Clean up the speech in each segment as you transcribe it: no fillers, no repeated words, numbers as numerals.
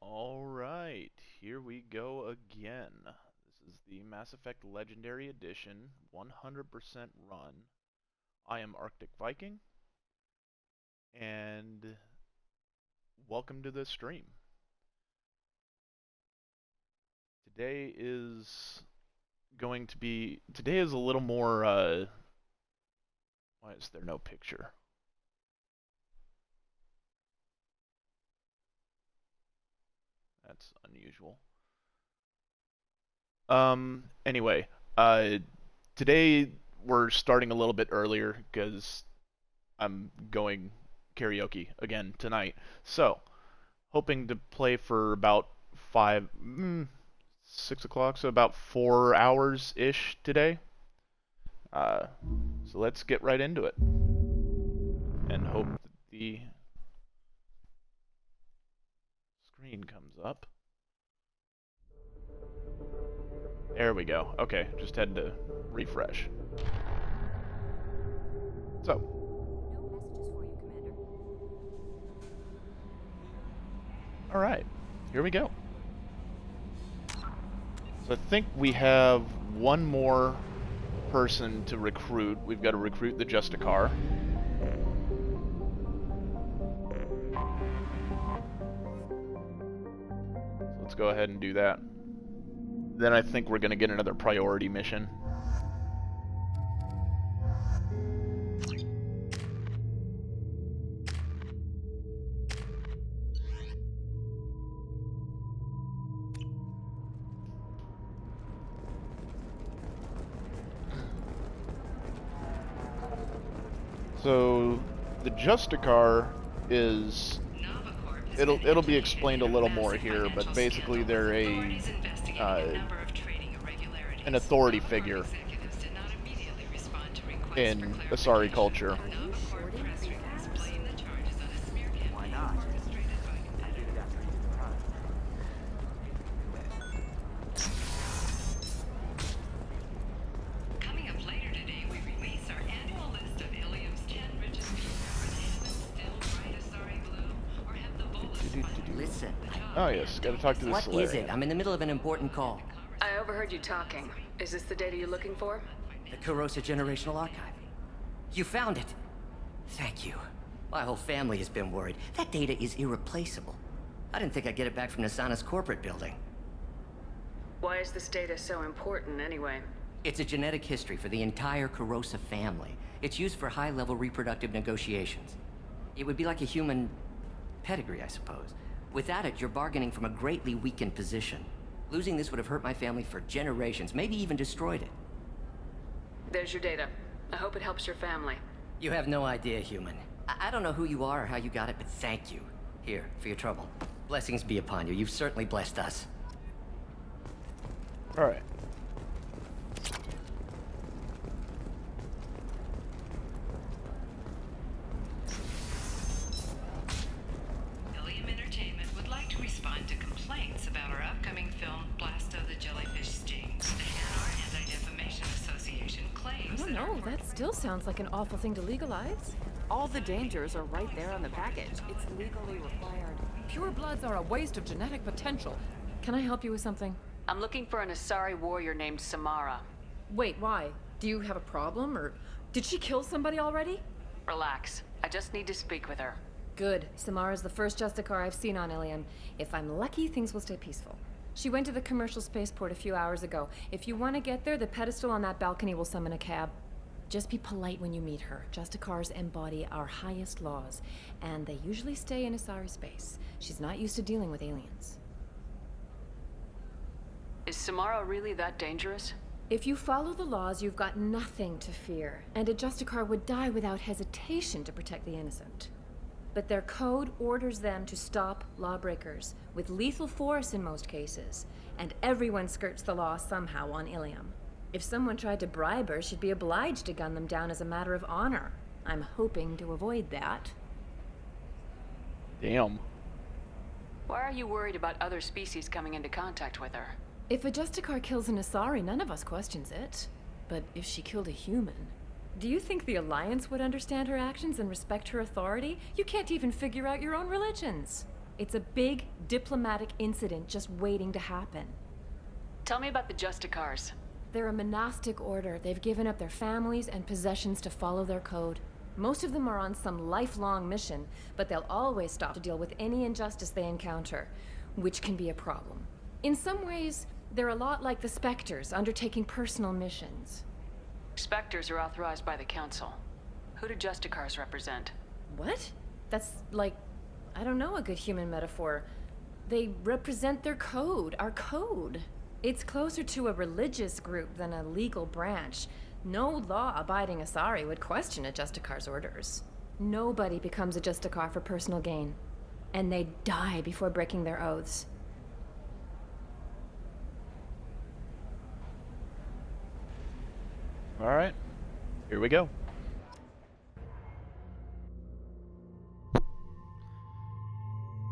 Alright, here we go again. This is the Mass Effect Legendary Edition, 100% run. I am Arctic Viking, and welcome to the stream. Today is a little more, why is there no picture? That's unusual. Anyway, today we're starting a little bit earlier because I'm going karaoke again tonight. So, hoping to play for about 6 o'clock, so about 4 hours-ish today. So let's get right into it. And hope that the screen comes up. There we go. Okay, just had to refresh. So. Alright, here we go. So I think we have one more person to recruit. We've got to recruit the Justicar. So let's go ahead and do that. Then I think we're going to get another priority mission. So the Justicar is it'll be explained a little more here, but basically they're an authority figure in Asari culture. Listen. Oh yes, gotta talk to the Solarian. What is it? I'm in the middle of an important call. I overheard you talking. Is this the data you're looking for? The Kurosa Generational Archive. You found it. Thank you. My whole family has been worried. That data is irreplaceable. I didn't think I'd get it back from Nasana's corporate building. Why is this data so important anyway? It's a genetic history for the entire Kurosa family. It's used for high-level reproductive negotiations. It would be like a human pedigree, I suppose. Without it, you're bargaining from a greatly weakened position. Losing this would have hurt my family for generations, maybe even destroyed it. There's your data. I hope it helps your family. You have no idea, human. I don't know who you are or how you got it, but thank you. Here, for your trouble. Blessings be upon you. You've certainly blessed us. Alright. Ilium Entertainment would like to respond to complaints about our upcoming film, Blast of the Jellyfish Sting. The Hanar Anti-Defamation Association claims I don't know, that still sounds like an awful thing to legalize. All the dangers are right there on the package. It's legally required. Pure bloods are a waste of genetic potential. Can I help you with something? I'm looking for an Asari warrior named Samara. Wait, why? Do you have a problem, or did she kill somebody already? Relax. I just need to speak with her. Good. Samara's the first Justicar I've seen on Ilium. If I'm lucky, things will stay peaceful. She went to the commercial spaceport a few hours ago. If you want to get there, the pedestal on that balcony will summon a cab. Just be polite when you meet her. Justicars embody our highest laws, and they usually stay in Asari space. She's not used to dealing with aliens. Is Samara really that dangerous? If you follow the laws, you've got nothing to fear, and a Justicar would die without hesitation to protect the innocent. But their code orders them to stop lawbreakers, with lethal force in most cases, and everyone skirts the law somehow on Ilium. If someone tried to bribe her, she'd be obliged to gun them down as a matter of honor. I'm hoping to avoid that. Damn. Why are you worried about other species coming into contact with her? If a Justicar kills an Asari, none of us questions it. But if she killed a human... Do you think the Alliance would understand her actions and respect her authority? You can't even figure out your own religions. It's a big diplomatic incident just waiting to happen. Tell me about the Justicars. They're a monastic order. They've given up their families and possessions to follow their code. Most of them are on some lifelong mission, but they'll always stop to deal with any injustice they encounter, which can be a problem. In some ways, they're a lot like the Spectres, undertaking personal missions. Spectres are authorized by the Council. Who do Justicars represent? What? That's like, I don't know, a good human metaphor. They represent their code, our code. It's closer to a religious group than a legal branch. No law-abiding Asari would question a Justicar's orders. Nobody becomes a Justicar for personal gain. And they die before breaking their oaths. Alright, here we go.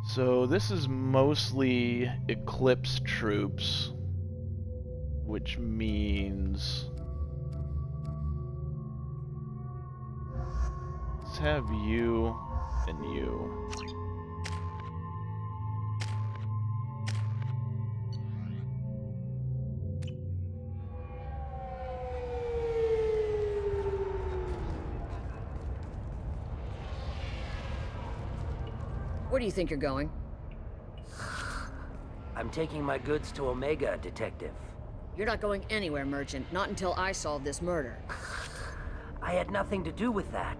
So this is mostly Eclipse troops, which means let's have you and you. Where do you think you're going? I'm taking my goods to Omega, Detective. You're not going anywhere, Merchant. Not until I solve this murder. I had nothing to do with that.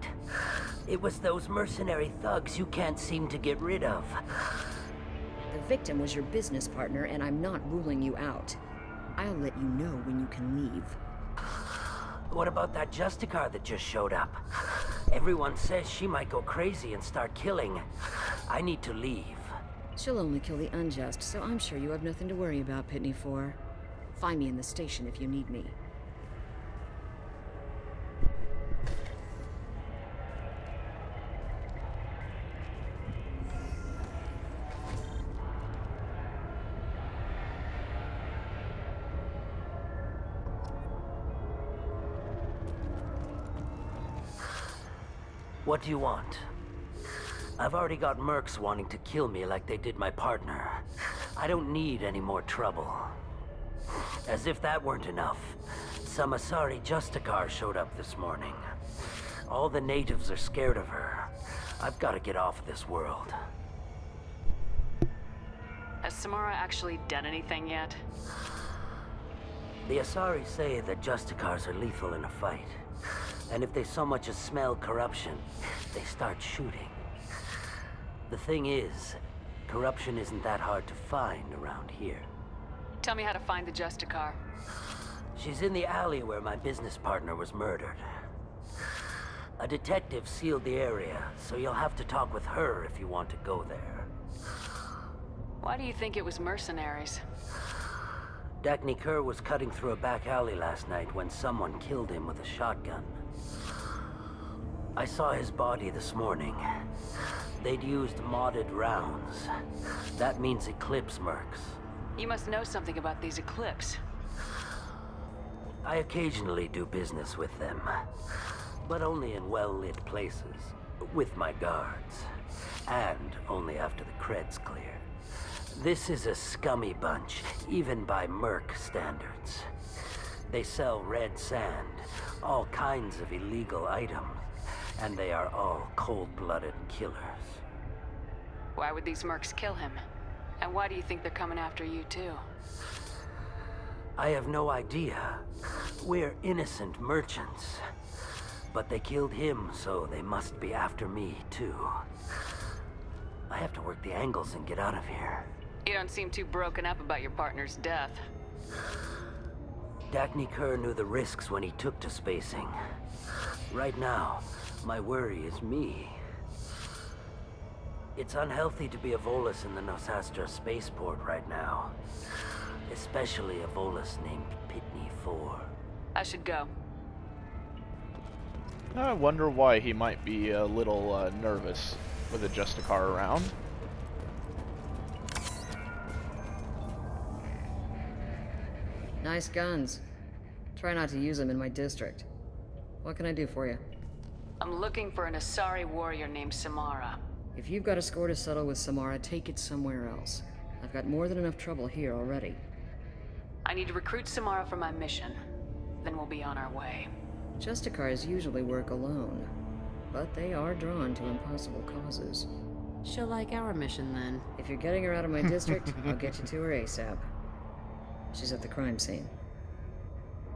It was those mercenary thugs you can't seem to get rid of. The victim was your business partner, and I'm not ruling you out. I'll let you know when you can leave. What about that Justicar that just showed up? Everyone says she might go crazy and start killing. I need to leave. She'll only kill the unjust, so I'm sure you have nothing to worry about, Pitney 4. Find me in the station if you need me. What do you want? I've already got mercs wanting to kill me like they did my partner. I don't need any more trouble. As if that weren't enough, some Asari Justicar showed up this morning. All the natives are scared of her. I've got to get off this world. Has Samara actually done anything yet? The Asari say that Justicars are lethal in a fight. And if they so much as smell corruption, they start shooting. The thing is, corruption isn't that hard to find around here. Tell me how to find the Justicar. She's in the alley where my business partner was murdered. A detective sealed the area, so you'll have to talk with her if you want to go there. Why do you think it was mercenaries? Dagny Kerr was cutting through a back alley last night when someone killed him with a shotgun. I saw his body this morning. They'd used modded rounds. That means Eclipse mercs. You must know something about these Eclipse. I occasionally do business with them, but only in well-lit places, with my guards, and only after the cred's clear. This is a scummy bunch, even by merc standards. They sell red sand, all kinds of illegal items, and they are all cold-blooded killers. Why would these mercs kill him? And why do you think they're coming after you too? I have no idea. We're innocent merchants. But they killed him, so they must be after me too. I have to work the angles and get out of here. You don't seem too broken up about your partner's death. Dagny Kerr knew the risks when he took to spacing. Right now, my worry is me. It's unhealthy to be a Volus in the Nosastra spaceport right now. Especially a Volus named Pitney 4. I should go. I wonder why he might be a little nervous with a Justicar around. Nice guns. Try not to use them in my district. What can I do for you? I'm looking for an Asari warrior named Samara. If you've got a score to settle with Samara, take it somewhere else. I've got more than enough trouble here already. I need to recruit Samara for my mission. Then we'll be on our way. Justicars usually work alone, but they are drawn to impossible causes. She'll like our mission then. If you're getting her out of my district, I'll get you to her ASAP. She's at the crime scene.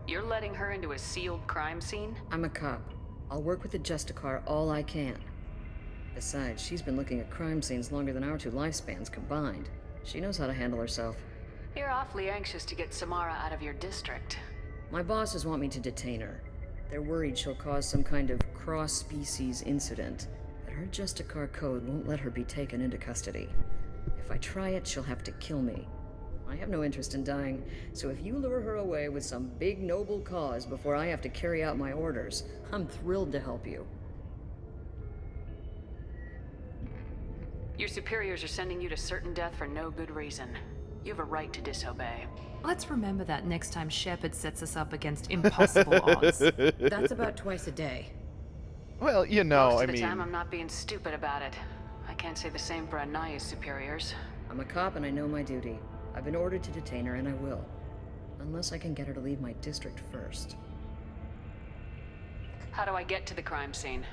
You're letting her into a sealed crime scene? I'm a cop. I'll work with the Justicar all I can. Besides, she's been looking at crime scenes longer than our 2 lifespans combined. She knows how to handle herself. You're awfully anxious to get Samara out of your district. My bosses want me to detain her. They're worried she'll cause some kind of cross-species incident, but her Justicar code won't let her be taken into custody. If I try it, she'll have to kill me. I have no interest in dying, so if you lure her away with some big noble cause before I have to carry out my orders, I'm thrilled to help you. Your superiors are sending you to certain death for no good reason. You have a right to disobey. Let's remember that next time Shepard sets us up against impossible odds. That's about twice a day. Well, you know, Most I of the mean... time I'm not being stupid about it. I can't say the same for Anaya's superiors. I'm a cop and I know my duty. I've been ordered to detain her and I will. Unless I can get her to leave my district first. How do I get to the crime scene?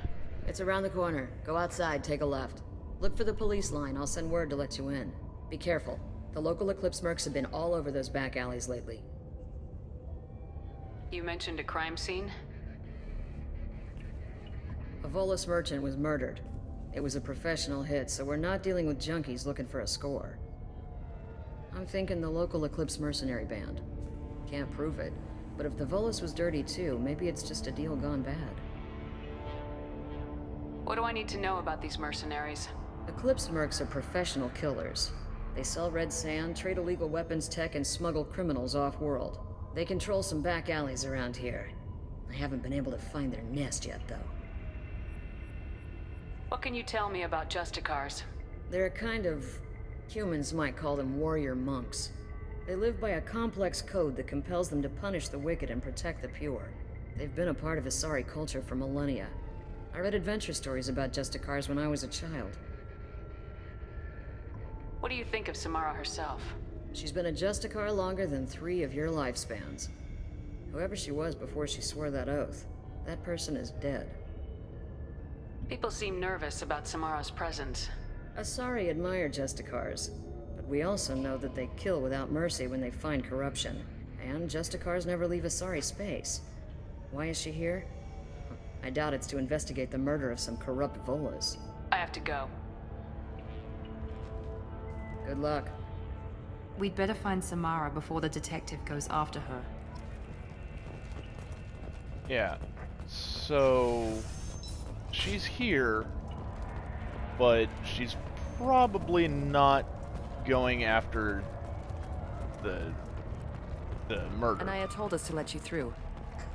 It's around the corner. Go outside, take a left. Look for the police line. I'll send word to let you in. Be careful. The local Eclipse mercs have been all over those back alleys lately. You mentioned a crime scene? A Volus merchant was murdered. It was a professional hit, so we're not dealing with junkies looking for a score. I'm thinking the local Eclipse mercenary band. Can't prove it, but if the Volus was dirty too, maybe it's just a deal gone bad. What do I need to know about these mercenaries? Eclipse mercs are professional killers. They sell red sand, trade illegal weapons tech, and smuggle criminals off-world. They control some back alleys around here. I haven't been able to find their nest yet, though. What can you tell me about Justicars? They're a kind of... humans might call them warrior monks. They live by a complex code that compels them to punish the wicked and protect the pure. They've been a part of Asari culture for millennia. I read adventure stories about Justicars when I was a child. What do you think of Samara herself? She's been a Justicar longer than 3 of your lifespans. Whoever she was before she swore that oath, that person is dead. People seem nervous about Samara's presence. Asari admire Justicars, but we also know that they kill without mercy when they find corruption. And Justicars never leave Asari space. Why is she here? I doubt it's to investigate the murder of some corrupt Volas. I have to go. Good luck. We'd better find Samara before the detective goes after her. Yeah. So... she's here, but she's probably not going after the murder. Anaya told us to let you through.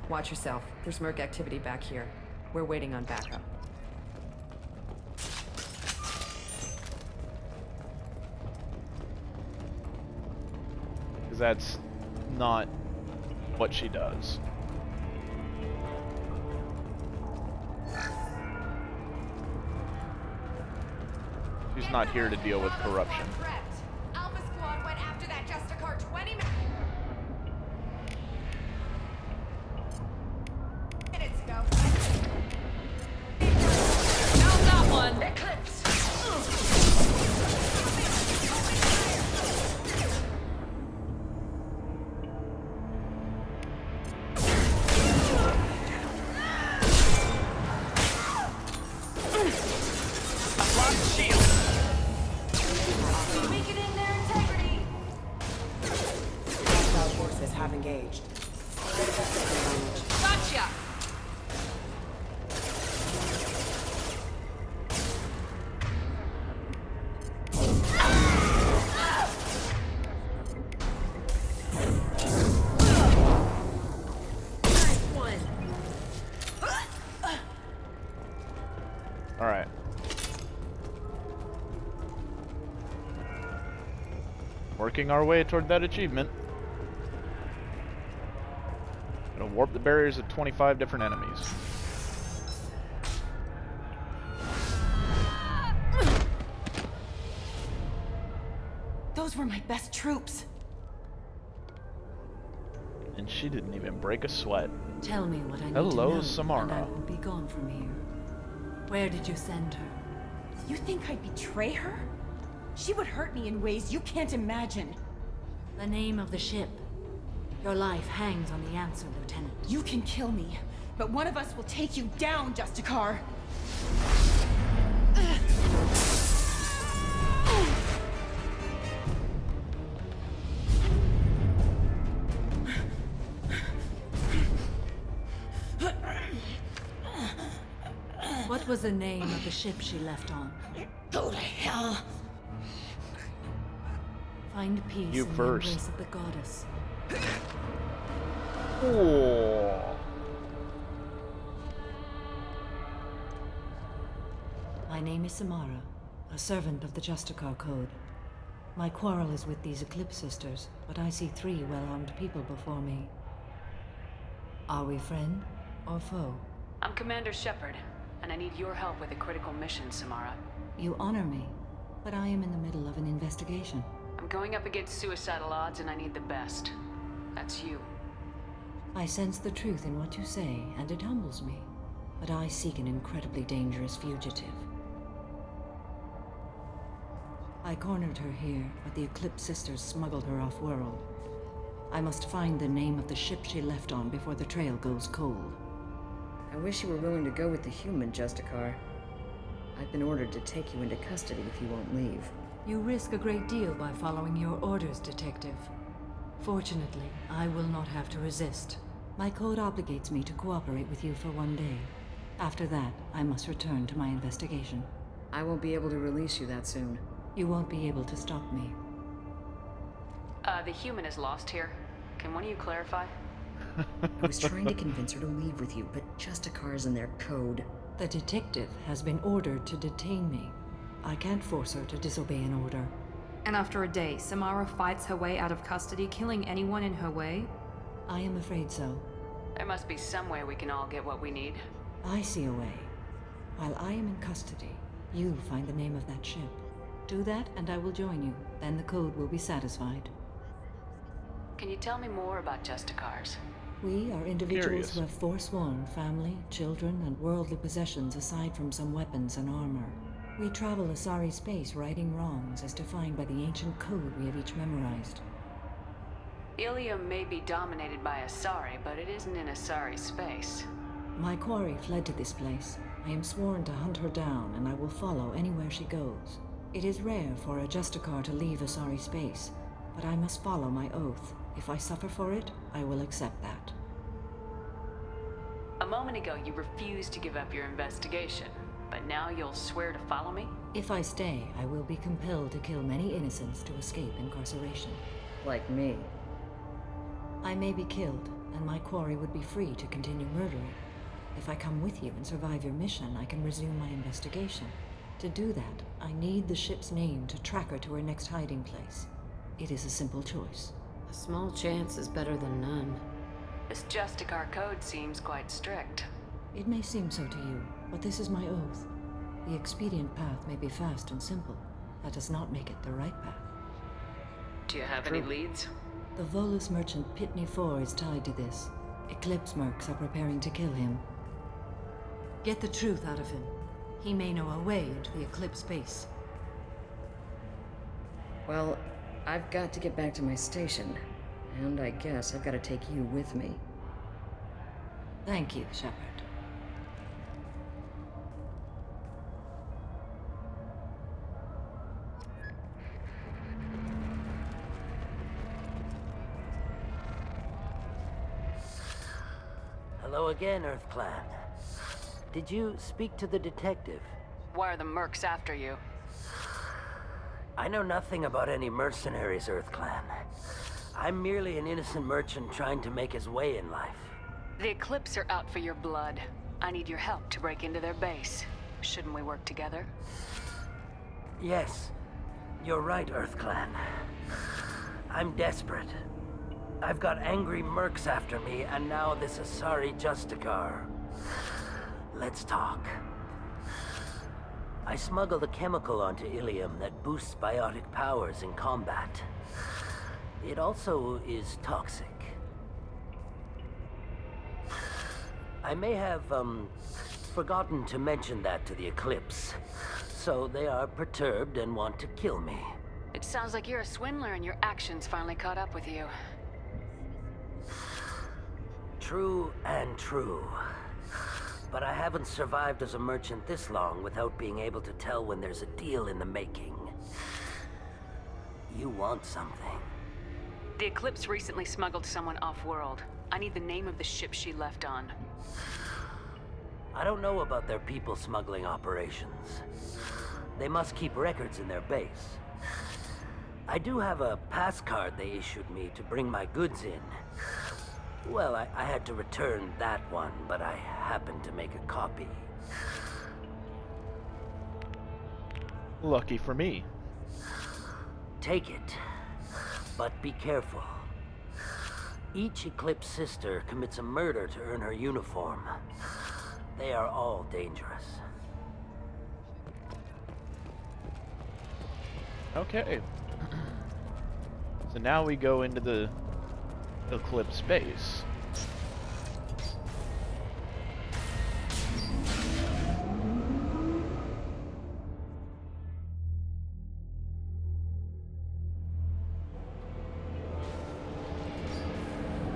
Watch yourself. There's merc activity back here. We're waiting on backup. Because that's not what she does. She's not here to deal with corruption. Alpha Squad went after that Justicar 20 minutes ago. Found that one! Eclipse! Have engaged. Gotcha! Nice one! Alright. Working our way toward that achievement. It'll warp the barriers of 25 different enemies. Those were my best troops. And she didn't even break a sweat. Tell me what I need Hello, to know, Samara. and I will be gone from here. Where did you send her? You think I'd betray her? She would hurt me in ways you can't imagine. The name of the ship. Your life hangs on the answer, Lieutenant. You can kill me, but one of us will take you down, Justicar. What was the name of the ship she left on? Go to hell. Find peace You in first. the embrace of the goddess. Oh. My name is Samara, a servant of the Justicar Code. My quarrel is with these Eclipse Sisters, but I see 3 well-armed people before me. Are we friend or foe? I'm Commander Shepard, and I need your help with a critical mission, Samara. You honor me, but I am in the middle of an investigation. I'm going up against suicidal odds, and I need the best. That's you. I sense the truth in what you say, and it humbles me. But I seek an incredibly dangerous fugitive. I cornered her here, but the Eclipse Sisters smuggled her off-world. I must find the name of the ship she left on before the trail goes cold. I wish you were willing to go with the human, Justicar. I've been ordered to take you into custody if you won't leave. You risk a great deal by following your orders, Detective. Fortunately, I will not have to resist. My code obligates me to cooperate with you for 1 day. After that, I must return to my investigation. I won't be able to release you that soon. You won't be able to stop me. The human is lost here. Can one of you clarify? I was trying to convince her to leave with you, but Justicar's in their code. The detective has been ordered to detain me. I can't force her to disobey an order. And after a day, Samara fights her way out of custody, killing anyone in her way? I am afraid so. There must be some way we can all get what we need. I see a way. While I am in custody, you find the name of that ship. Do that, and I will join you. Then the code will be satisfied. Can you tell me more about Justicars? We are individuals Curious. who have forsworn family, children, and worldly possessions aside from some weapons and armor. We travel Asari space righting wrongs as defined by the ancient code we have each memorized. Ilium may be dominated by Asari, but it isn't in Asari space. My quarry fled to this place. I am sworn to hunt her down, and I will follow anywhere she goes. It is rare for a Justicar to leave Asari space, but I must follow my oath. If I suffer for it, I will accept that. A moment ago, you refused to give up your investigation, but now you'll swear to follow me? If I stay, I will be compelled to kill many innocents to escape incarceration. Like me. I may be killed, and my quarry would be free to continue murdering. If I come with you and survive your mission, I can resume my investigation. To do that, I need the ship's name to track her to her next hiding place. It is a simple choice. A small chance is better than none. This Justicar code seems quite strict. It may seem so to you, but this is my oath. The expedient path may be fast and simple. That does not make it the right path. Do you have any leads? The Volus merchant Pitney IV is tied to this. Eclipse mercs are preparing to kill him. Get the truth out of him. He may know a way into the Eclipse base. Well, I've got to get back to my station. And I guess I've got to take you with me. Thank you, Shepard. Hello again, Earth Clan. Did you speak to the detective? Why are the mercs after you? I know nothing about any mercenaries, Earth Clan. I'm merely an innocent merchant trying to make his way in life. The Eclipse are out for your blood. I need your help to break into their base. Shouldn't we work together? Yes, you're right, Earth Clan. I'm desperate. I've got angry mercs after me, and now this Asari Justicar. Let's talk. I smuggled a chemical onto Ilium that boosts biotic powers in combat. It also is toxic. I may have, forgotten to mention that to the Eclipse. So they are perturbed and want to kill me. It sounds like you're a swindler and your actions finally caught up with you. True and true. But I haven't survived as a merchant this long without being able to tell when there's a deal in the making. You want something. The Eclipse recently smuggled someone off-world. I need the name of the ship she left on. I don't know about their people smuggling operations. They must keep records in their base. I do have a pass card they issued me to bring my goods in. Well, I had to return that one, but I happened to make a copy. Lucky for me. Take it, but be careful. Each Eclipse sister commits a murder to earn her uniform. They are all dangerous. Okay. So now we go into the Eclipse base.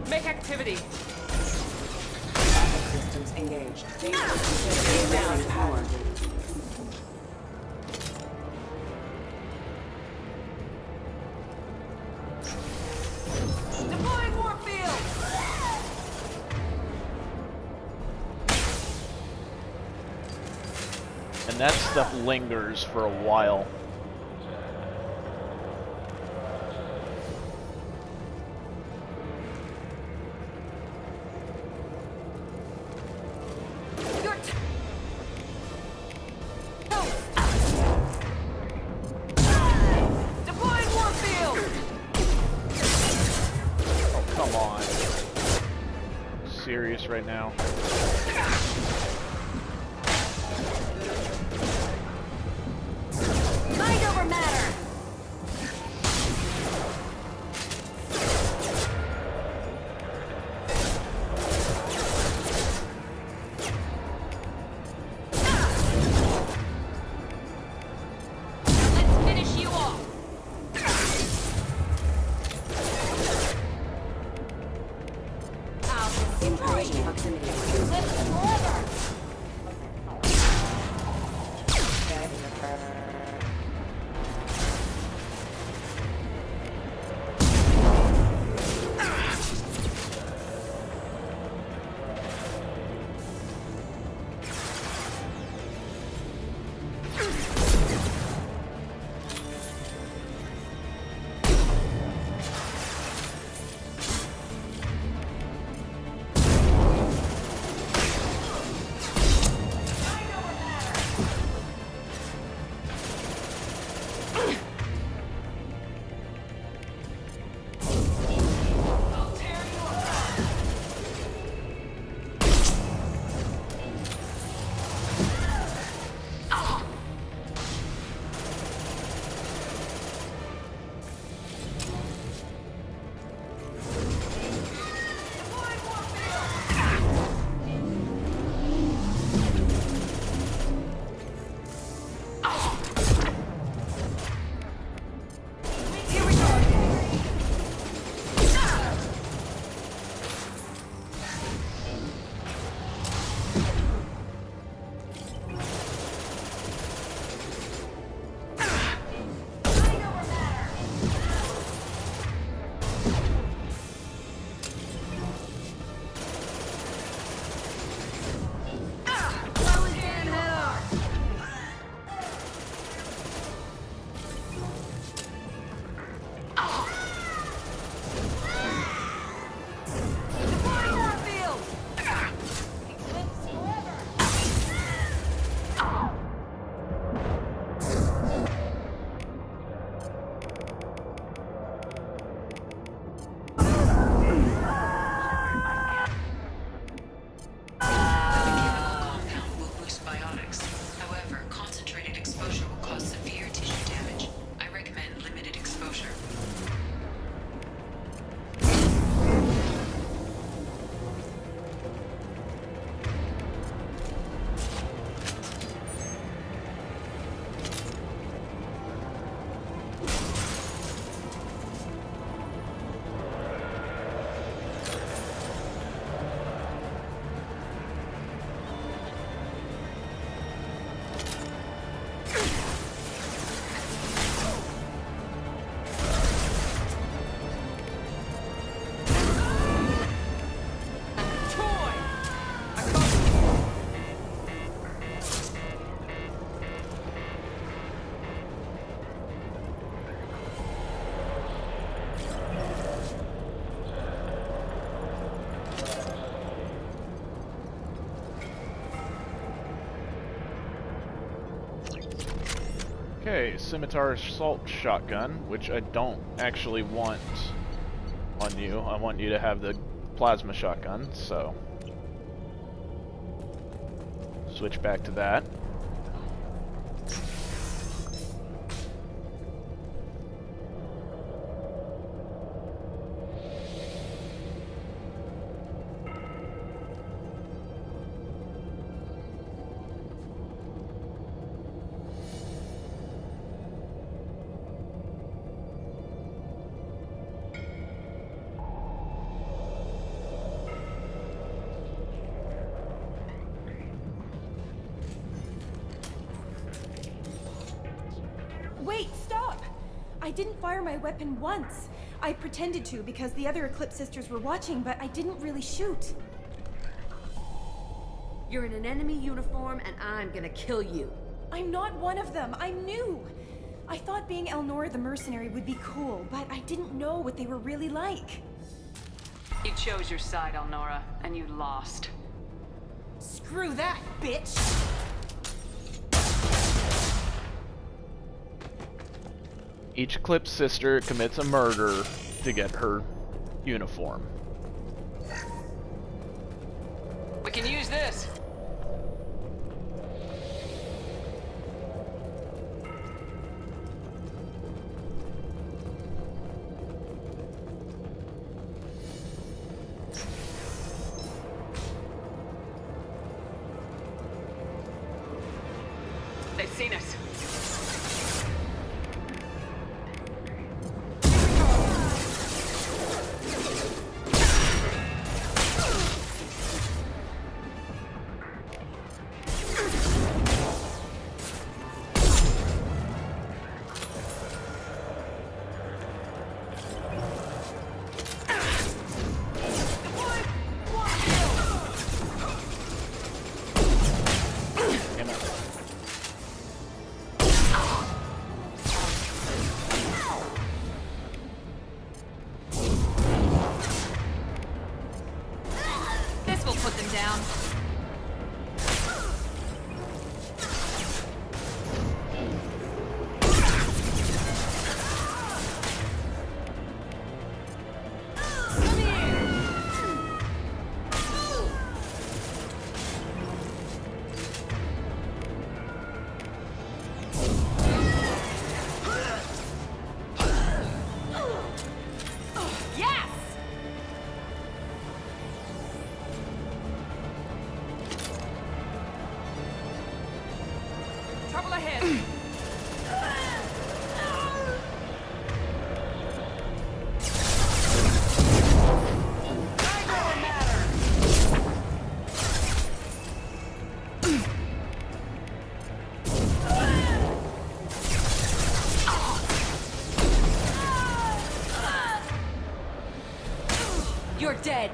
Make activity. Systems engaged. Inbound power. Deploying Warfield! And that stuff lingers for a while. Deploying Warfield! Oh, come on. Serious right now. Mind over matter! Let's finish you off! In proximity. Live forever! Okay, Scimitar Assault Shotgun, which I don't actually want on you. I want you to have the Plasma Shotgun, so... switch back to that. Wait, stop! I didn't fire my weapon once. I pretended to because the other Eclipse sisters were watching, but I didn't really shoot. You're in an enemy uniform, and I'm gonna kill you. I'm not one of them. I'm new. I thought being Elnora the mercenary would be cool, but I didn't know what they were really like. You chose your side, Elnora, and you lost. Screw that, bitch! Each Eclipse sister commits a murder to get her uniform. We can use this. They've seen us. You're dead.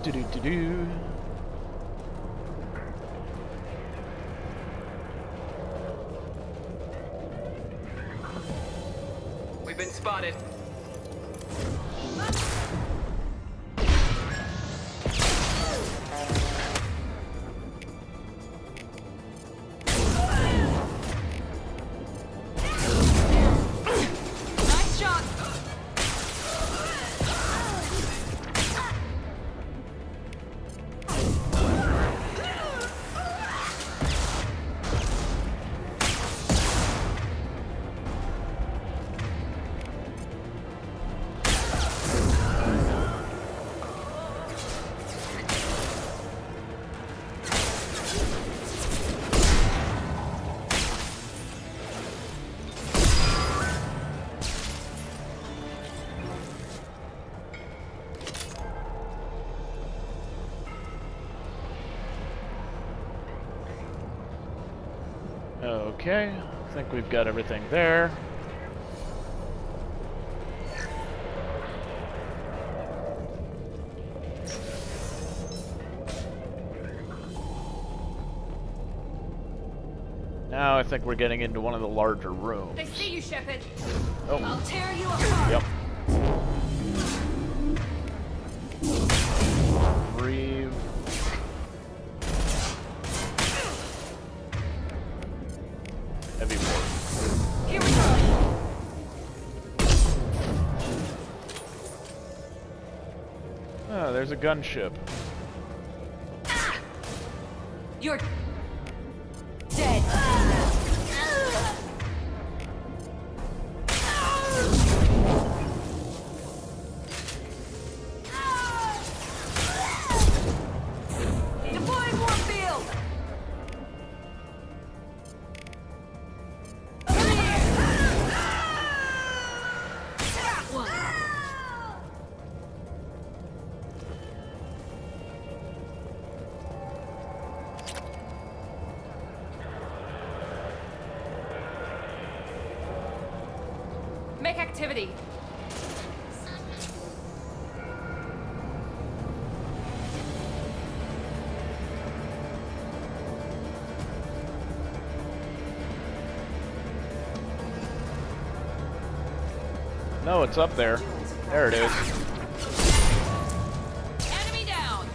Do-do-do-do-do. We've been spotted. Nice shot. Okay, I think we've got everything there. Now I think we're getting into one of the larger rooms. They see you, Shepard. Oh. I'll tear you apart. Yep. Breathe. Heavy warp. Here we go. Oh, there's a gunship. You're dead. Deploying Warfield. Make activity. No, it's up there. There it is. Enemy down.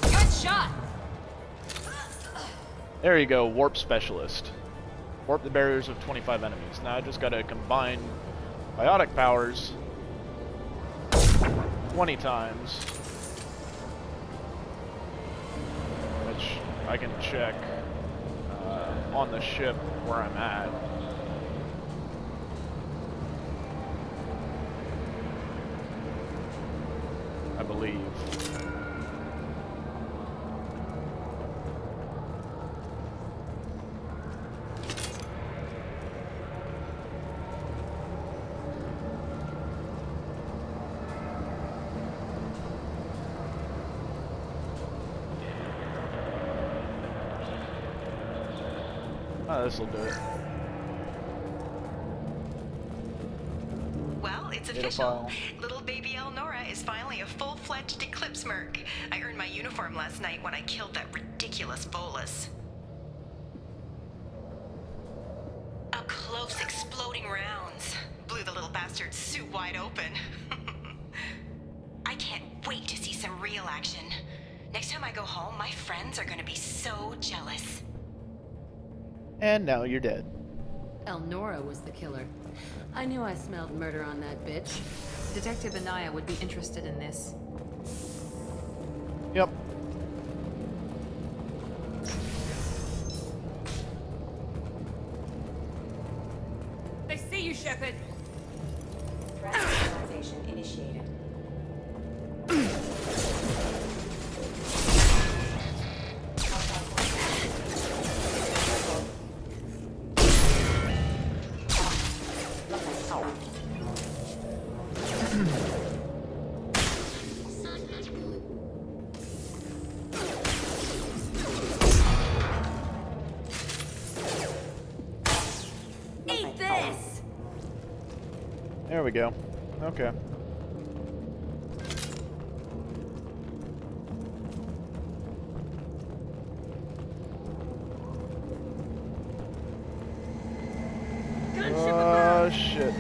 Good shot. There you go, warp specialist. Warp the barriers of 25 enemies. Now I just gotta combine biotic powers 20 times, which I can check on the ship where I'm at. I believe. Oh, this'll do it. Well, it's official. Little baby Elnora is finally a full-fledged Eclipse Merc. I earned my uniform last night when I killed that ridiculous Volus. Up close, exploding rounds. Blew the little bastard's suit wide open. I can't wait to see some real action. Next time I go home, my friends are gonna be so jealous. And now you're dead. Elnora was the killer. I knew I smelled murder on that bitch. Detective Anaya would be interested in this. Yep. They see you, Shepard. Threat neutralization initiated. Eat this. There we go. Okay. Oh shit.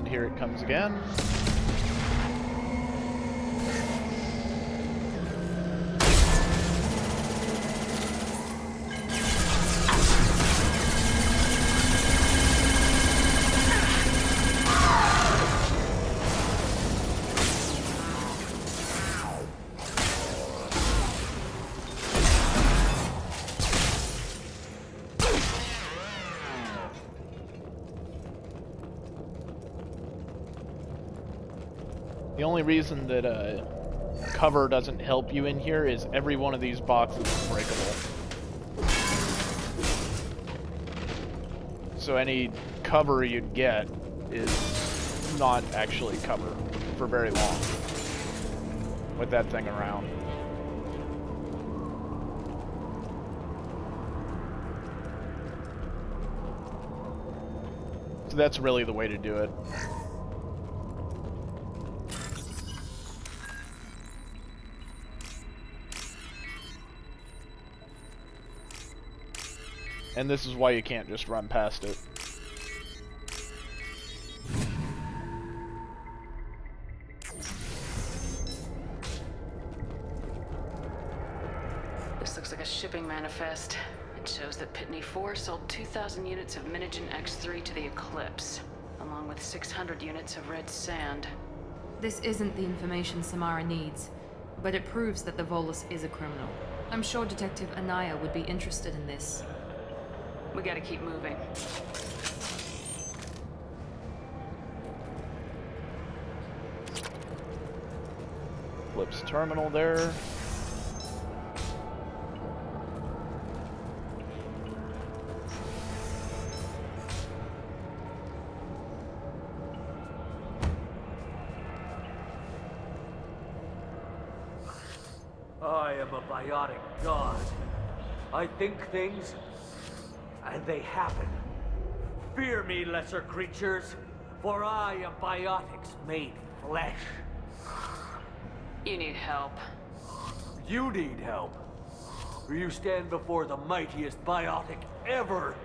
here it comes again. The only reason that cover doesn't help you in here is every one of these boxes is breakable. So any cover you'd get is not actually cover for very long with that thing around. So that's really the way to do it. And this is why you can't just run past it. This looks like a shipping manifest. It shows that Pitney 4 sold 2,000 units of Minigen X3 to the Eclipse, along with 600 units of red sand. This isn't the information Samara needs, but it proves that the Volus is a criminal. I'm sure Detective Anaya would be interested in this. We gotta keep moving. Eclipse terminal there. I am a biotic god. I think things, and they happen. Fear me, lesser creatures, for I am biotics made flesh. You need help. You need help. For you stand before the mightiest biotic ever.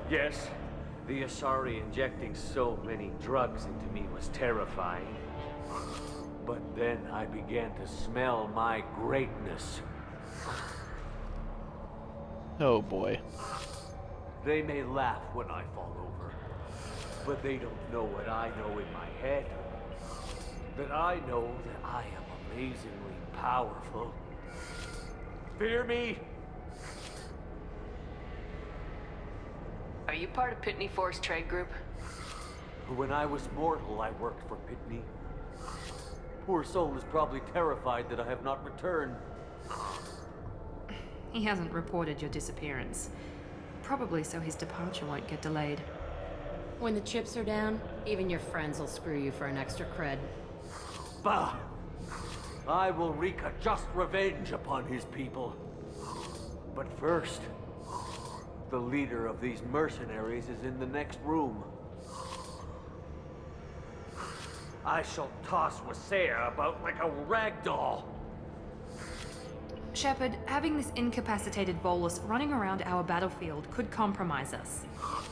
Yes, the Asari injecting so many drugs into me was terrifying. But then I began to smell my greatness. Oh boy. They may laugh when I fall over, but they don't know what I know in my head. That I know that I am amazingly powerful. Fear me? Are you part of Pitney 4's trade group? When I was mortal, I worked for Pitney. Poor soul is probably terrified that I have not returned. He hasn't reported your disappearance. Probably so his departure won't get delayed. When the chips are down, even your friends will screw you for an extra cred. Bah! I will wreak a just revenge upon his people. But first, the leader of these mercenaries is in the next room. I shall toss Wasea about like a rag doll. Shepard, having this incapacitated Volus running around our battlefield could compromise us.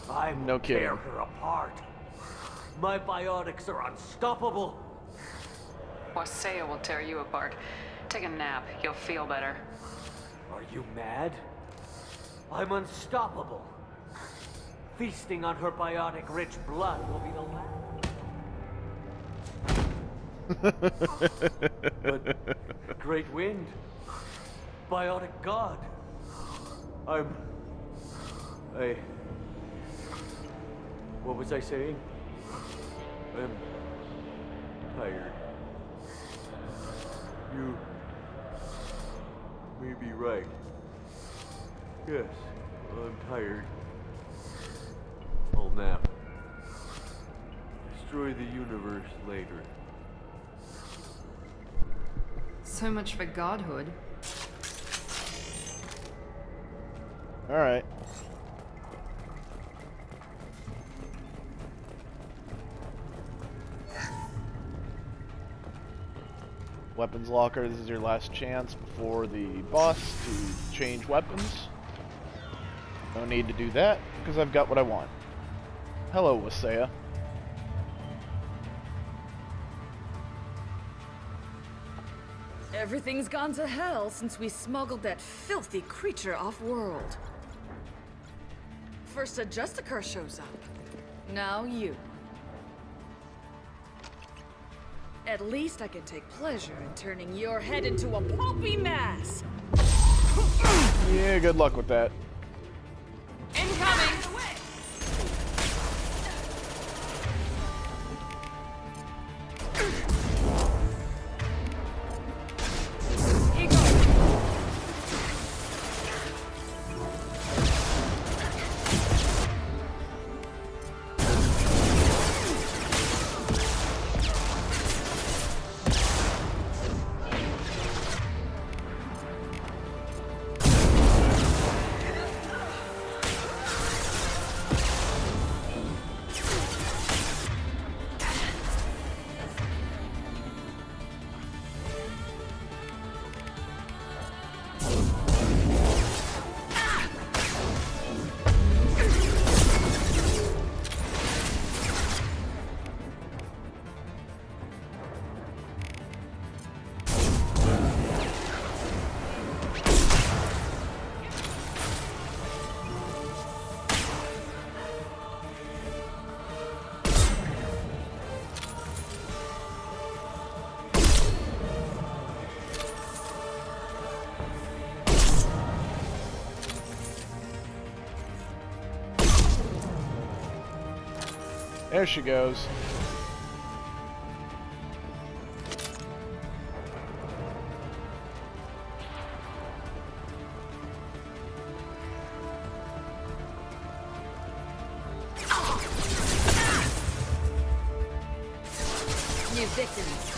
I will No kidding. tear her apart. My biotics are unstoppable. Wasea will tear you apart. Take a nap. You'll feel better. Are you mad? I'm unstoppable. Feasting on her biotic-rich blood will be the last. But great wind, biotic god. What was I saying? I'm tired. You may be right. Yes, I'm tired. I'll nap. Destroy the universe later. So much for godhood. Alright. Weapons locker, this is your last chance before the boss to change weapons. No need to do that, because I've got what I want. Hello, Wasaya. Everything's gone to hell since we smuggled that filthy creature off-world. First a Justicar shows up. Now you. At least I can take pleasure in turning your head into a pulpy mass! Yeah, good luck with that. Incoming! There she goes. New victims.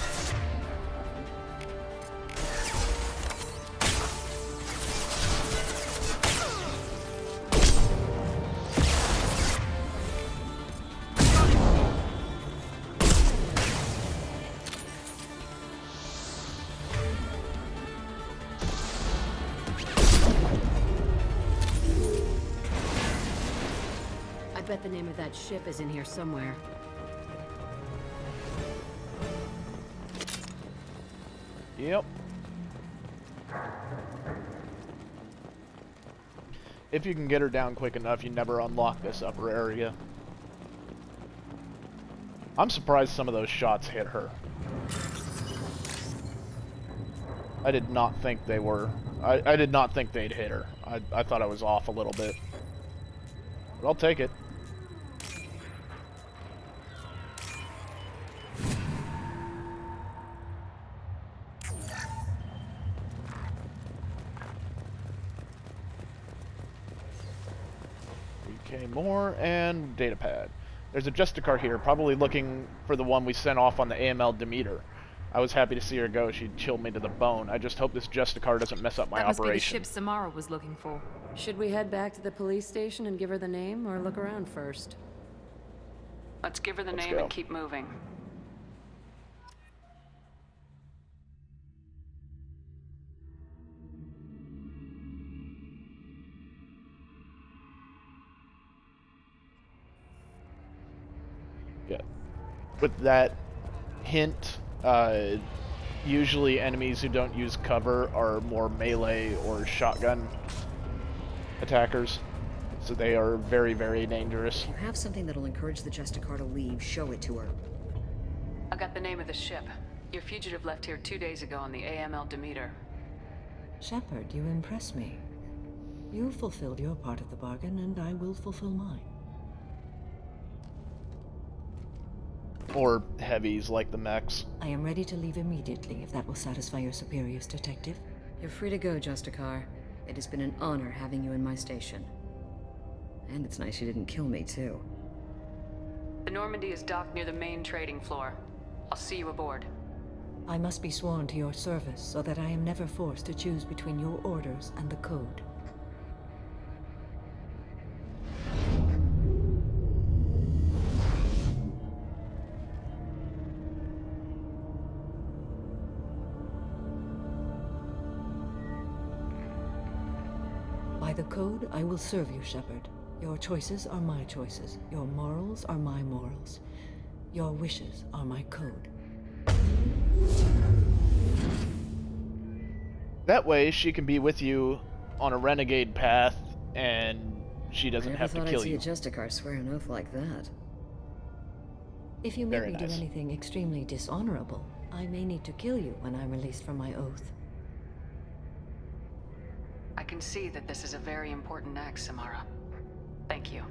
I bet the name of that ship is in here somewhere. Yep. If you can get her down quick enough, you never unlock this upper area. I'm surprised some of those shots hit her. I did not think they were... I did not think they'd hit her. I thought I was off a little bit. But I'll take it. Okay, more, and data pad. There's a Justicar here, probably looking for the one we sent off on the AML Demeter. I was happy to see her go. She chilled me to the bone. I just hope this Justicar doesn't mess up my That must be the operation. ship Samara was looking for. Should we head back to the police station and give her the name, or look around first? Let's give her the Let's name go. and keep moving. Yeah. With that hint, usually enemies who don't use cover are more melee or shotgun attackers, so they are very, very dangerous. If you have something that'll encourage the Justicar to leave, show it to her. I got the name of the ship. Your fugitive left here 2 days ago on the AML Demeter. Shepard, you impress me. You fulfilled your part of the bargain, and I will fulfill mine. Or heavies like the mechs. I am ready to leave immediately, if that will satisfy your superiors, Detective. You're free to go, Justicar. It has been an honor having you in my station. And it's nice you didn't kill me, too. The Normandy is docked near the main trading floor. I'll see you aboard. I must be sworn to your service, so that I am never forced to choose between your orders and the Code. By the Code, I will serve you, Shepard. Your choices are my choices. Your morals are my morals. Your wishes are my code. That way, she can be with you on a renegade path, and she doesn't have to kill I never thought you. I'd see a Justicar swear an oath like that. If you make Very me nice. do anything extremely dishonorable, I may need to kill you when I'm released from my oath. I can see that this is a very important act, Samara. Thank you.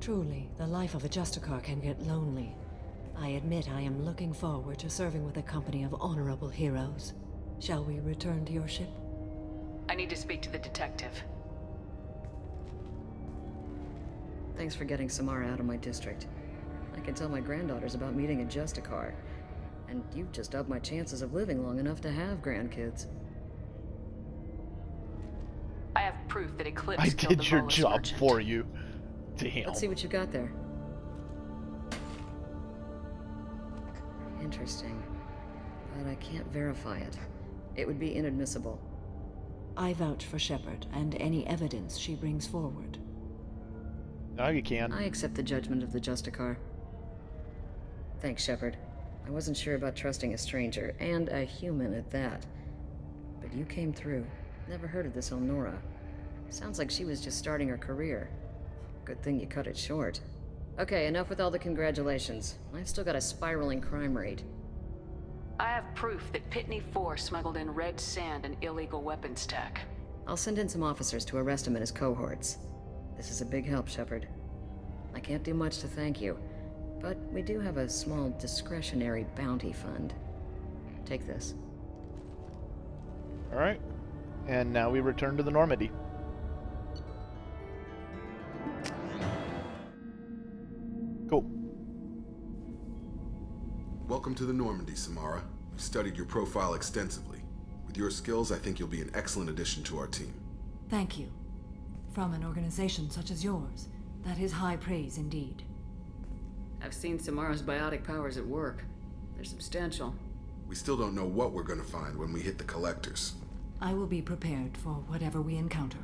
Truly, the life of a Justicar can get lonely. I admit I am looking forward to serving with a company of honorable heroes. Shall we return to your ship? I need to speak to the detective. Thanks for getting Samara out of my district. I can tell my granddaughters about meeting a Justicar. And you've just upped my chances of living long enough to have grandkids. I have proof that Eclipse I killed did the your Volus job merchant. for you. Damn. Let's see what you got there. Interesting. But I can't verify it. It would be inadmissible. I vouch for Shepard and any evidence she brings forward. Now you can. I accept the judgment of the Justicar. Thanks, Shepard. I wasn't sure about trusting a stranger, and a human at that. But you came through. Never heard of this Elnora. Sounds like she was just starting her career. Good thing you cut it short. Okay, enough with all the congratulations. I've still got a spiraling crime rate. I have proof that Pitney 4 smuggled in red sand and illegal weapons tech. I'll send in some officers to arrest him and his cohorts. This is a big help, Shepard. I can't do much to thank you, but we do have a small discretionary bounty fund. Take this. Alright. And now we return to the Normandy. Cool. Welcome to the Normandy, Samara. We've studied your profile extensively. With your skills, I think you'll be an excellent addition to our team. Thank you. From an organization such as yours, that is high praise indeed. I've seen Samara's biotic powers at work. They're substantial. We still don't know what we're gonna find when we hit the collectors. I will be prepared for whatever we encounter.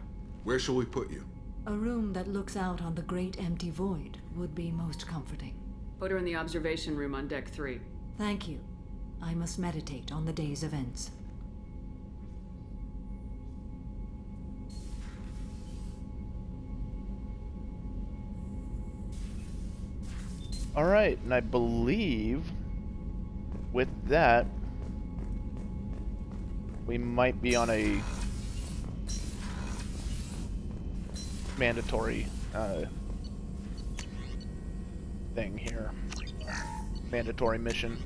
Where shall we put you? A room that looks out on the great empty void would be most comforting. Put her in the observation room on Deck 3. Thank you. I must meditate on the day's events. Alright, and I believe with that we might be on a mandatory thing here. Mandatory mission.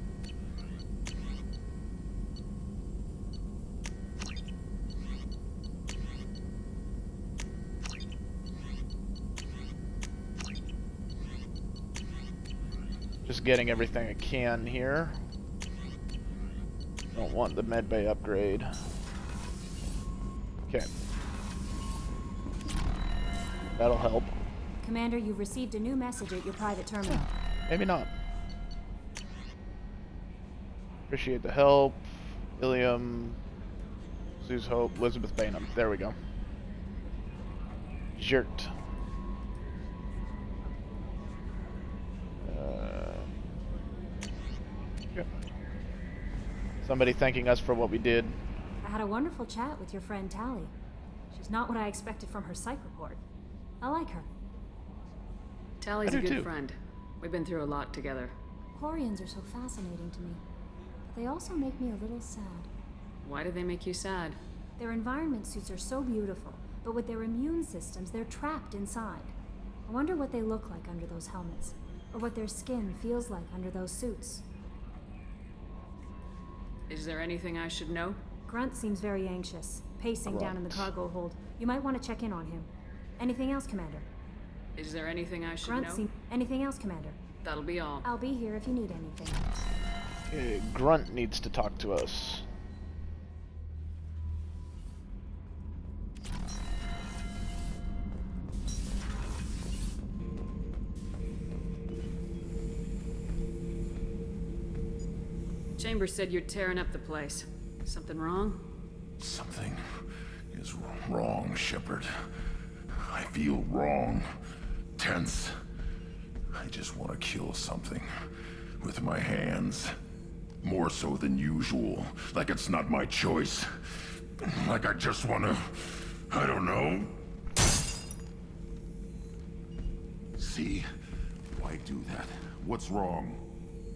Just getting everything I can here. Don't want the medbay upgrade. Okay. That'll help. Commander, you've received a new message at your private terminal. Maybe not. Appreciate the help. Ilium, Zeus Hope, Elizabeth Bainham. There we go. Jert. Yep. Somebody thanking us for what we did. I had a wonderful chat with your friend Tally. She's not what I expected from her psych report. I like her. Tally's a good friend. We've been through a lot together. Quarians are so fascinating to me, but they also make me a little sad. Why do they make you sad? Their environment suits are so beautiful, but with their immune systems, they're trapped inside. I wonder what they look like under those helmets, or what their skin feels like under those suits. Is there anything I should know? Grunt seems very anxious, pacing down in the cargo hold. You might want to check in on him. Anything else, Commander? Is there anything I should Grunt know? Anything else, Commander? That'll be all. I'll be here if you need anything. Okay, Grunt needs to talk to us. Chambers said you're tearing up the place. Something wrong? Something is wrong, Shepard. I feel wrong. Tense. I just want to kill something. With my hands. More so than usual. Like it's not my choice. Like I just want to... I don't know. See? Why do that? What's wrong?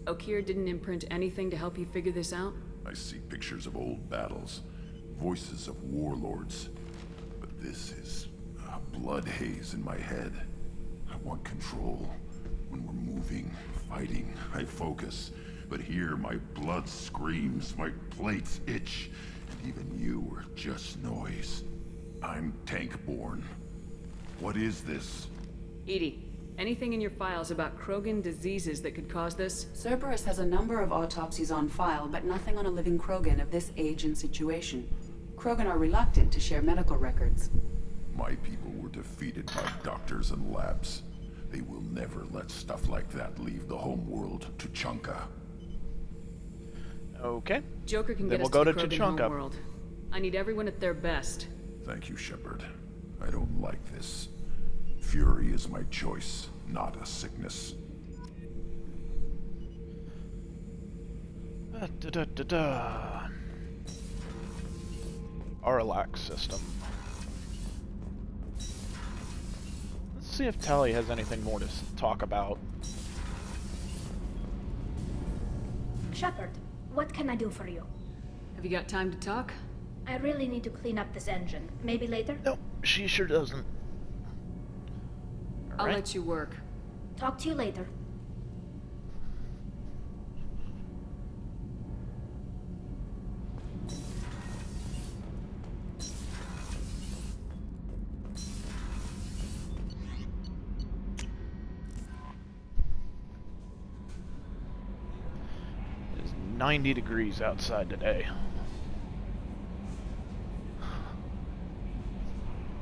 Okeer didn't imprint anything to help you figure this out? I see pictures of old battles. Voices of warlords. But this is a blood haze in my head. I want control. When we're moving, fighting, I focus. But here, my blood screams, my plates itch. And even you are just noise. I'm tank-born. What is this? EDI, anything in your files about Krogan diseases that could cause this? Cerberus has a number of autopsies on file, but nothing on a living Krogan of this age and situation. Krogan are reluctant to share medical records. My people were defeated by doctors and labs. They will never let stuff like that leave the homeworld, Tuchanka. Okay. Joker can then get we'll us go to to the Krogan Tuchanka. homeworld. I need everyone at their best. Thank you, Shepard. I don't like this. Fury is my choice, not a sickness. Aralax system. Let's see if Tali has anything more to talk about. Shepard, what can I do for you? Have you got time to talk? I really need to clean up this engine. Maybe later? Nope, she sure doesn't. I'll let you work. Talk to you later. It's 90 degrees outside today.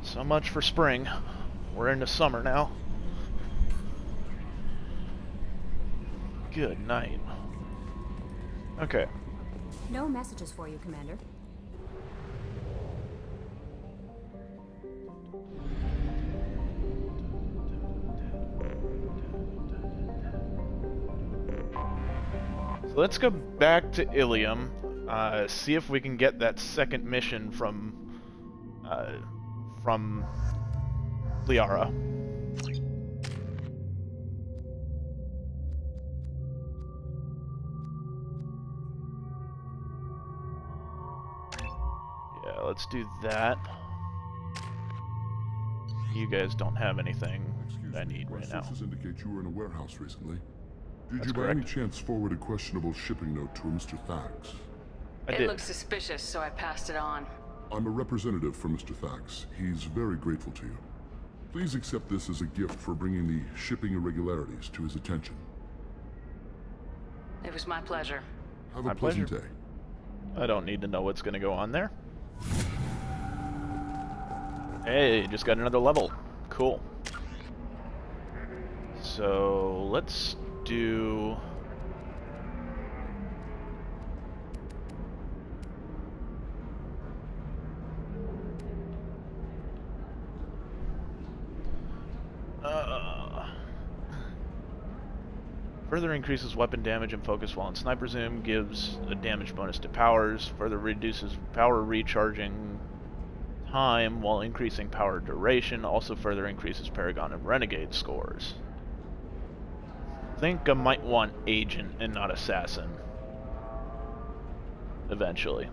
So much for spring. We're into summer now. Good night. Okay. No messages for you, Commander. So let's go back to Ilium, see if we can get that second mission from Liara. Yeah, let's do that. You guys don't have anything I need right now. Sources indicate you were in a warehouse recently. Did That's you by correct. any chance forward a questionable shipping note to a Mr. Thax? It looked suspicious, so I passed it on. I'm a representative for Mr. Thax. He's very grateful to you. Please accept this as a gift for bringing the shipping irregularities to his attention. It was my pleasure. Have My a pleasant pleasure. day. I don't need to know what's going to go on there. Hey, just got another level. Cool. So, let's do... Further increases weapon damage and focus while in Sniper Zoom, gives a damage bonus to powers, further reduces power recharging time while increasing power duration, also further increases Paragon and Renegade scores. Think I might want Agent and not Assassin. Eventually.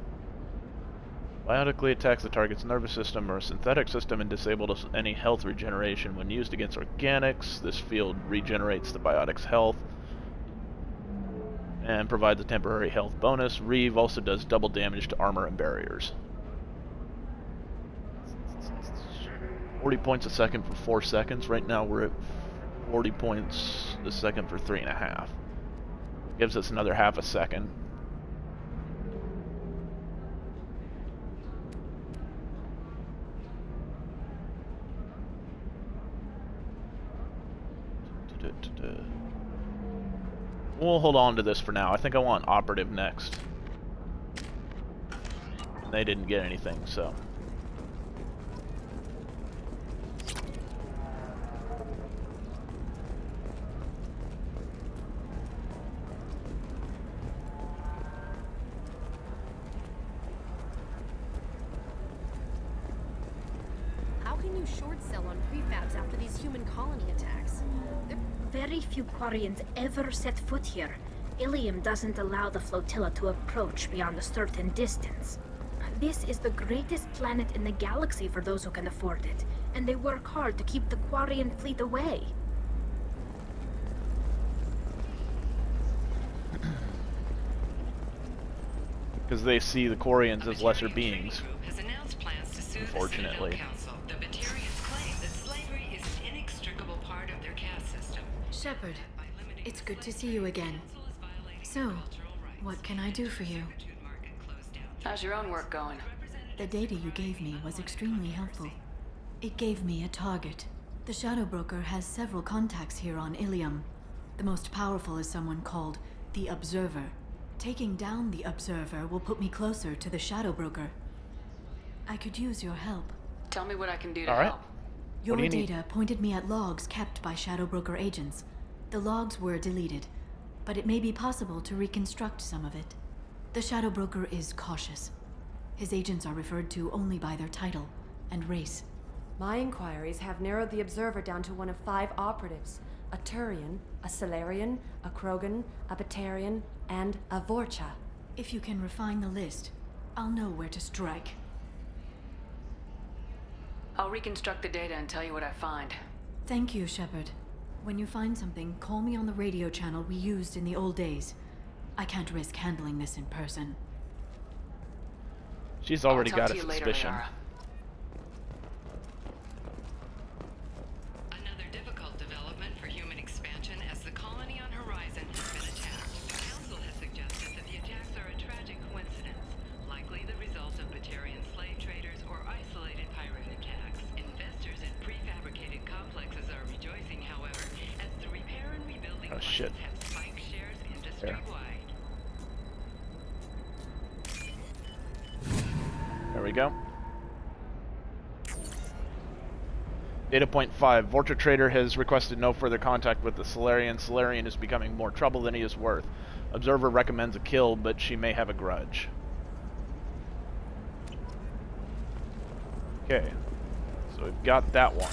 Biotically attacks the target's nervous system or synthetic system and disables any health regeneration when used against organics. This field regenerates the biotic's health and provides a temporary health bonus. Reeve also does double damage to armor and barriers. 40 points a second for 4 seconds. Right now we're at 40 points a second for 3.5. Gives us another half a second. We'll hold on to this for now. I think I want Operative next. They didn't get anything, so. you short sell on prefabs after these human colony attacks? Very few Quarians ever set foot here. Ilium doesn't allow the flotilla to approach beyond a certain distance. This is the greatest planet in the galaxy for those who can afford it, and they work hard to keep the Quarian fleet away. Because they see the Quarians as lesser beings, unfortunately. The Batarians claim that slavery is an inextricable part of their caste system. Shepard, it's good to see you again. So, what can I do for you? How's your own work going? The data you gave me was extremely helpful. It gave me a target. The Shadow Broker has several contacts here on Ilium. The most powerful is someone called the Observer. Taking down the Observer will put me closer to the Shadow Broker. I could use your help. Tell me what I can do to help. Your data pointed me at logs kept by Shadow Broker agents. The logs were deleted, but it may be possible to reconstruct some of it. The Shadow Broker is cautious. His agents are referred to only by their title and race. My inquiries have narrowed the Observer down to one of 5 operatives. A Turian, a Salarian, a Krogan, a Batarian, and a Vorcha. If you can refine the list, I'll know where to strike. I'll reconstruct the data and tell you what I find. Thank you, Shepard. When you find something, call me on the radio channel we used in the old days. I can't risk handling this in person. She's already got a suspicion. Another difficult development for human expansion as the colony on Horizon has been attacked. The Council has suggested that the attacks are a tragic coincidence, likely the result of Batarian slave traders or isolated pirate attacks. Investors in prefabricated complexes are rejoicing, however, as the repair and rebuilding plans have spiked shares industry-wide. There we go. Data point 5. Vorcha Trader has requested no further contact with the Salarian. Salarian is becoming more trouble than he is worth. Observer recommends a kill, but she may have a grudge. Okay. So we've got that one.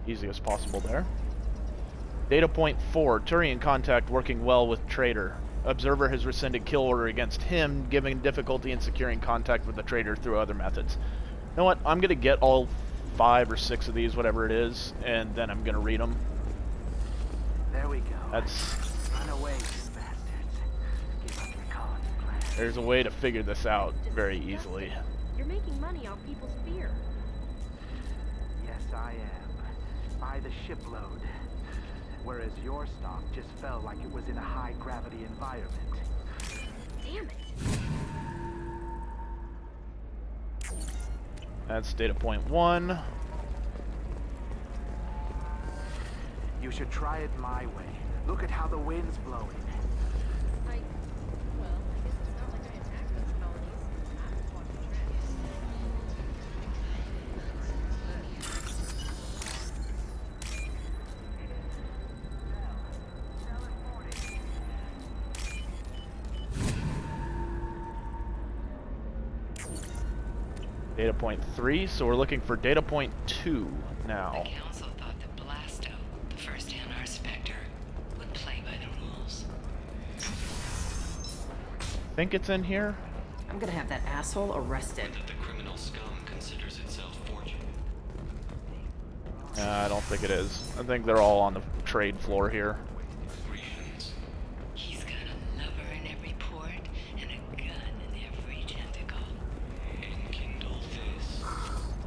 Easy as possible there. Data point 4. Turian contact working well with Trader. Observer has rescinded kill order against him, giving difficulty in securing contact with the Trader through other methods. You know what? I'm going to get all 5 or 6 of these, whatever it is, and then I'm going to read them. There we go. That's... Run away, you bastards. Give up your colony plan. There's a way to figure this out very easily. You're making money off people's fear. Yes, I am. By the shipload. Whereas your stock just fell like it was in a high-gravity environment. Damn it. That's data point 1. You should try it my way. Look at how the wind's blowing. Data point 3, so we're looking for data point 2 now. The Council thought that Blasto, the first NR Spectre, would play by the rules. Think it's in here? I'm gonna have that asshole arrested. That the criminal scum considers itself fortunate. I don't think it is. I think they're all on the trade floor here. He's got a lover in every port and a gun in every tentacle.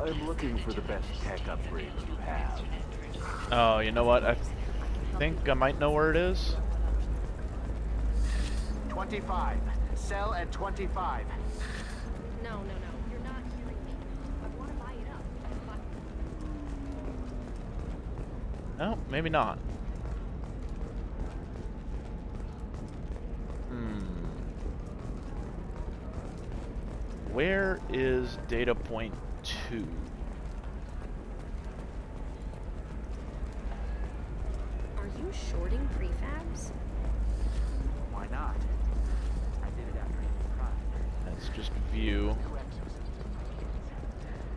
I'm looking for the best tech upgrades you have. Oh, you know what? I think I might know where it is. 25. Sell at 25. No. You're not hearing me. I want to buy it up. No, maybe not. Where is data point 2? Are you shorting prefabs? Why not? not? I did it after he cried. That's just view.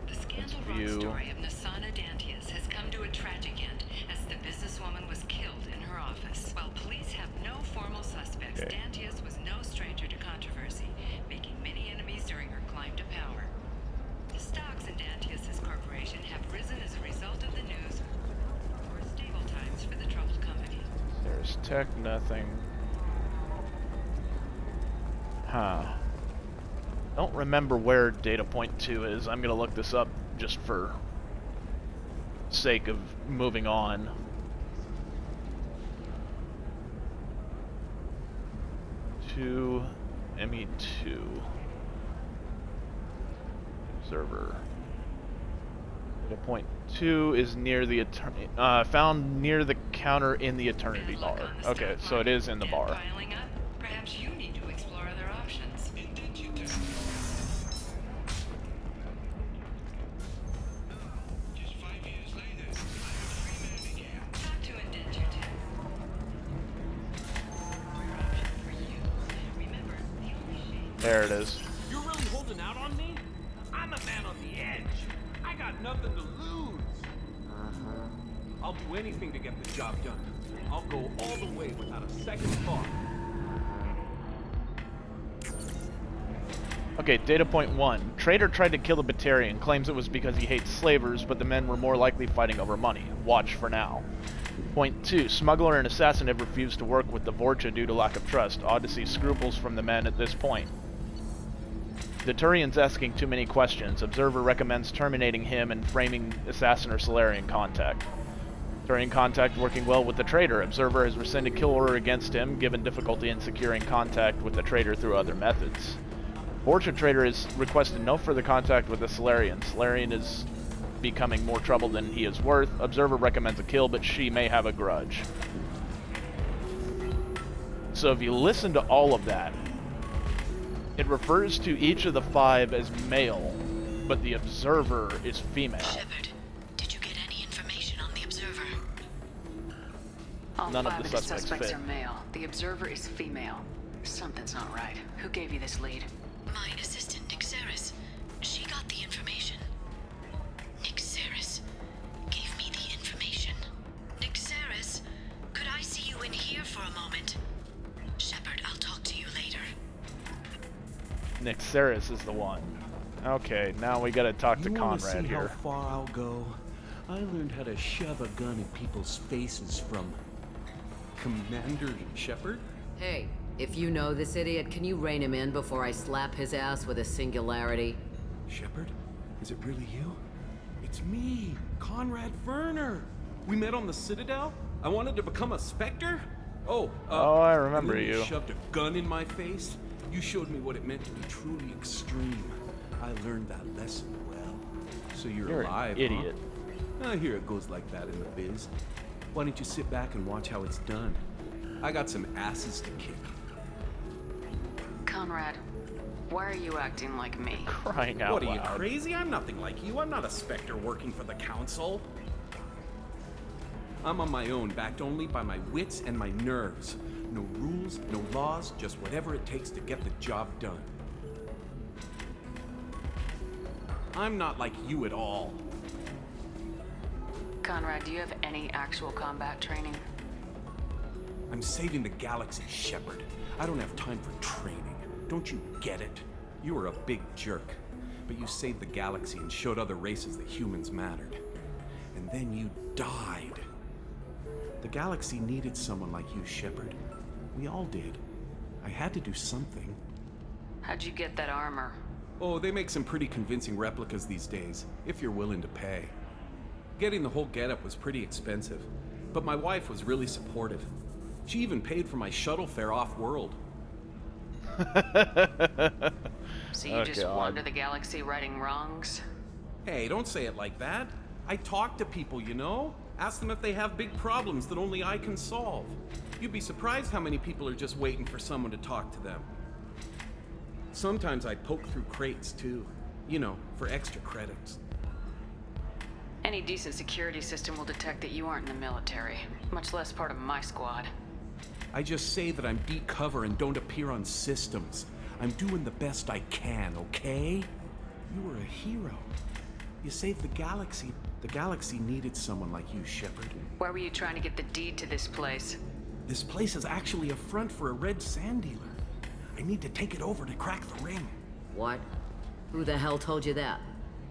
The scandal-wrought story of Nasana Dantius has come to a tragic end as the businesswoman was killed in her office. While police have no formal suspects, Dantius was no stranger to controversy, making many enemies during her climb to power. The stocks in Dantius's corporation have risen as a result of the news, or stable times for the troubled company. There's tech, nothing. Huh. Don't remember where data point 2 is. I'm gonna look this up just for sake of moving on. ME2 observer. Data point 2 is near the found near the counter in the Eternity bar. Okay, so it is in the bar. Piling up? Perhaps you need to explore other options. Talk to Indenture. There it is. You're really holding out on me? I'm a man on the edge. I got nothing to lose. I'll do anything to get the job done. I'll go all the way without a second thought. Okay, data point 1. Traitor tried to kill the Batarian, claims it was because he hates slavers, but the men were more likely fighting over money. Watch for now. Point 2. Smuggler and assassin have refused to work with the Vorcha due to lack of trust. Odd to see scruples from the men at this point. The Turian's asking too many questions. Observer recommends terminating him and framing assassin or Salarian contact. Turian contact working well with the traitor. Observer has rescinded kill order against him, given difficulty in securing contact with the traitor through other methods. Vorcha traitor has requested no further contact with the Salarian. Salarian is becoming more trouble than he is worth. Observer recommends a kill, but she may have a grudge. So if you listen to all of that, it refers to each of the 5 as male, but the observer is female. Shepard, did you get any information on the observer? All None 5 of the suspects fit. are male. The observer is female. Something's not right. Who gave you this lead? My assistant, Nixeris. She got the information. Nixeris gave me the information. Nixeris, could I see you in here for a moment? Shepard, I'll talk to you later. Nixeris is the one. Okay, now we gotta talk to You wanna see Conrad here. how far I'll go? I learned how to shove a gun in people's faces from Commander Shepard. Hey, if you know this idiot, can you rein him in before I slap his ass with a singularity? Shepard? Is it really you? It's me, Conrad Werner. We met on the Citadel. I wanted to become a Spectre. Oh, I remember and then you. Shoved a gun in my face. You showed me what it meant to be truly extreme. I learned that lesson well. So you're alive, an idiot. Huh? I hear it goes like that in the biz. Why don't you sit back and watch how it's done? I got some asses to kick. Conrad, why are you acting like me? Crying out What, are you loud. crazy? I'm nothing like you. I'm not a Spectre working for the Council. I'm on my own, backed only by my wits and my nerves. No rules, no laws, just whatever it takes to get the job done. I'm not like you at all. Conrad, do you have any actual combat training? I'm saving the galaxy, Shepard. I don't have time for training. Don't you get it? You were a big jerk, but you saved the galaxy and showed other races that humans mattered. And then you died. The galaxy needed someone like you, Shepard. We all did. I had to do something. How'd you get that armor? Oh, they make some pretty convincing replicas these days, if you're willing to pay. Getting the whole getup was pretty expensive, but my wife was really supportive. She even paid for my shuttle fare off-world. So you just wander the galaxy righting wrongs? Hey, don't say it like that. I talk to people, you know? Ask them if they have big problems that only I can solve. You'd be surprised how many people are just waiting for someone to talk to them. Sometimes I poke through crates, too. You know, for extra credits. Any decent security system will detect that you aren't in the military, much less part of my squad. I just say that I'm deep cover and don't appear on systems. I'm doing the best I can, okay? You were a hero. You saved the galaxy. The galaxy needed someone like you, Shepard. Why were you trying to get the deed to this place? This place is actually a front for a red sand dealer. I need to take it over to crack the ring. What? Who the hell told you that?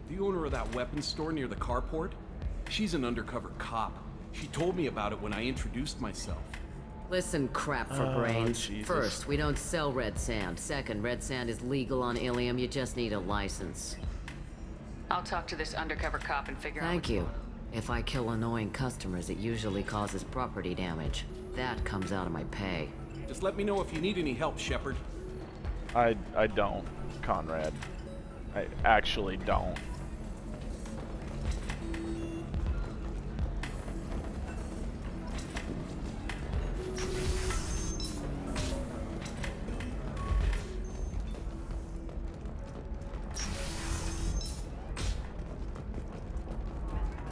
The owner of that weapons store near the carport. She's an undercover cop. She told me about it when I introduced myself. Listen, crap for brains. Jesus. First, we don't sell red sand. Second, red sand is legal on Ilium. You just need a license. I'll talk to this undercover cop and figure out Thank what's you. going on. If I kill annoying customers, it usually causes property damage. That comes out of my pay. Just let me know if you need any help, Shepard. I don't, Conrad. I actually don't.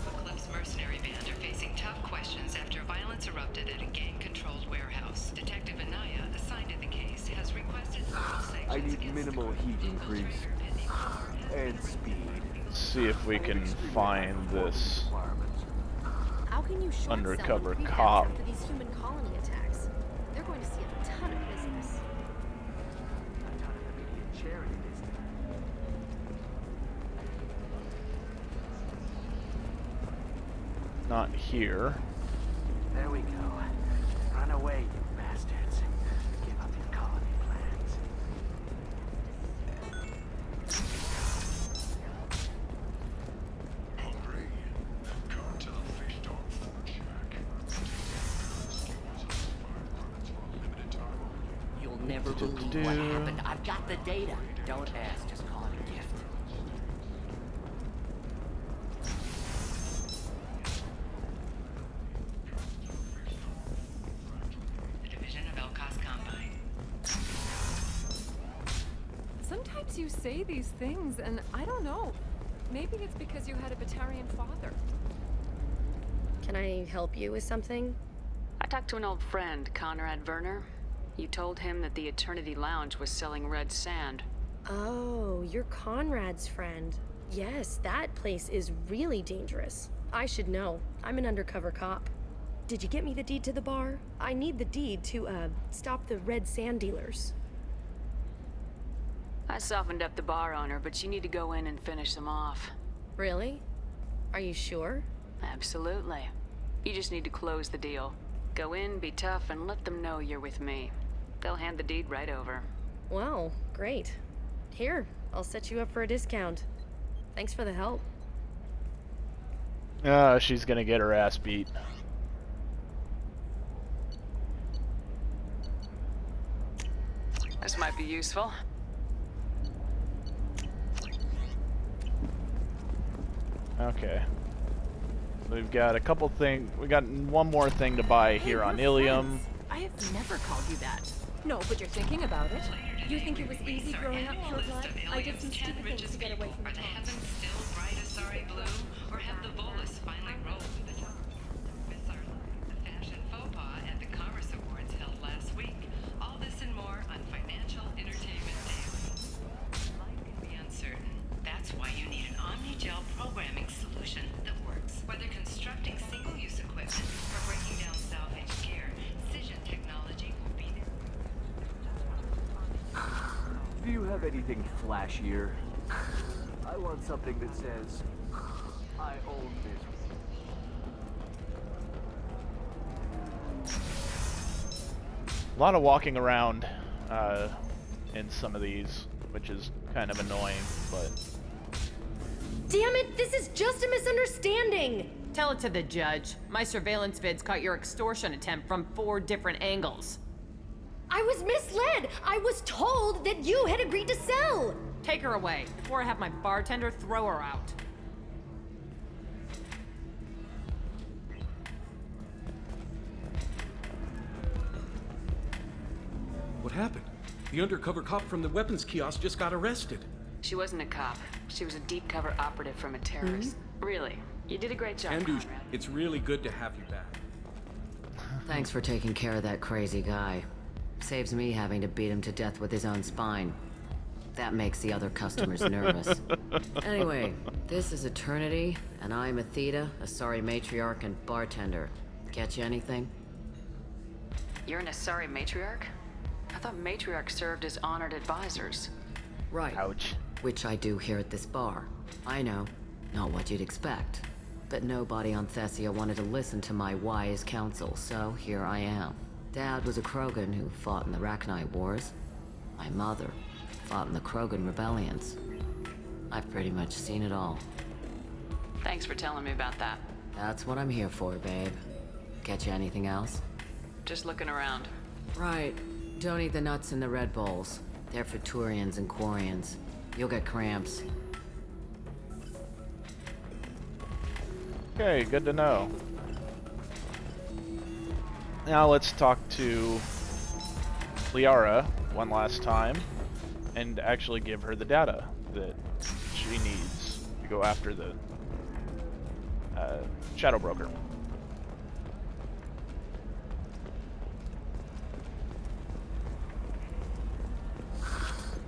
Eclipse mercenary band are facing tough questions after violence erupted at a gang-controlled warehouse. Detective Anaya, assigned to the case, has requested I need minimal heat increase. And speed. See if we can find this How can you short undercover sell cop. after these human colony attacks? They're going to see a ton of business. A ton of immediate charity business. Not here. There we go. Run away, you bastards. Give up your colony plans. Andre, cartel fish dog You'll never believe what happened. I've got the data. Don't ask, just call it a gift. The division of Elcos Combine. Sometimes you say these things, and I don't know. Maybe it's because you had a Batarian father. Can I help you with something? I talked to an old friend, Conrad Werner. You told him that the Eternity Lounge was selling red sand. Oh, you're Conrad's friend. Yes, that place is really dangerous. I should know. I'm an undercover cop. Did you get me the deed to the bar? I need the deed to, stop the red sand dealers. I softened up the bar owner, but you need to go in and finish them off. Really? Are you sure? Absolutely. You just need to close the deal. Go in, be tough, and let them know you're with me. They'll hand the deed right over. Wow, great. Here, I'll set you up for a discount. Thanks for the help. She's gonna get her ass beat. This might be useful. Okay. So we've got a couple things. We got one more thing to buy here on Ilium. I have never called you that. No, but you're thinking about it. You think it was easy growing up pure blood? I did some stupid things to get away from Are the Tom. heavens still bright Asari blue, or have the Volus finally rolled to the top? Miss Arlen, the fashion faux pas at the Commerce Awards held last week. All this and more on Financial Entertainment Daily. Life can be uncertain. That's why you need an Omnigel programming solution that works. Whether constructing single-use equipment or breaking down salvage gear, Cision technology will be there. Do you have anything flashier? I want something that says, I own this. A lot of walking around in some of these, which is kind of annoying, but... Damn it, this is just a misunderstanding! Tell it to the judge. My surveillance vids caught your extortion attempt from 4 different angles. I was misled! I was told that you had agreed to sell! Take her away, before I have my bartender throw her out. What happened? The undercover cop from the weapons kiosk just got arrested. She wasn't a cop. She was a deep cover operative from a terrorist. Really. You did a great job, Andrew, Conrad. it's really good to have you back. Thanks for taking care of that crazy guy. Saves me having to beat him to death with his own spine. That makes the other customers nervous. Anyway, this is Eternity, and I'm Athena, a sorry matriarch and bartender. Get you anything? You're an Asari matriarch? I thought matriarchs served as honored advisors. Right. Ouch. Which I do here at this bar. I know, not what you'd expect. But nobody on Thessia wanted to listen to my wise counsel, so here I am. Dad was a Krogan who fought in the Rachni Wars. My mother fought in the Krogan rebellions. I've pretty much seen it all. Thanks for telling me about that. That's what I'm here for, babe. Get you anything else? Just looking around. Right. Don't eat the nuts in the Red Bowls. They're for Turians and Quarians. You'll get cramps. Okay, good to know. Now let's talk to Liara one last time and actually give her the data that she needs to go after the Shadow Broker.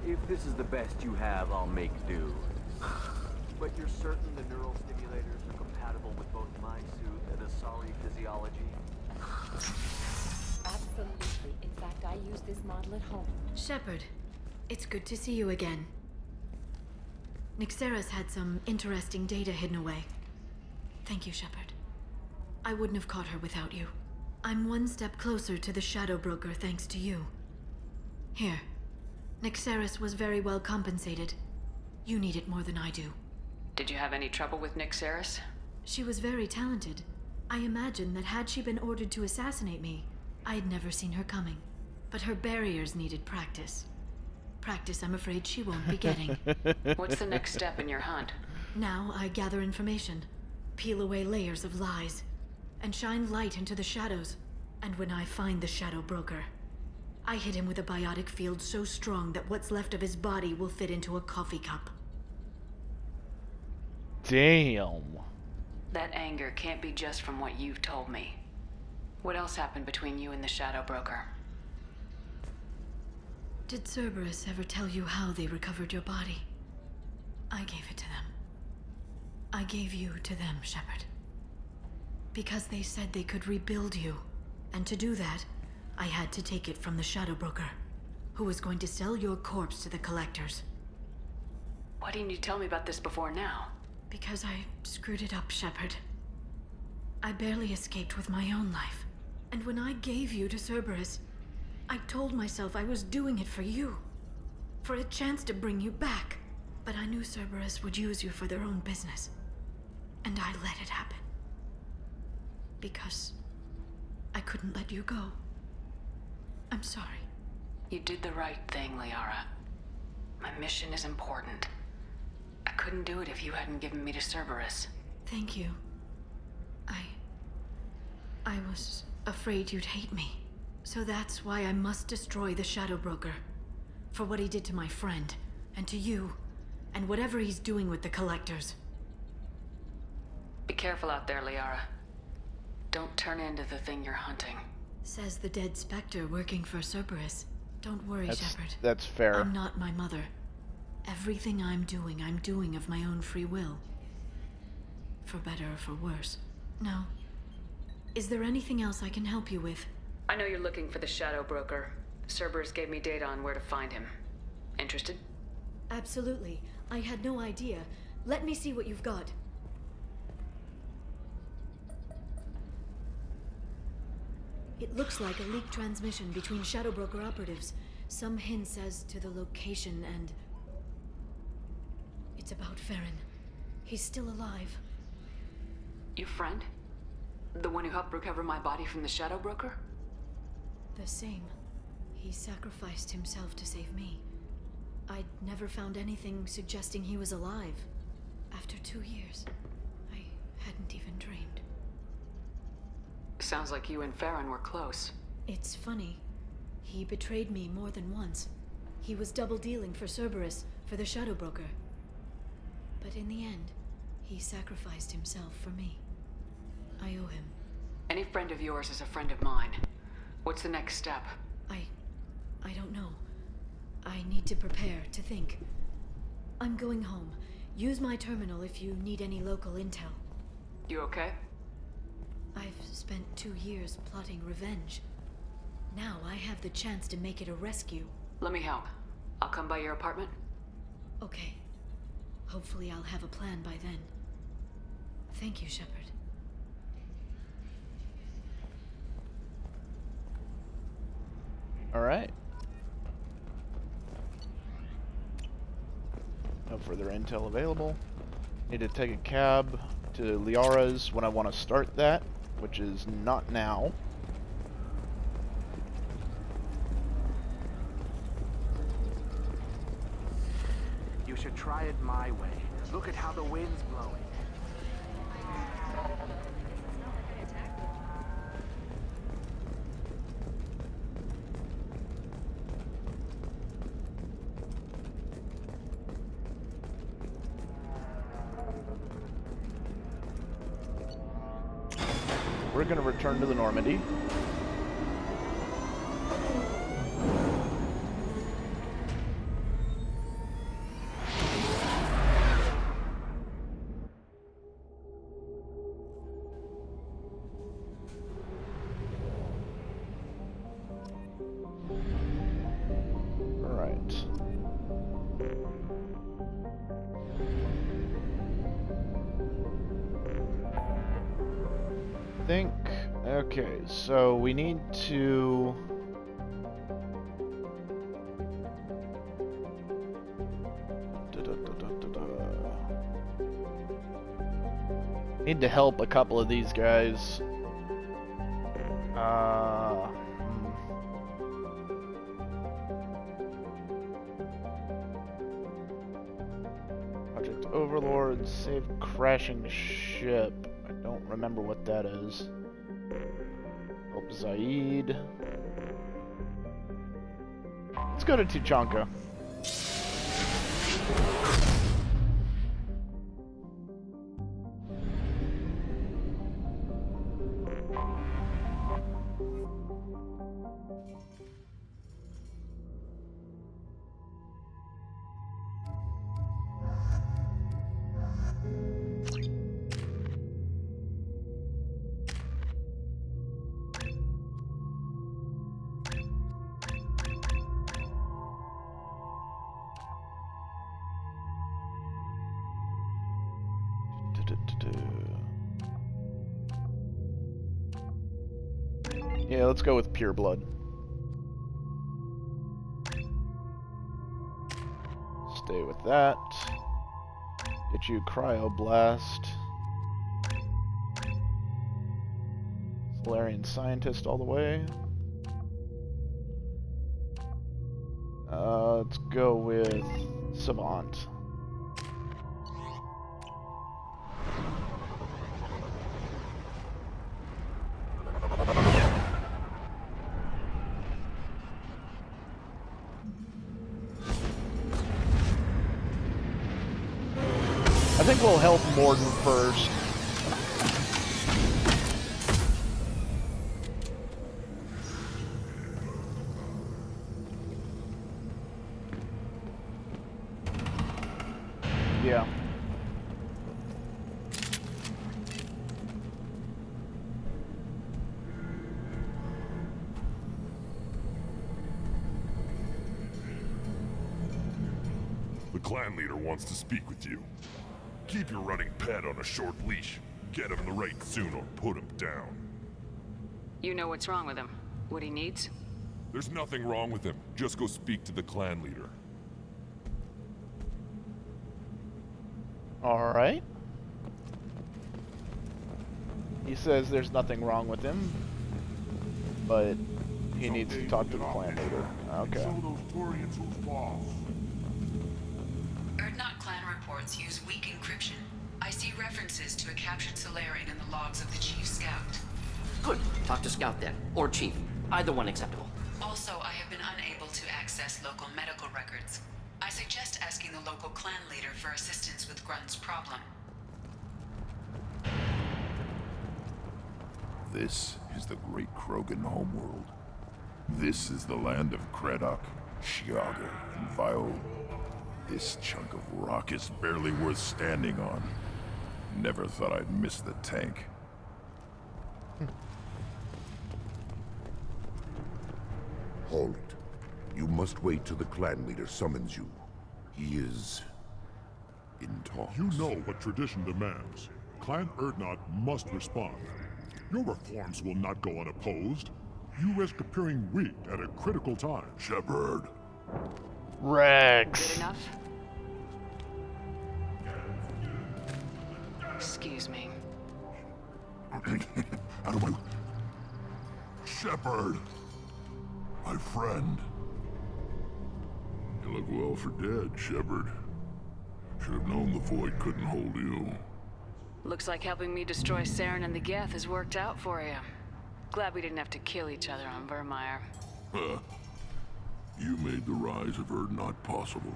If this is the best you have, I'll make do. But you're certain the neural stimulators are compatible with both my suit and Asari physiology? Absolutely. In fact, I use this model at home. Shepard, it's good to see you again. Nyxeris had some interesting data hidden away. Thank you, Shepard. I wouldn't have caught her without you. I'm one step closer to the Shadow Broker thanks to you. Here. Nyxeris was very well compensated. You need it more than I do. Did you have any trouble with Nyxeris? She was very talented. I imagine that had she been ordered to assassinate me, I'd never seen her coming. But her barriers needed practice. Practice I'm afraid she won't be getting. What's the next step in your hunt? Now I gather information, peel away layers of lies, and shine light into the shadows. And when I find the Shadow Broker, I hit him with a biotic field so strong that what's left of his body will fit into a coffee cup. Damn. That anger can't be just from what you've told me. What else happened between you and the Shadow Broker? Did Cerberus ever tell you how they recovered your body? I gave it to them. I gave you to them, Shepard. Because they said they could rebuild you. And to do that, I had to take it from the Shadow Broker, who was going to sell your corpse to the Collectors. Why didn't you tell me about this before now? Because I screwed it up, Shepard. I barely escaped with my own life. And when I gave you to Cerberus, I told myself I was doing it for you. For a chance to bring you back. But I knew Cerberus would use you for their own business. And I let it happen. Because I couldn't let you go. I'm sorry. You did the right thing, Liara. My mission is important. I couldn't do it if you hadn't given me to Cerberus. Thank you. I was afraid you'd hate me. So that's why I must destroy the Shadow Broker. For what he did to my friend, and to you, and whatever he's doing with the Collectors. Be careful out there, Liara. Don't turn into the thing you're hunting. Says the dead Spectre working for Cerberus. Don't worry, Shepard. That's fair. I'm not my mother. Everything I'm doing of my own free will. For better or for worse. No. Is there anything else I can help you with? I know you're looking for the Shadow Broker. Cerberus gave me data on where to find him. Interested? Absolutely. I had no idea. Let me see what you've got. It looks like a leaked transmission between Shadow Broker operatives. Some hints as to the location and... It's about Farron. He's still alive. Your friend? The one who helped recover my body from the Shadow Broker? The same. He sacrificed himself to save me. I'd never found anything suggesting he was alive. After 2 years, I hadn't even dreamed. Sounds like you and Farron were close. It's funny. He betrayed me more than once. He was double-dealing for Cerberus, for the Shadow Broker. But in the end, he sacrificed himself for me. I owe him. Any friend of yours is a friend of mine. What's the next step? I don't know. I need to prepare, to think. I'm going home. Use my terminal if you need any local intel. You okay? I've spent 2 years plotting revenge. Now I have the chance to make it a rescue. Let me help. I'll come by your apartment. Okay. Hopefully I'll have a plan by then. Thank you, Shepard. Alright. No further intel available. Need to take a cab to Liara's when I want to start that, which is not now. You should try it my way. Look at how the wind's blowing. We're going to return to the Normandy. Okay, so we need to... Need to help a couple of these guys. Project Overlord, save crashing ship. I don't remember what that is. Help Zaid. Let's go to Tuchanka. Yeah, let's go with Pure Blood. Stay with that. Get you Cryoblast. Solarian Scientist all the way. Let's go with Savant. I think we'll help Mordin first. Yeah. The clan leader wants to speak with you. Keep your running pet on a short leash. Get him the right soon or put him down. You know what's wrong with him? What he needs? There's nothing wrong with him. Just go speak to the clan leader. Alright. He says there's nothing wrong with him, but he needs to talk to the clan leader. Okay. Erdnot clan reports use weak encryption. I see references to a captured Solarian in the logs of the Chief Scout. Good. Talk to Scout then. Or Chief. Either one acceptable. Also, I have been unable to access local medical records. I suggest asking the local clan leader for assistance with Grunt's problem. This is the great Krogan homeworld. This is the land of Kredok, Shiaga, and Viol. This chunk of rock is barely worth standing on. Never thought I'd miss the tank. Halt. You must wait till the clan leader summons you. He is in talks. You know what tradition demands. Clan Urdnot must respond. Your reforms will not go unopposed. You risk appearing weak at a critical time. Shepard. Rex. Good enough? Excuse me. Out of my... Shepard! My friend. You look well for dead, Shepard. Should have known the Void couldn't hold you. Looks like helping me destroy Saren and the Geth has worked out for you. Glad we didn't have to kill each other on Vermeer. You made the rise of Urdnot possible.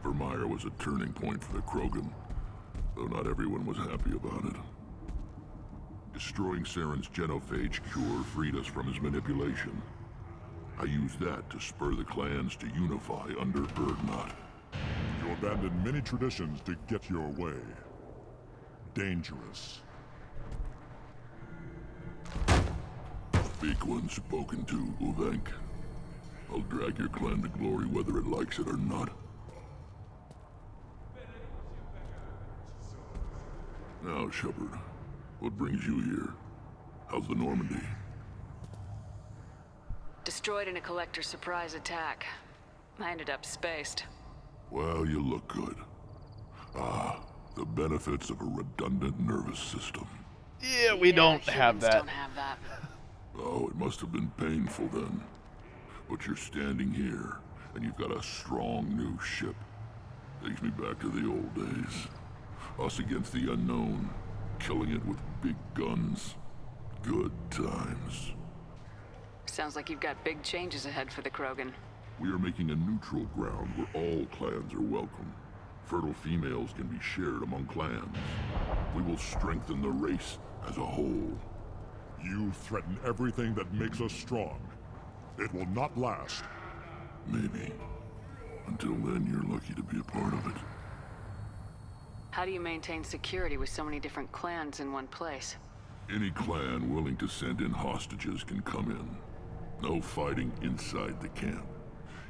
Vermeer was a turning point for the Krogan, though not everyone was happy about it. Destroying Saren's genophage cure freed us from his manipulation. I used that to spur the clans to unify under Urdnot. You abandoned many traditions to get your way. Dangerous. Speak when spoken to, Uvenk. I'll drag your clan to glory whether it likes it or not. Now, Shepard, what brings you here? How's the Normandy? Destroyed in a Collector surprise attack. I ended up spaced. Well, you look good. Ah, the benefits of a redundant nervous system. Yeah, we don't have that. Don't have that. Oh, it must have been painful then. But you're standing here, and you've got a strong new ship. Takes me back to the old days. Us against the unknown, killing it with big guns. Good times. Sounds like you've got big changes ahead for the Krogan. We are making a neutral ground where all clans are welcome. Fertile females can be shared among clans. We will strengthen the race as a whole. You threaten everything that makes us strong. It will not last. Maybe. Until then, you're lucky to be a part of it. How do you maintain security with so many different clans in one place? Any clan willing to send in hostages can come in. No fighting inside the camp.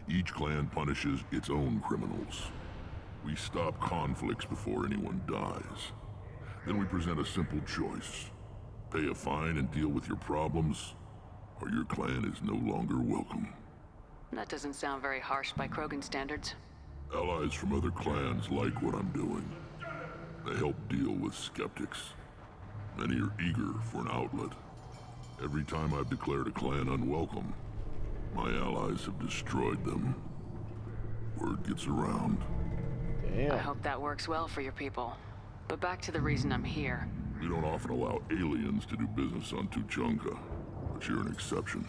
Each clan punishes its own criminals. We stop conflicts before anyone dies. Then we present a simple choice. Pay a fine and deal with your problems, or your clan is no longer welcome. That doesn't sound very harsh by Krogan standards. Allies from other clans like what I'm doing. They help deal with skeptics. Many are eager for an outlet. Every time I've declared a clan unwelcome, my allies have destroyed them. Word gets around. I hope that works well for your people. But back to the reason I'm here. We don't often allow aliens to do business on Tuchanka, but you're an exception.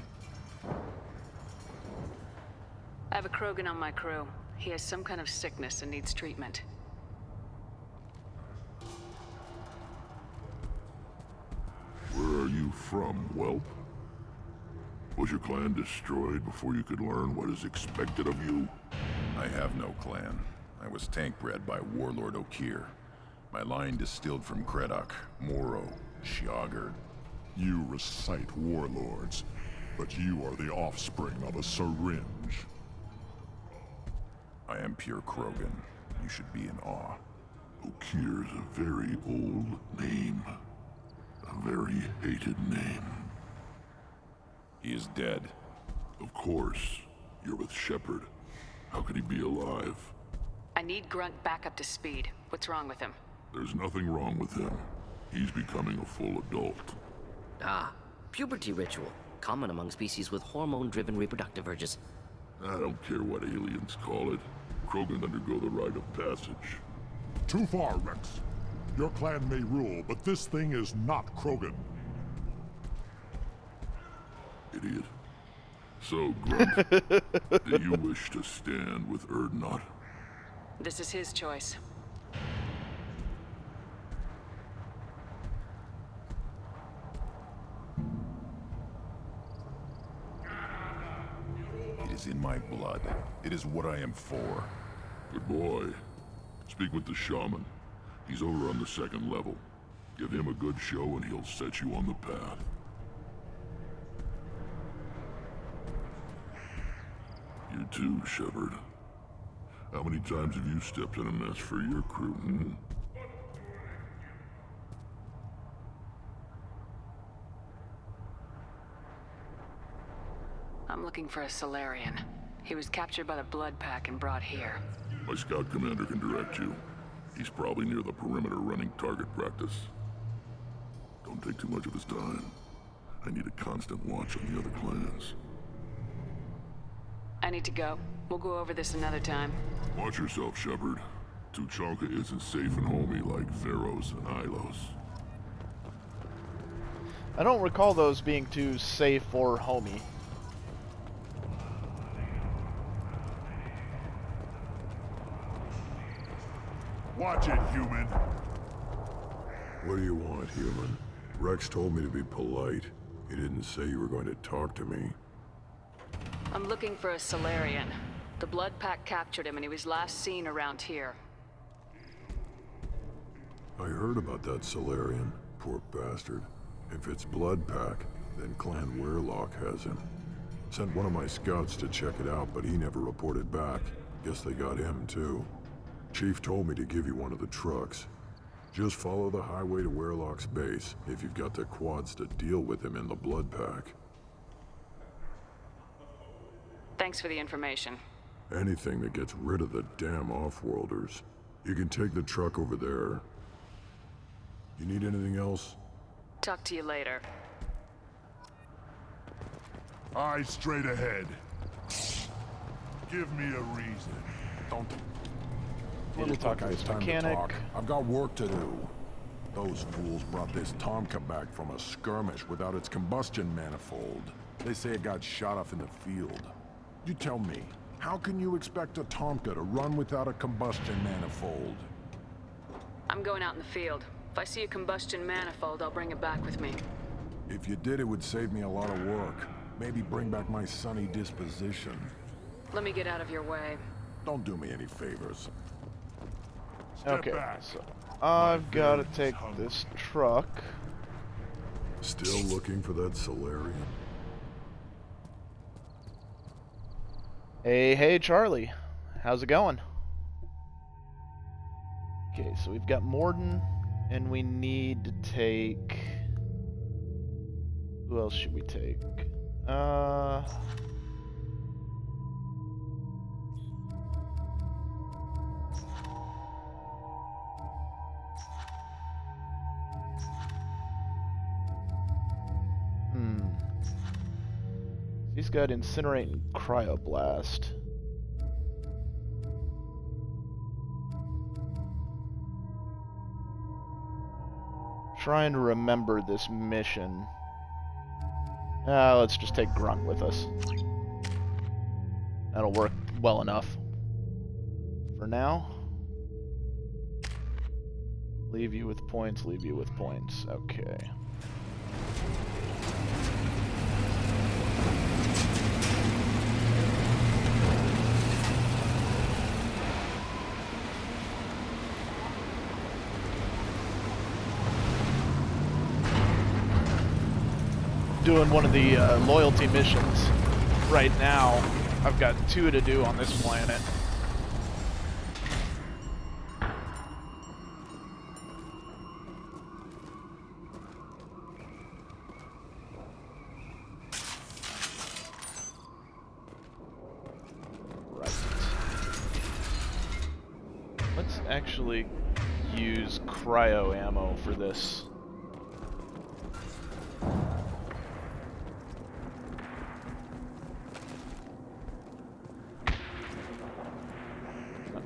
I have a Krogan on my crew. He has some kind of sickness and needs treatment. Where are you from, whelp? Was your clan destroyed before you could learn what is expected of you? I have no clan. I was tank bred by Warlord Okeer. My line distilled from Kredok, Moro, Shiagar. You recite warlords, but you are the offspring of a syringe. I am pure Krogan. You should be in awe. Okeer's a very old name. A very hated name. He is dead. Of course. You're with Shepard. How could he be alive? I need Grunt back up to speed. What's wrong with him? There's nothing wrong with him. He's becoming a full adult. Ah, puberty ritual. Common among species with hormone-driven reproductive urges. I don't care what aliens call it. Krogan undergo the rite of passage. Too far, Rex. Your clan may rule, but this thing is not Krogan. Idiot. So, Grunt, do you wish to stand with Urdnot? This is his choice. is in my blood. It is what I am for. Good boy. Speak with the shaman. He's over on the second level. Give him a good show and he'll set you on the path. You too, Shepard. How many times have you stepped in a mess for your crew, hmm? I'm looking for a Solarian. He was captured by the Blood Pack and brought here. My scout commander can direct you. He's probably near the perimeter running target practice. Don't take too much of his time. I need a constant watch on the other clans. I need to go. We'll go over this another time. Watch yourself, Shepard. Tuchanka isn't safe and homey like Theros and Ilos. I don't recall those being too safe or homey. Watch it, human. What do you want, human? Rex told me to be polite. He didn't say you were going to talk to me. I'm looking for a Solarian. The Blood Pack captured him and he was last seen around here. I heard about that Solarian. Poor bastard. If it's Blood Pack, then Clan Weirlock has him. Sent one of my scouts to check it out, but he never reported back. Guess they got him, too. Chief told me to give you one of the trucks. Just follow the highway to Weirlock's base if you've got the quads to deal with him in the Blood Pack. Thanks for the information. Anything that gets rid of the damn Offworlders. You can take the truck over there. You need anything else? Talk to you later. Eyes straight ahead. Give me a reason. Don't. Need to talk to this mechanic. I've got work to do. Those fools brought this Tomka back from a skirmish without its combustion manifold. They say it got shot off in the field. You tell me, how can you expect a Tomka to run without a combustion manifold? I'm going out in the field. If I see a combustion manifold, I'll bring it back with me. If you did, it would save me a lot of work. Maybe bring back my sunny disposition. Let me get out of your way. Don't do me any favors. Okay, so I've got to take this truck. Still looking for that Solarian? Hey, Charlie. How's it going? Okay, so we've got Mordin, and we need to take... Who else should we take? He's got Incinerate and Cryoblast. Trying to remember this mission. Let's just take Grunt with us. That'll work well enough. For now. Leave you with points, leave you with points. Okay. Doing one of the loyalty missions right now. I've got 2 to do on this planet. Right. Let's actually use cryo ammo for this.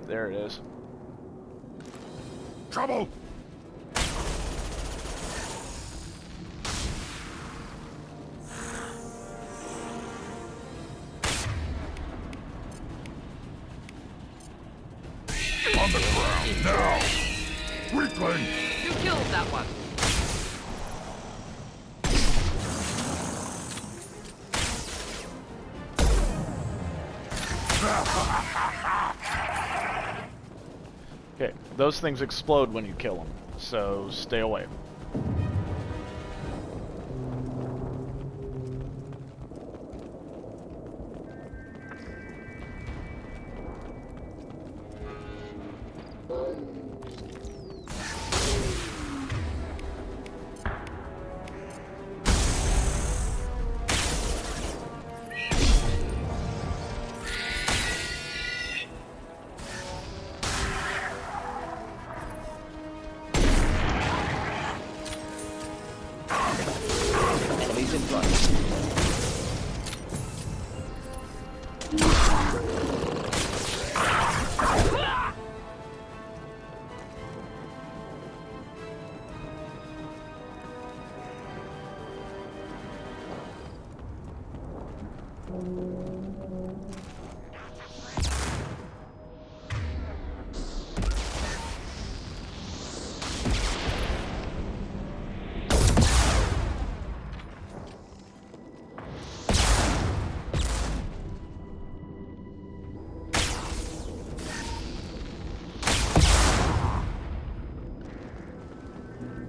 There it is. Trouble! On the ground, now! Weakling! You killed that one! Okay, those things explode when you kill them, so stay away. Enemies in front.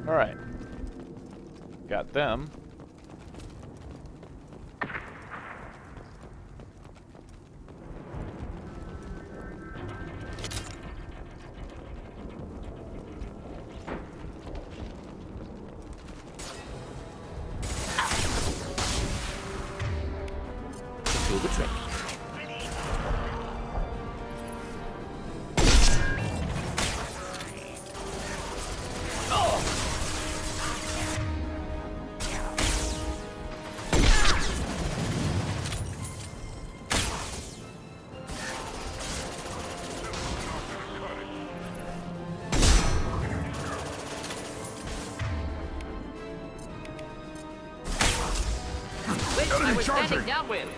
Alright. Got them. Do the trick. Which I was standing downwind.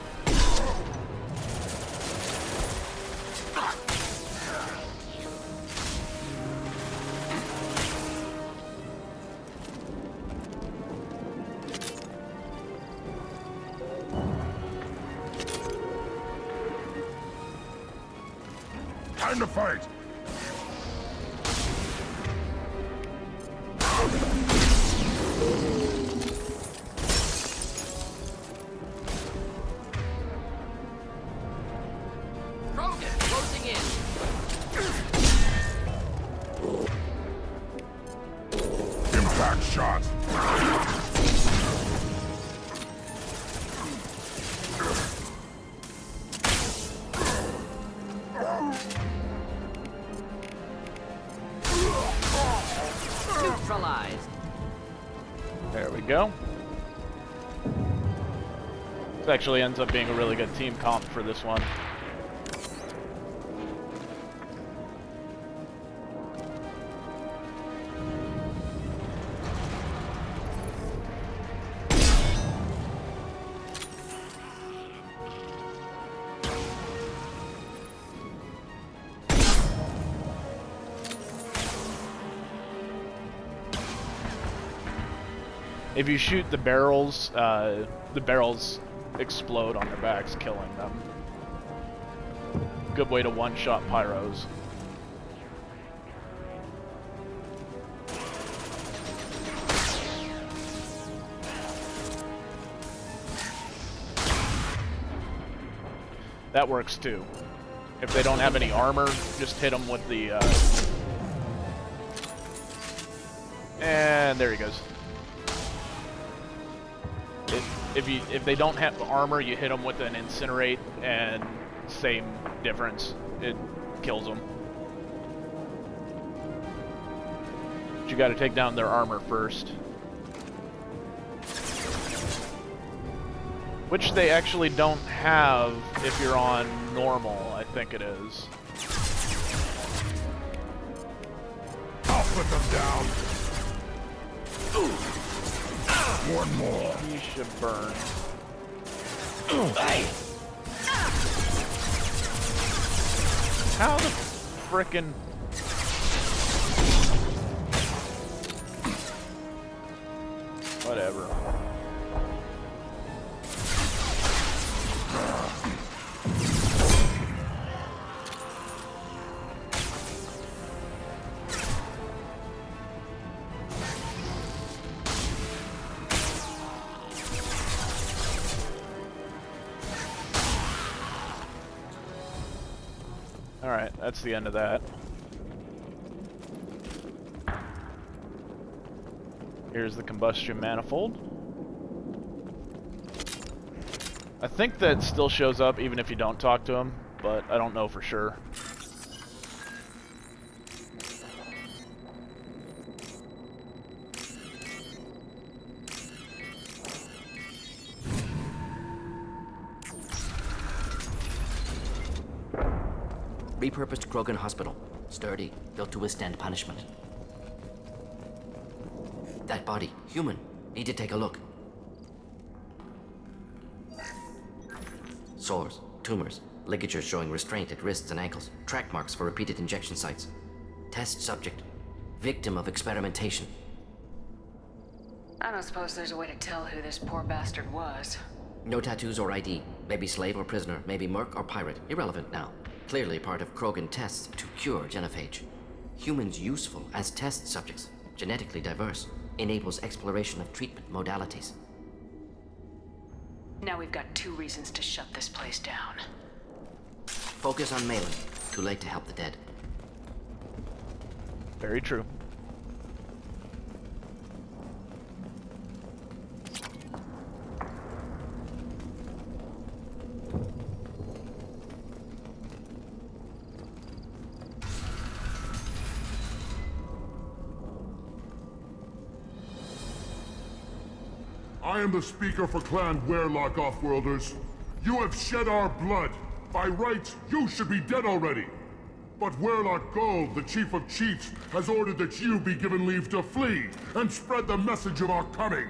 Time to fight! Krogan closing in. Impact shot! Neutralized. There we go. This actually ends up being a really good team comp for this one. If you shoot the barrels explode on their backs, killing them. Good way to one-shot pyros. That works too. If they don't have any armor, just hit them with the and there he goes. If they don't have armor, you hit them with an incinerate, and same difference. It kills them. But you got to take down their armor first, which they actually don't have if you're on normal. I think it is. I'll put them down. One more. He should burn. Hey. How the frickin'... Whatever. Alright, that's the end of that. Here's the combustion manifold. I think that still shows up even if you don't talk to him, but I don't know for sure. Repurposed Krogan Hospital. Sturdy, built to withstand punishment. That body, human. Need to take a look. Sores, tumors, ligatures showing restraint at wrists and ankles, track marks for repeated injection sites. Test subject, victim of experimentation. I don't suppose there's a way to tell who this poor bastard was. No tattoos or ID. Maybe slave or prisoner, maybe merc or pirate. Irrelevant now. Clearly part of Krogan tests to cure genophage. Humans useful as test subjects, genetically diverse, enables exploration of treatment modalities. Now we've got 2 reasons to shut this place down. Focus on Malin. Too late to help the dead. Very true. I am the speaker for Clan Weyrloc, Offworlders. You have shed our blood. By rights, you should be dead already. But Weyrloc Gold, the Chief of Chiefs, has ordered that you be given leave to flee and spread the message of our coming.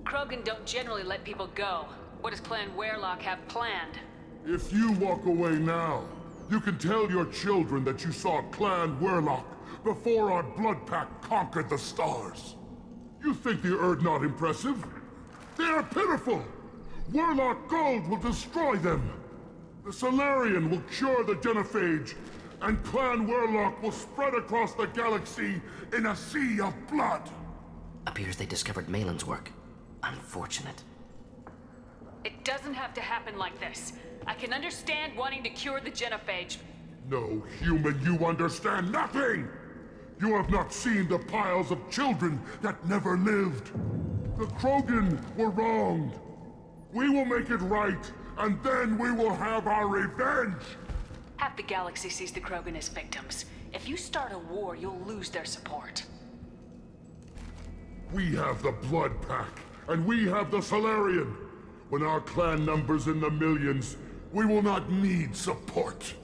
Krogan don't generally let people go. What does Clan Weyrloc have planned? If you walk away now, you can tell your children that you saw Clan Weyrloc before our Blood Pact conquered the stars. You think the Erd not impressive? They are pitiful! Weyrloc Gold will destroy them! The Solarian will cure the genophage, and Clan Weyrloc will spread across the galaxy in a sea of blood! Appears they discovered Malin's work. Unfortunate. It doesn't have to happen like this. I can understand wanting to cure the genophage. No, human, you understand nothing! You have not seen the piles of children that never lived. The Krogan were wronged. We will make it right, and then we will have our revenge! Half the galaxy sees the Krogan as victims. If you start a war, you'll lose their support. We have the Blood Pact, and we have the Solarian. When our clan numbers in the millions, we will not need support.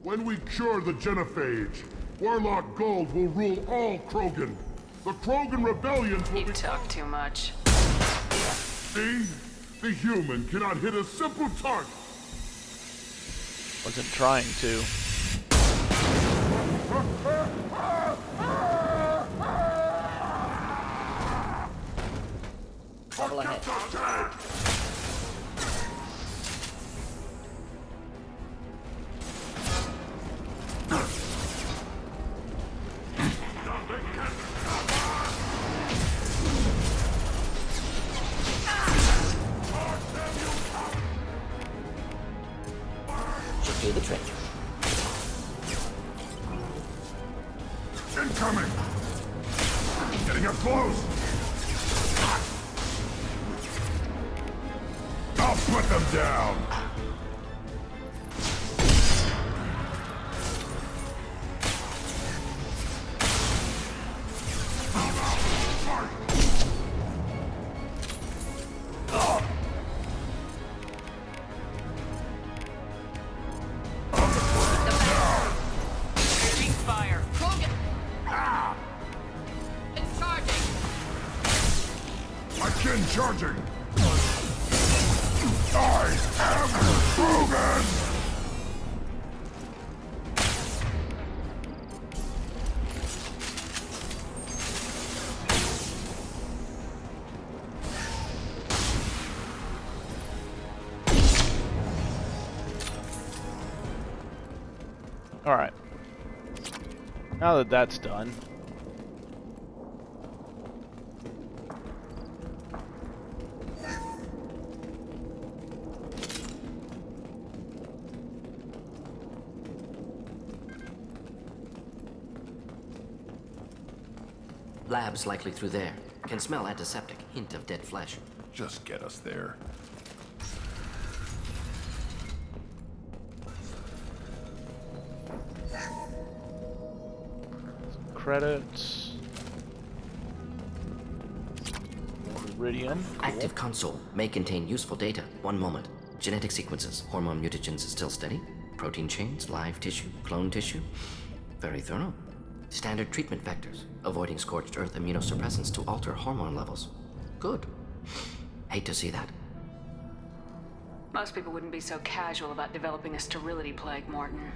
When we cure the genophage, Weyrloc Gold will rule all Krogan. The Krogan rebellion will You talk too much. See? The human cannot hit a simple target. Wasn't trying to. Trouble ahead. Should do the trick. Incoming! Getting up close! I'll put them down! Fire. Krogan! And charging! Again charging! I am Krogan! Alright. Now that that's done, Lab's likely through there. Can smell antiseptic, hint of dead flesh. Just get us there. Credits. Iridium. Active console may contain useful data. One moment. Genetic sequences, hormone mutagens still steady. Protein chains, live tissue, clone tissue. Very thorough. Standard treatment vectors, avoiding scorched earth immunosuppressants to alter hormone levels. Good. Hate to see that. Most people wouldn't be so casual about developing a sterility plague, Morton.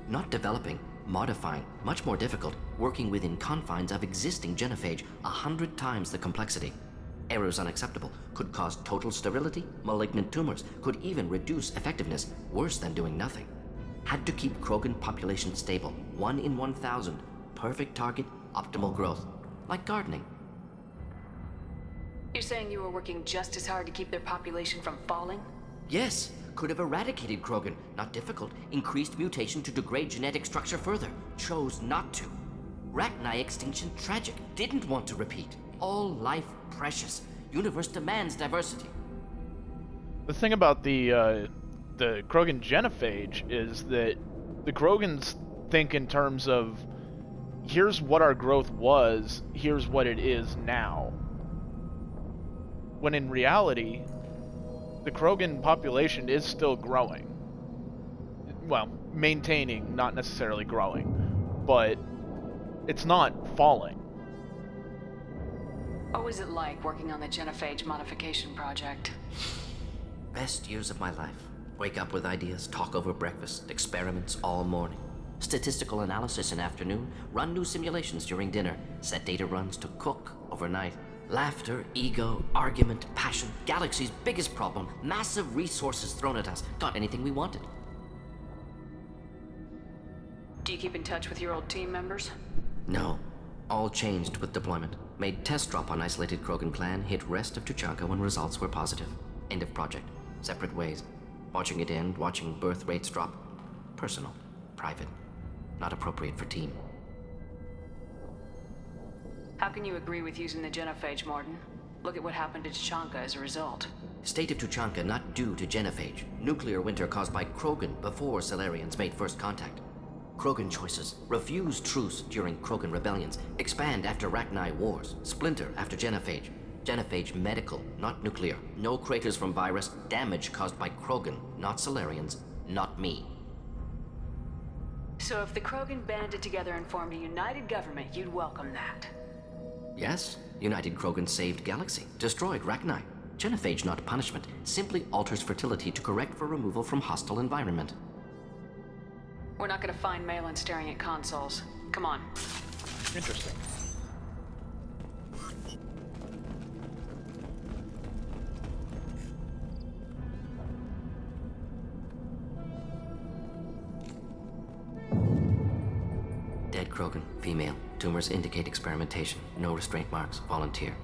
Not developing, modifying, much more difficult, working within confines of existing genophage, 100 times the complexity. Errors unacceptable, could cause total sterility, malignant tumors, could even reduce effectiveness, worse than doing nothing. Had to keep Krogan population stable, 1 in 1,000. Perfect target, optimal growth. Like gardening. You're saying you were working just as hard to keep their population from falling? Yes, could have eradicated Krogan. Not difficult. Increased mutation to degrade genetic structure further. Chose not to. Rachni extinction tragic. Didn't want to repeat. All life precious. Universe demands diversity. The thing about the Krogan genophage is that the Krogans think in terms of, here's what our growth was, here's what it is now. When in reality, the Krogan population is still growing. Well, maintaining, not necessarily growing, but it's not falling. What was it like working on the genophage modification project? Best years of my life. Wake up with ideas, talk over breakfast, experiments all morning. Statistical analysis in afternoon, run new simulations during dinner, set data runs to cook overnight. Laughter, ego, argument, passion, galaxy's biggest problem, massive resources thrown at us, got anything we wanted. Do you keep in touch with your old team members? No. All changed with deployment. Made test drop on isolated Krogan clan, hit rest of Tuchanka when results were positive. End of project. Separate ways. Watching it end, watching birth rates drop. Personal. Private. Not appropriate for team. How can you agree with using the genophage, Morton? Look at what happened to Tuchanka as a result. State of Tuchanka not due to genophage. Nuclear winter caused by Krogan before Salarians made first contact. Krogan choices. Refuse truce during Krogan rebellions. Expand after Rachni wars. Splinter after genophage. Genophage medical, not nuclear. No craters from virus. Damage caused by Krogan, not Salarians, not me. So if the Krogan banded together and formed a united government, you'd welcome that? Yes, United Krogan saved Galaxy, destroyed Rachni. Genophage not punishment, simply alters fertility to correct for removal from hostile environment. We're not gonna find Malin staring at consoles. Come on. Interesting. Dead Krogan, female. Tumors indicate experimentation. No restraint marks. Volunteer.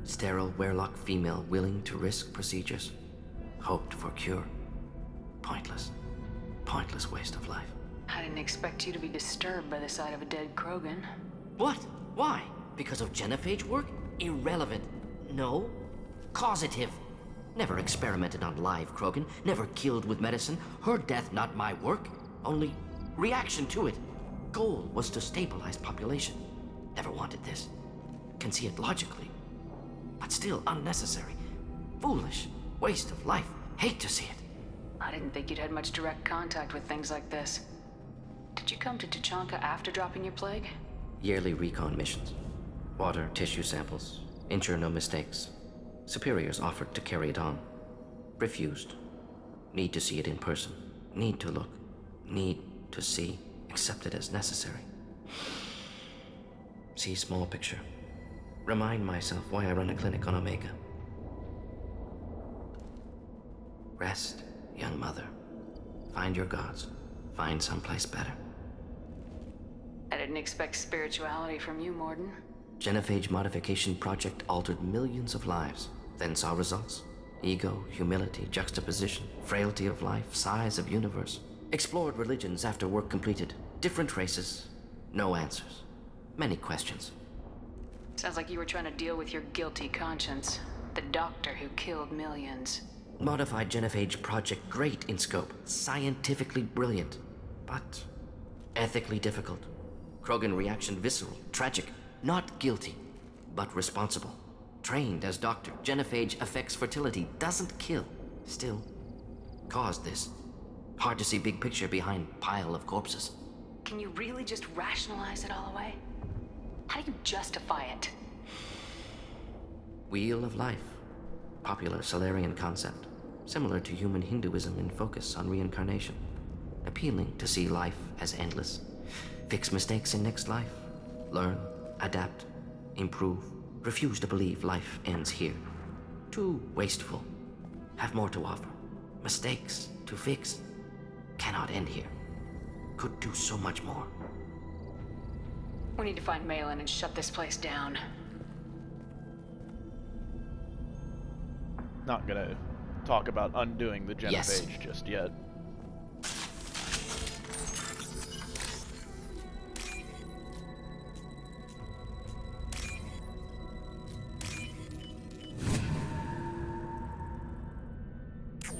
Sterile Werlock female willing to risk procedures. Hoped for cure. Pointless. Pointless waste of life. I didn't expect you to be disturbed by the sight of a dead Krogan. What? Why? Because of genophage work? Irrelevant. No. Causative. Never experimented on live Krogan. Never killed with medicine. Her death not my work. Only reaction to it. Goal was to stabilize population. Never wanted this. Can see it logically. But still unnecessary. Foolish. Waste of life. Hate to see it. I didn't think you'd had much direct contact with things like this. Did you come to Tuchanka after dropping your plague? Yearly recon missions. Water, tissue samples. Ensure no mistakes. Superiors offered to carry it on. Refused. Need to see it in person. Need to look. Need to see. Accepted as necessary. See small picture. Remind myself why I run a clinic on Omega. Rest, young mother. Find your gods. Find someplace better. I didn't expect spirituality from you, Morton. Genophage modification project altered millions of lives. Then saw results. Ego, humility, juxtaposition, frailty of life, size of universe. Explored religions after work completed. Different races, no answers. Many questions. Sounds like you were trying to deal with your guilty conscience. The doctor who killed millions. Modified genophage project, great in scope, scientifically brilliant, but ethically difficult. Krogan reaction visceral, tragic, not guilty, but responsible. Trained as doctor, genophage affects fertility, doesn't kill, still caused this. Hard to see big picture behind pile of corpses. Can you really just rationalize it all away? How do you justify it? Wheel of life. Popular Solarian concept. Similar to human Hinduism in focus on reincarnation. Appealing to see life as endless. Fix mistakes in next life. Learn, adapt, improve. Refuse to believe life ends here. Too wasteful. Have more to offer. Mistakes to fix. Cannot end here. Could do so much more. We need to find Malin and shut this place down. Not gonna talk about undoing the genophage just yet.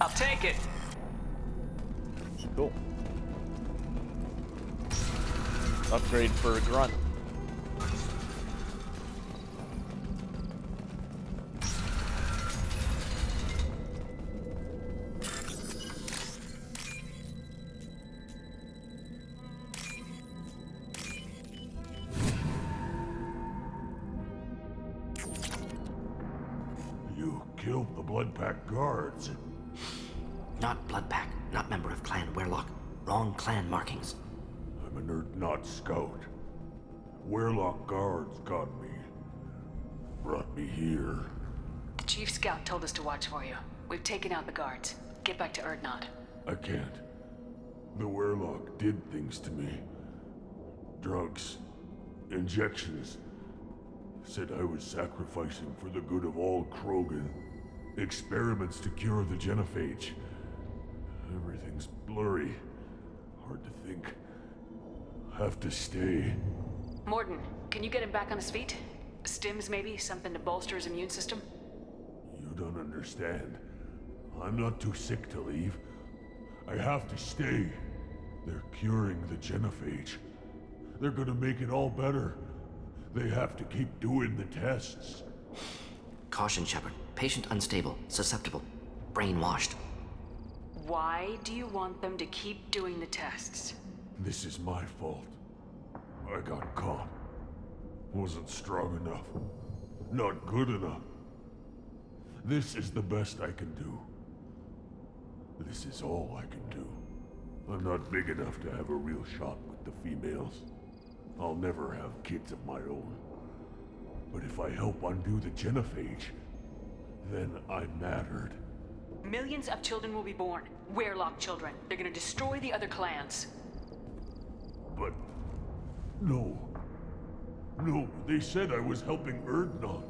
I'll take it. Cool. Upgrade for a grunt. You killed the Bloodpack guards. Not Bloodpack, not member of Clan Werlock. Wrong clan markings. I'm an Urdnot scout. Werlock guards got me. Brought me here. The chief scout told us to watch for you. We've taken out the guards. Get back to Urdnot. I can't. The Werlock did things to me. Drugs. Injections. Said I was sacrificing for the good of all Krogan. Experiments to cure the genophage. Everything's blurry. Hard to think. Have to stay. Mordin, can you get him back on his feet? Stims maybe? Something to bolster his immune system? You don't understand. I'm not too sick to leave. I have to stay. They're curing the genophage. They're gonna make it all better. They have to keep doing the tests. Caution, Shepard. Patient unstable, susceptible, brainwashed. Why do you want them to keep doing the tests? This is my fault. I got caught. Wasn't strong enough. Not good enough. This is the best I can do. This is all I can do. I'm not big enough to have a real shot with the females. I'll never have kids of my own. But if I help undo the genophage, then I mattered. Millions of children will be born. Werlock children. They're gonna destroy the other clans. But... no. No, they said I was helping Urdnot.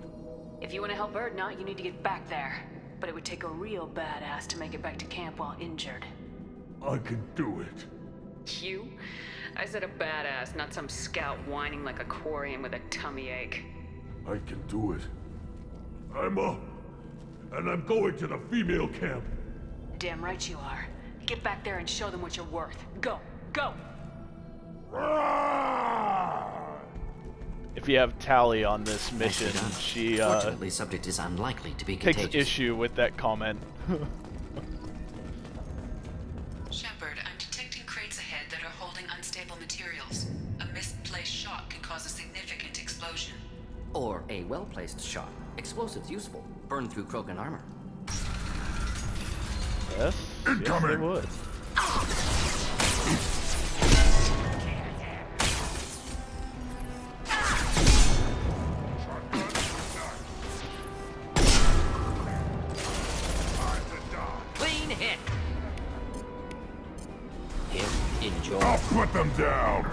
If you want to help Urdnot, you need to get back there. But it would take a real badass to make it back to camp while injured. I can do it. You? I said a badass, not some scout whining like a Quarian with a tummy ache. I can do it. I'm up. And I'm going to the female camp. Damn right you are. Get back there and show them what you're worth. Go! Go! If you have Tally on this mission, she Fortunately, subject is unlikely to be takes contagious. issue with that comment. Shepard, I'm detecting crates ahead that are holding unstable materials. A misplaced shot can cause a significant explosion. Or a well-placed shot. Explosives useful. Burn through Krogan armor. Yes, yes they would. Clean hit. Here, enjoy. I'll put them down.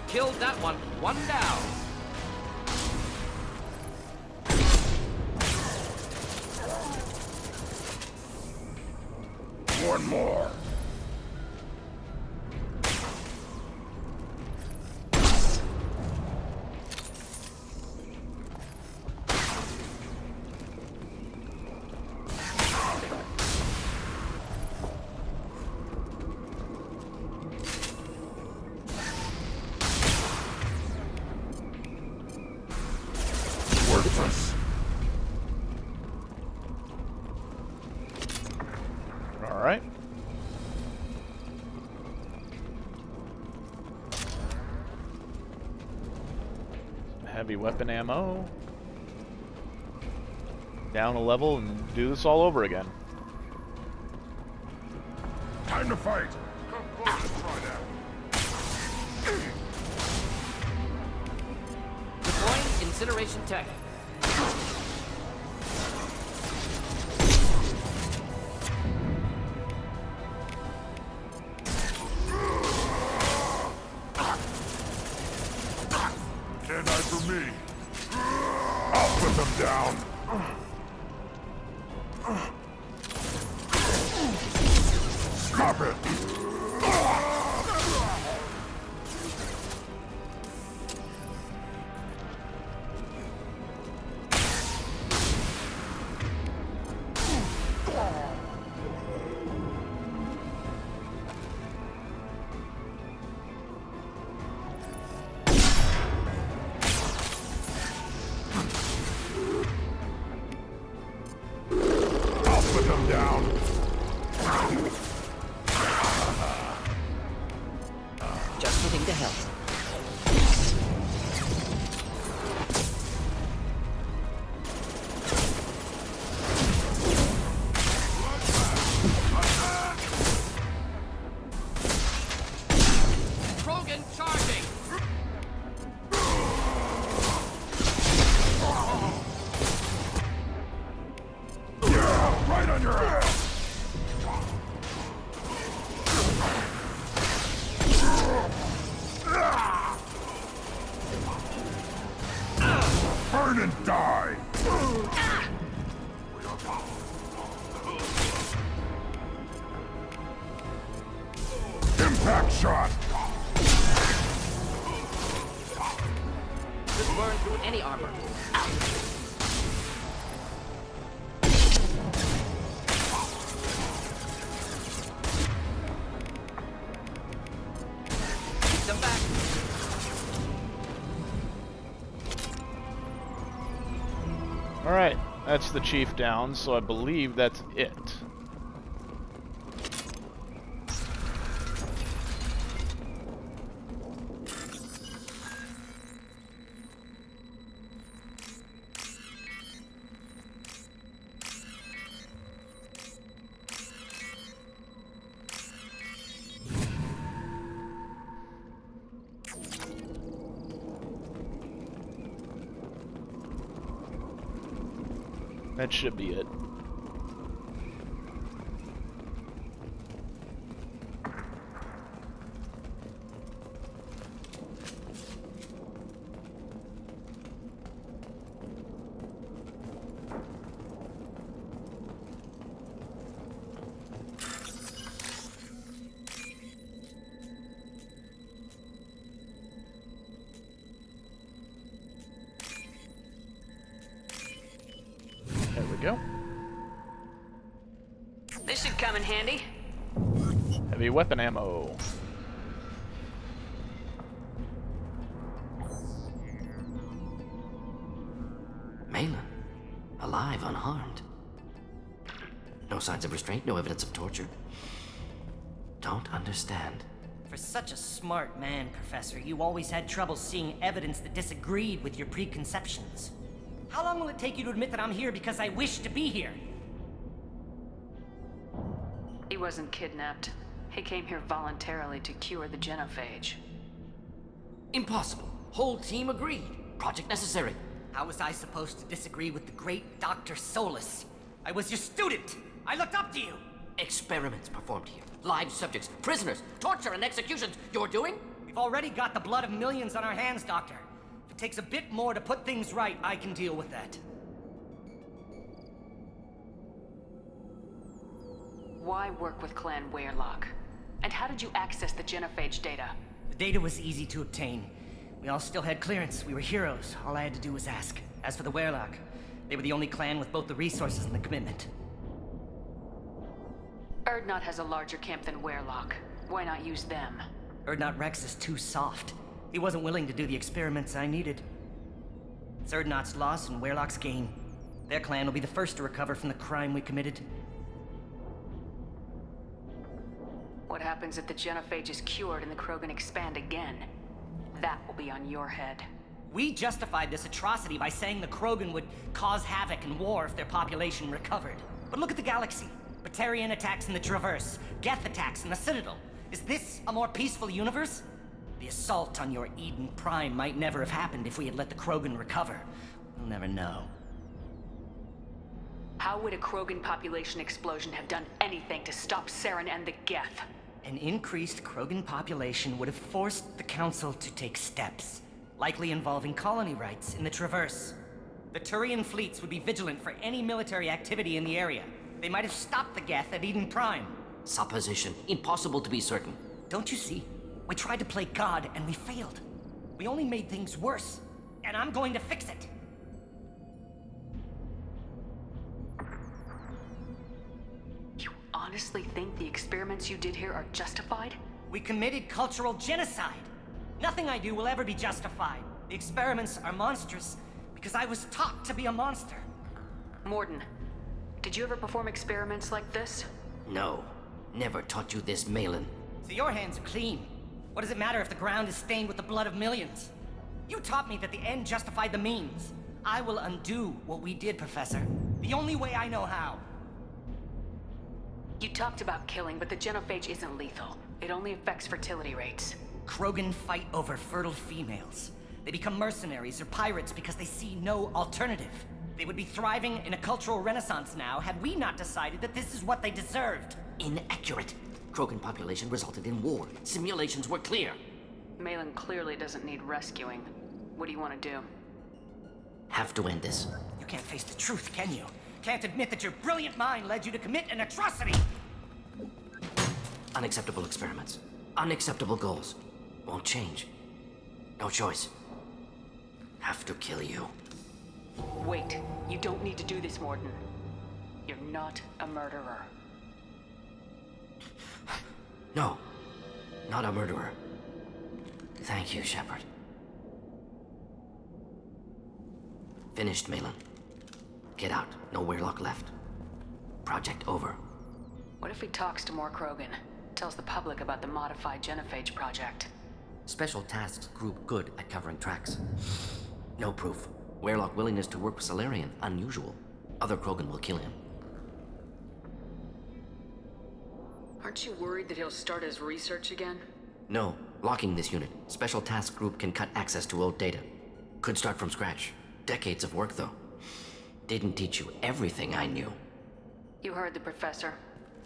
Killed that one. One down. One more. Worthless. All right. Heavy weapon ammo. Down a level and do this all over again. Time to fight. Come close and try that. Deploying incineration tech. Can't hide from me. I'll put them down. Stop it. I'll put them down. Just getting to help. Krogan charging. Yeah, right on your ass. Burn and die. Impact shot. Could burn through any armor. Keep them back. All right, that's the chief down, so I believe that's it. That should be it. There we go. This should come in handy. Heavy Heavy weapon ammo. Malin, alive, unharmed. No signs of restraint, no evidence of torture. Don't understand. For such a smart man, Professor, you always had trouble seeing evidence that disagreed with your preconceptions. How long will it take you to admit that I'm here because I wish to be here? He wasn't kidnapped. He came here voluntarily to cure the genophage. Impossible. Whole team agreed. Project necessary. How was I supposed to disagree with the great Dr. Solus? I was your student! I looked up to you! Experiments performed here. Live subjects, prisoners, torture and executions. You're doing? We've already got the blood of millions on our hands, Doctor. If it takes a bit more to put things right, I can deal with that. Why work with Clan Weyrloc? And how did you access the genophage data? The data was easy to obtain. We all still had clearance. We were heroes. All I had to do was ask. As for the Weyrloc, they were the only clan with both the resources and the commitment. Urdnot has a larger camp than Weyrloc. Why not use them? Urdnot Rex is too soft. He wasn't willing to do the experiments I needed. It's Urdnot's loss and Weyrloc's gain. Their clan will be the first to recover from the crime we committed. What happens if the genophage is cured and the Krogan expand again? That will be on your head. We justified this atrocity by saying the Krogan would cause havoc and war if their population recovered. But look at the galaxy. Batarian attacks in the Traverse, Geth attacks in the Citadel. Is this a more peaceful universe? The assault on your Eden Prime might never have happened if we had let the Krogan recover. We'll never know. How would a Krogan population explosion have done anything to stop Saren and the Geth? An increased Krogan population would have forced the Council to take steps, likely involving colony rights in the Traverse. The Turian fleets would be vigilant for any military activity in the area. They might have stopped the Geth at Eden Prime. Supposition. Impossible to be certain. Don't you see? We tried to play God and we failed. We only made things worse, and I'm going to fix it. You honestly think the experiments you did here are justified? We committed cultural genocide. Nothing I do will ever be justified. The experiments are monstrous because I was taught to be a monster. Mordin, did you ever perform experiments like this? No. Never taught you this, Malin. So your hands are clean. What does it matter if the ground is stained with the blood of millions? You taught me that the end justified the means. I will undo what we did, Professor. The only way I know how. You talked about killing, but the genophage isn't lethal. It only affects fertility rates. Krogan fight over fertile females. They become mercenaries or pirates because they see no alternative. They would be thriving in a cultural renaissance now had we not decided that this is what they deserved. Inaccurate. Krogan population resulted in war. Simulations were clear. Malin clearly doesn't need rescuing. What do you want to do? Have to end this. You can't face the truth, can you? Can't admit that your brilliant mind led you to commit an atrocity! Unacceptable experiments. Unacceptable goals. Won't change. No choice. Have to kill you. Wait. You don't need to do this, Mordin. You're not a murderer. No. Not a murderer. Thank you, Shepard. Finished, Malin. Get out. No Weyrloc left. Project over. What if he talks to more Krogan? Tells the public about the modified genophage project? Special Tasks Group good at covering tracks. No proof. Weyrloc willingness to work with Salarian, unusual. Other Krogan will kill him. Aren't you worried that he'll start his research again? No. Locking this unit. Special Task Group can cut access to old data. Could start from scratch. Decades of work, though. Didn't teach you everything I knew. You heard the professor.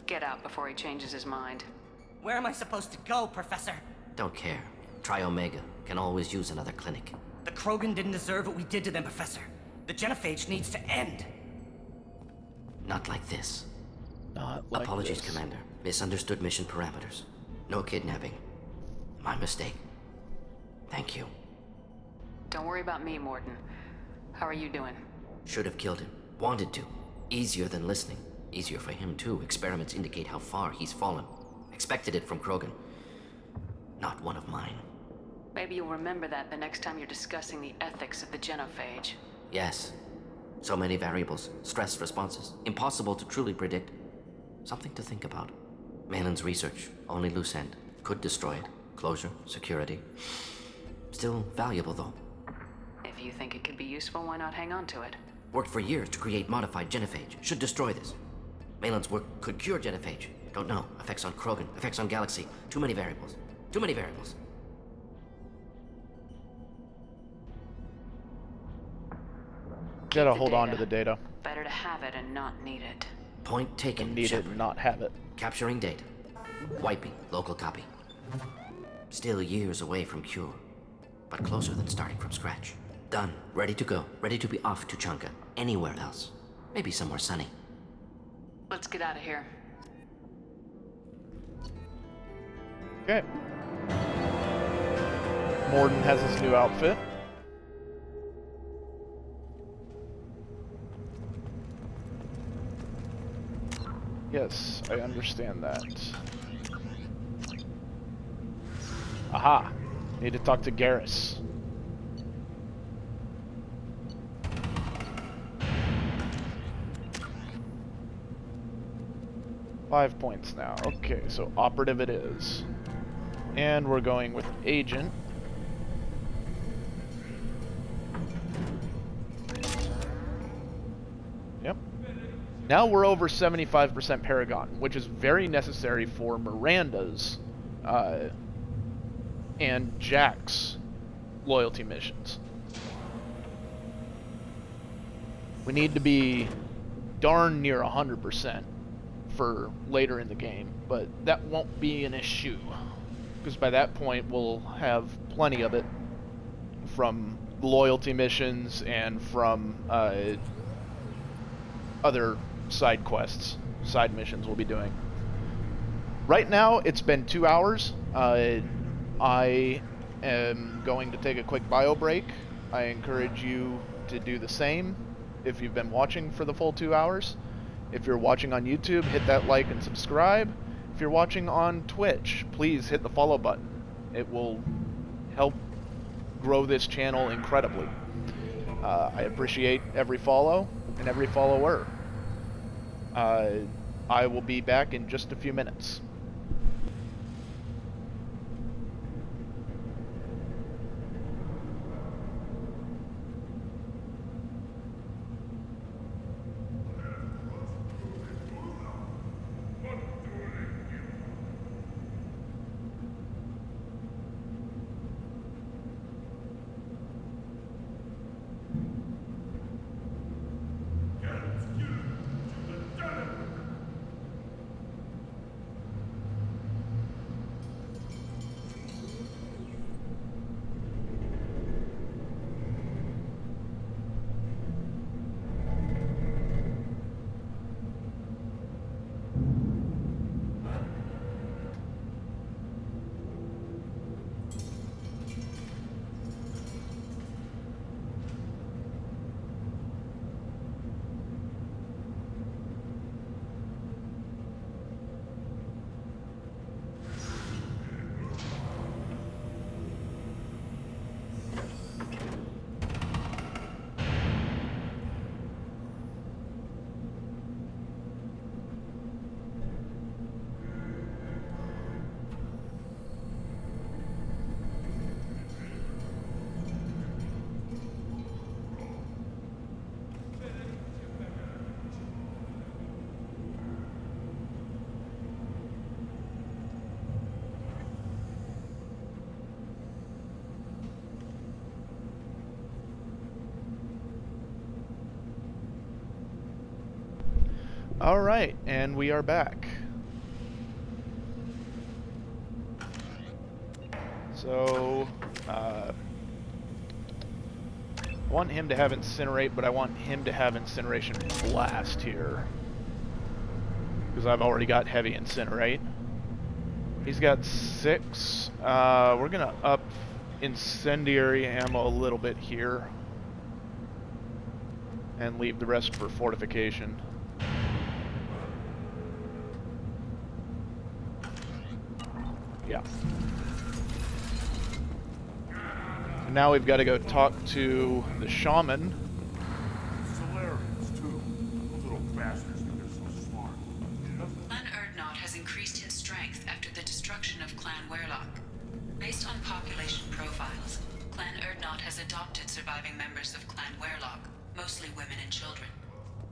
Get out before he changes his mind. Where am I supposed to go, Professor? Don't care. Try Omega. Can always use another clinic. The Krogan didn't deserve what we did to them, Professor. The genophage needs to end. Not like this. Not like Apologies, this. Commander. Misunderstood mission parameters. No kidnapping. My mistake. Thank you. Don't worry about me, Mordin. How are you doing? Should have killed him. Wanted to. Easier than listening. Easier for him, too. Experiments indicate how far he's fallen. Expected it from Krogan. Not one of mine. Maybe you'll remember that the next time you're discussing the ethics of the genophage. Yes. So many variables, stress responses, impossible to truly predict. Something to think about. Malin's research, only loose end. Could destroy it. Closure, security. Still valuable, though. If you think it could be useful, why not hang on to it? Worked for years to create modified genophage. Should destroy this. Malin's work could cure genophage. Don't know. Effects on Krogan, effects on Galaxy. Too many variables. Too many variables. Gotta hold on to the data. Better to have it and not need it. Point taken. Need it and not have it. Capturing data. Wiping. Local copy. Still years away from cure. But closer than starting from scratch. Done. Ready to go. Ready to be off to Tuchanka. Anywhere else. Maybe somewhere sunny. Let's get out of here. Okay. Mordin has his new outfit. Yes, I understand that. Aha! Need to talk to Garrus. Five points now. Okay, so operative it is. And we're going with agent. Yep. Now we're over 75% Paragon, which is very necessary for Miranda's and Jack's loyalty missions. We need to be darn near 100% for later in the game, but that won't be an issue, because by that point we'll have plenty of it from loyalty missions and from other side quests, side missions we'll be doing. Right now it's been 2 hours. I am going to take a quick bio break. I encourage you to do the same if you've been watching for the full 2 hours. If you're watching on YouTube, hit that like and subscribe. If you're watching on Twitch, please hit the follow button. It will help grow this channel incredibly. I appreciate every follow and every follower. I will be back in just a few minutes. Alright, and we are back. So, I want him to have Incinerate, but I want him to have Incineration Blast here. Because I've already got Heavy Incinerate. He's got 6. We're going to up Incendiary Ammo a little bit here. And leave the rest for Fortification. Yeah. And now we've got to go talk to the shaman. Solarians, too. Those little bastards think they're so smart. Clan Urdnot has increased in strength after the destruction of Clan Werlock. Based on population profiles, Clan Urdnot has adopted surviving members of Clan Werlock, mostly women and children.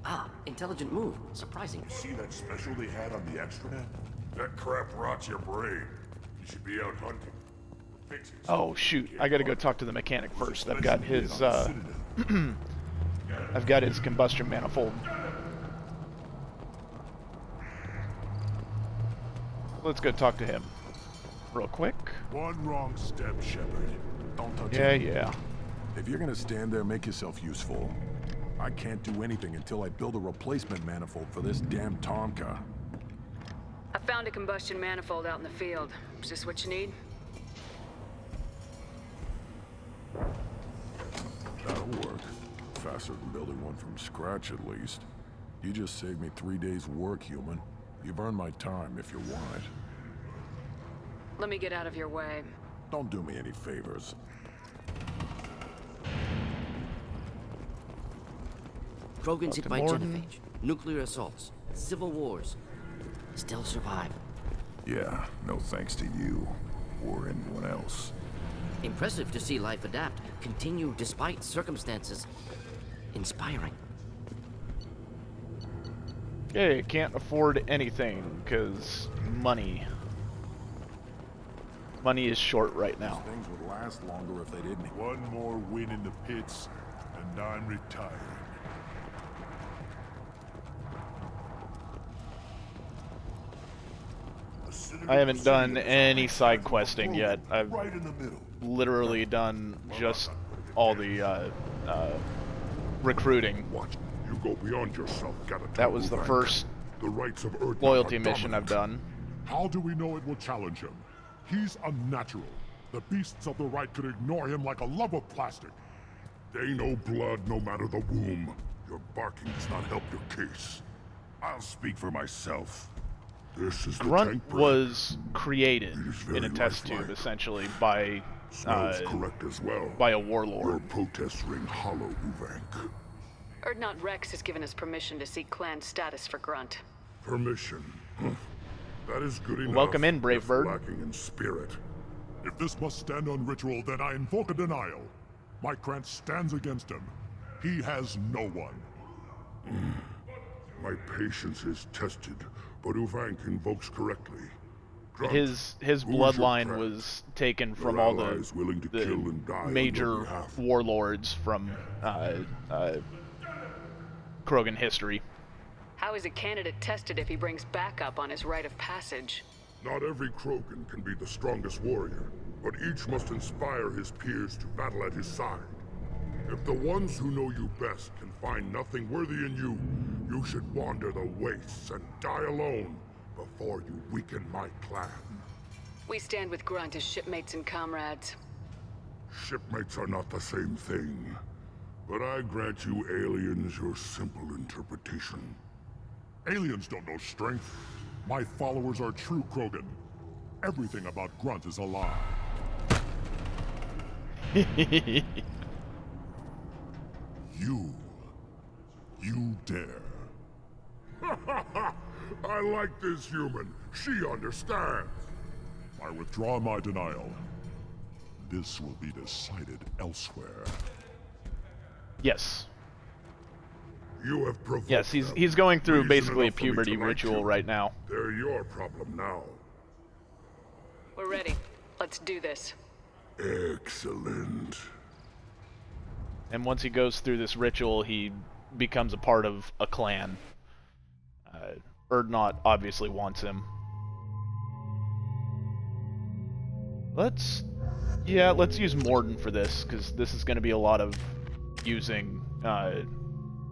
Ah, intelligent move. Surprising. See that special they had on the extranet? That crap rots your brain. You should be out hunting. Fixing Oh shoot, I gotta go talk to the mechanic first. I've got his I've got his combustion manifold. Let's go talk to him real quick. One wrong step, Shepard. Don't touch Yeah, it. yeah. If you're gonna stand there, make yourself useful. I can't do anything until I build a replacement manifold for this damn Tonka. I found a combustion manifold out in the field. Is this what you need? That'll work. Faster than building one from scratch, at least. You just saved me 3 days' work, human. You've earned my time if you want it. Let me get out of your way. Don't do me any favors. Krogan's hit Dr. by Morton. genophage, nuclear assaults, civil wars. Still survive. Yeah, no thanks to you or anyone else. Impressive to see life adapt, continue despite circumstances. Inspiring. Yeah, you can't afford anything because money. Money is short right now. Things would last longer if they didn't. One more win in the pits, and I'm retiring. I haven't done any side questing yet. I've Right in the middle. literally done just all the recruiting. Watch, you go beyond yourself, Gatatron. That was the first The rights of Earth loyalty are mission I've dominant. done. How do we know it will challenge him? He's unnatural. The beasts of the right could ignore him like a lump of plastic. They know blood no matter the womb. Your barking does not help your case. I'll speak for myself. This is the Grunt tank break. was created very in a test tube, lifelike. essentially, by Smells correct as well. by a Your warlord. protests ring hollow, Uvank. Urdnot Rex has given us permission to seek clan status for Grunt. Permission. Huh. That is good enough. Welcome in, Brave if Bird. Lacking in spirit. If this must stand on ritual, then I invoke a denial. My Krant stands against him. He has no one. My patience is tested, but Uvank invokes correctly. Grunt, His who's your bloodline Krant? was taken from Your all allies willing to kill and die the on major your behalf. warlords from Krogan history. How is a candidate tested if he brings backup on his rite of passage? Not every Krogan can be the strongest warrior, but each must inspire his peers to battle at his side. If the ones who know you best can find nothing worthy in you, you should wander the wastes and die alone before you weaken my clan. We stand with Grunt as shipmates and comrades. Shipmates are not the same thing, but I grant you aliens your simple interpretation. Aliens don't know strength. My followers are true Krogan. Everything about Grunt is a lie. You dare. I like this human. She understands. I withdraw my denial. This will be decided elsewhere. Yes. You have provoked Yes, them. he's going through Reason basically a enough for me to puberty like ritual you. right now. They're your problem now. We're ready. Let's do this. Excellent. And once he goes through this ritual, he becomes a part of a clan. Urdnot obviously wants him. Let's use Mordin for this, because this is going to be a lot of using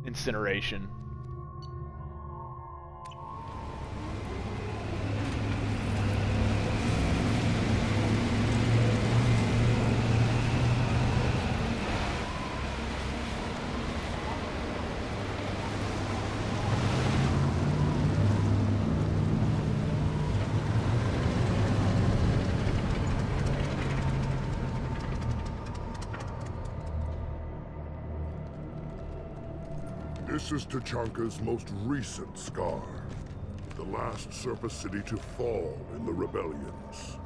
incineration. This is Tachanka's most recent scar. The last surface city to fall in the rebellions.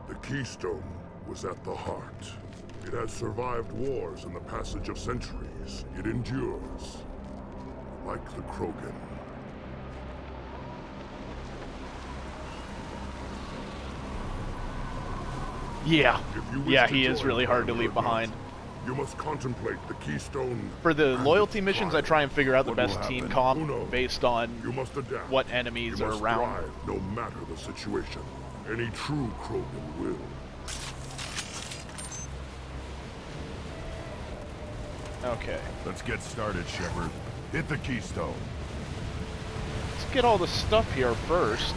The Keystone was at the heart. It has survived wars and the passage of centuries. It endures. Like the Krogan. Yeah. If you wish Yeah, to he is join really hard to Clan leave Urdnot, behind. You must contemplate the Keystone. For the and loyalty its missions, I trial. try and figure out the What will best team happen? comp Who knows? based on You must adapt. what enemies You are must around. thrive, no matter the situation. Any true Krogan will. Okay. Let's get started, Shepard. Hit the Keystone. Let's get all the stuff here first.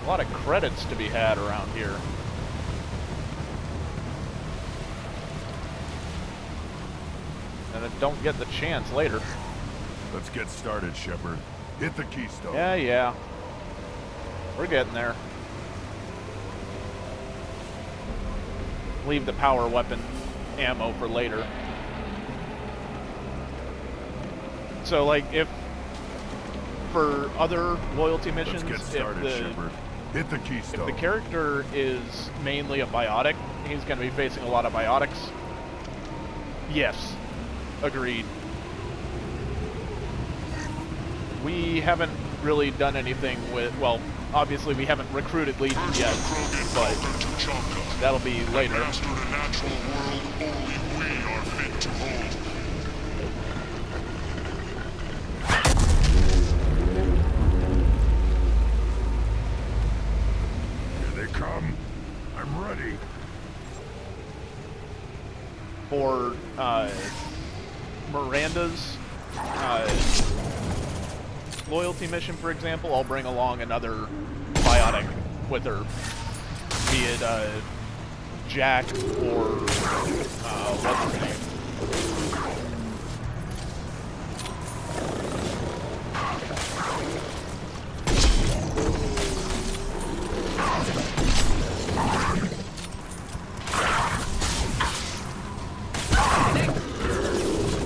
A lot of credits to be had around here. And I don't get the chance later. Let's get started, Shepard. Hit the Keystone. Yeah. We're getting there. Leave the power weapon ammo for later. So, like, if for other loyalty missions, Let's get started, Shepard. Hit the Keystone. if the character is mainly a biotic, he's going to be facing a lot of biotics. Yes, agreed. We haven't really done anything with, well, obviously we haven't recruited Legion yet, but that'll be later. Mastered a natural world only we are fit to hold. Here they come. I'm ready. For Miranda's loyalty mission, for example, I'll bring along another biotic with her, be it Jack or what's her name?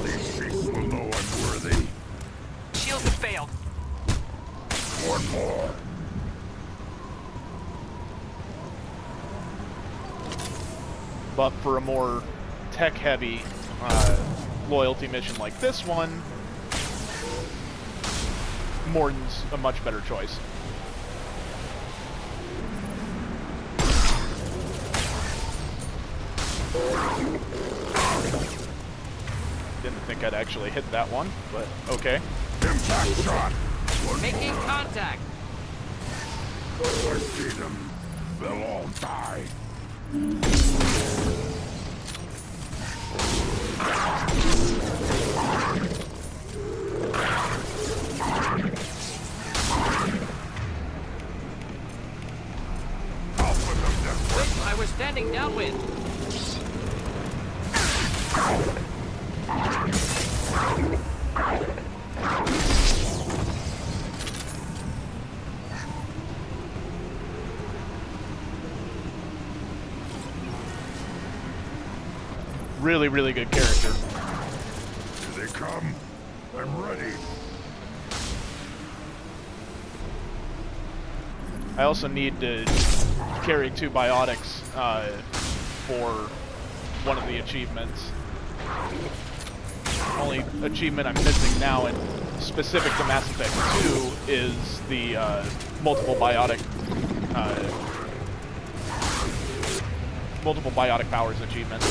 These beasts will know I'm worthy. Shields have failed. One more. But for a more tech-heavy loyalty mission like this one, Morden's a much better choice. Didn't think I'd actually hit that one, but okay. Impact shot. Making contact. I see them. They'll all die. I was standing downwind. Really, really good character. Here they come. I'm ready. I also need to carry 2 biotics for one of the achievements. Only achievement I'm missing now, and specific to Mass Effect 2, is the multiple biotic powers achievement.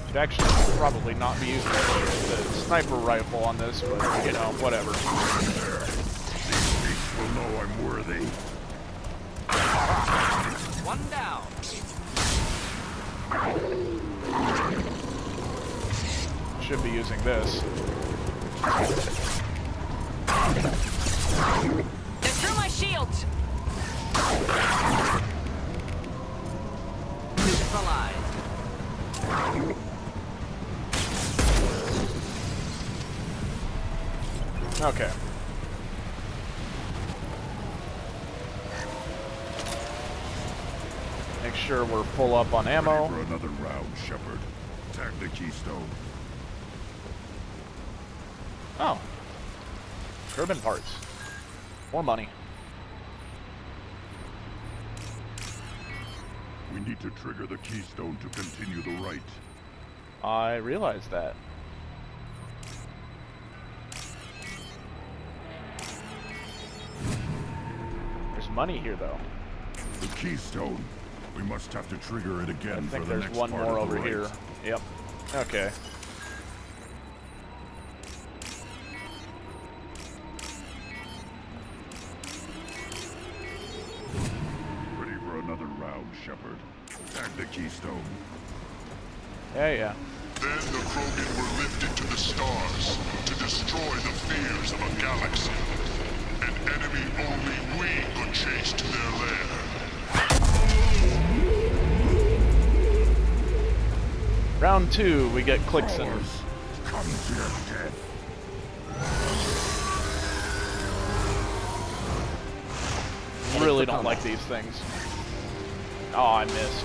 Should actually probably not be using the sniper rifle on this, but you know, whatever. These beasts will know I'm worthy. One down. Should be using this. They're through my shields! Neutralized. Okay. Make sure we're full up on ammo. Ready for another round, Shepard. Attack the Keystone. Oh. Urban parts. More money. We need to trigger the Keystone to continue the right. I realize that. There's money here, though. The Keystone. We must have to trigger it again. I think for the there's next one part more of the over right. here. Yep. Okay. Ready for another round, Shepard. Attack the Keystone. Yeah. Then the Krogan were lifted to the stars to destroy the fears of a galaxy. An enemy only we could chase to their lair. Round 2, we get Clixon. Come to your death. Really don't like these things. Oh, I missed.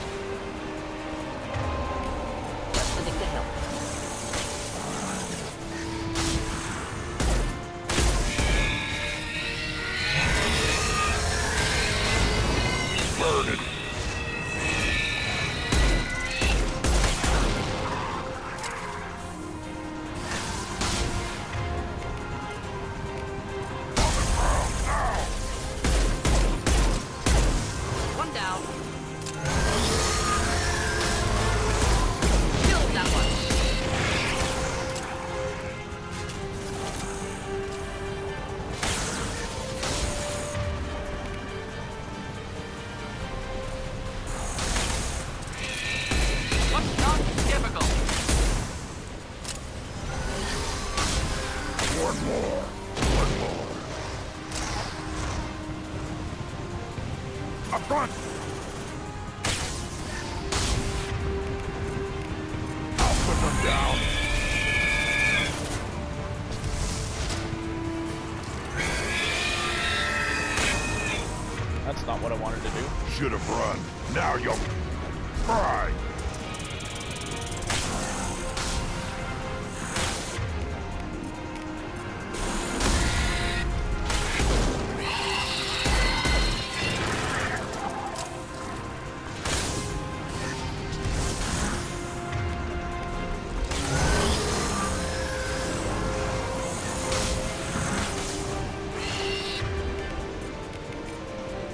Burn it. One down. Killed that one. What's not difficult? One more. One more. Up front. I'll put them down. That's not what I wanted to do. Should have run. Now you'll cry.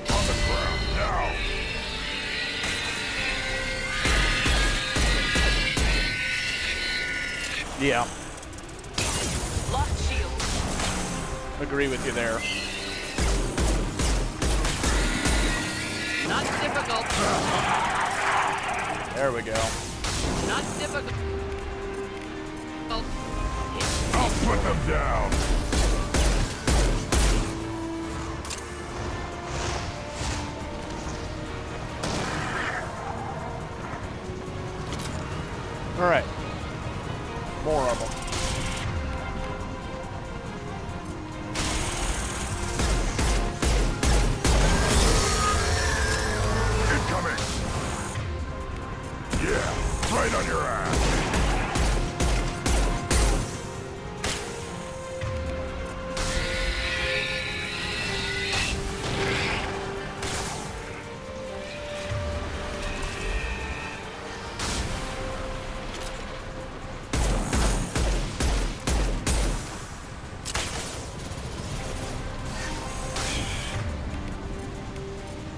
On the ground now. Yeah, Lock shield. agree with you there. Not difficult. There we go. Not difficult. I'll put them down. Alright. More of them. Incoming. Yeah, right on your ass.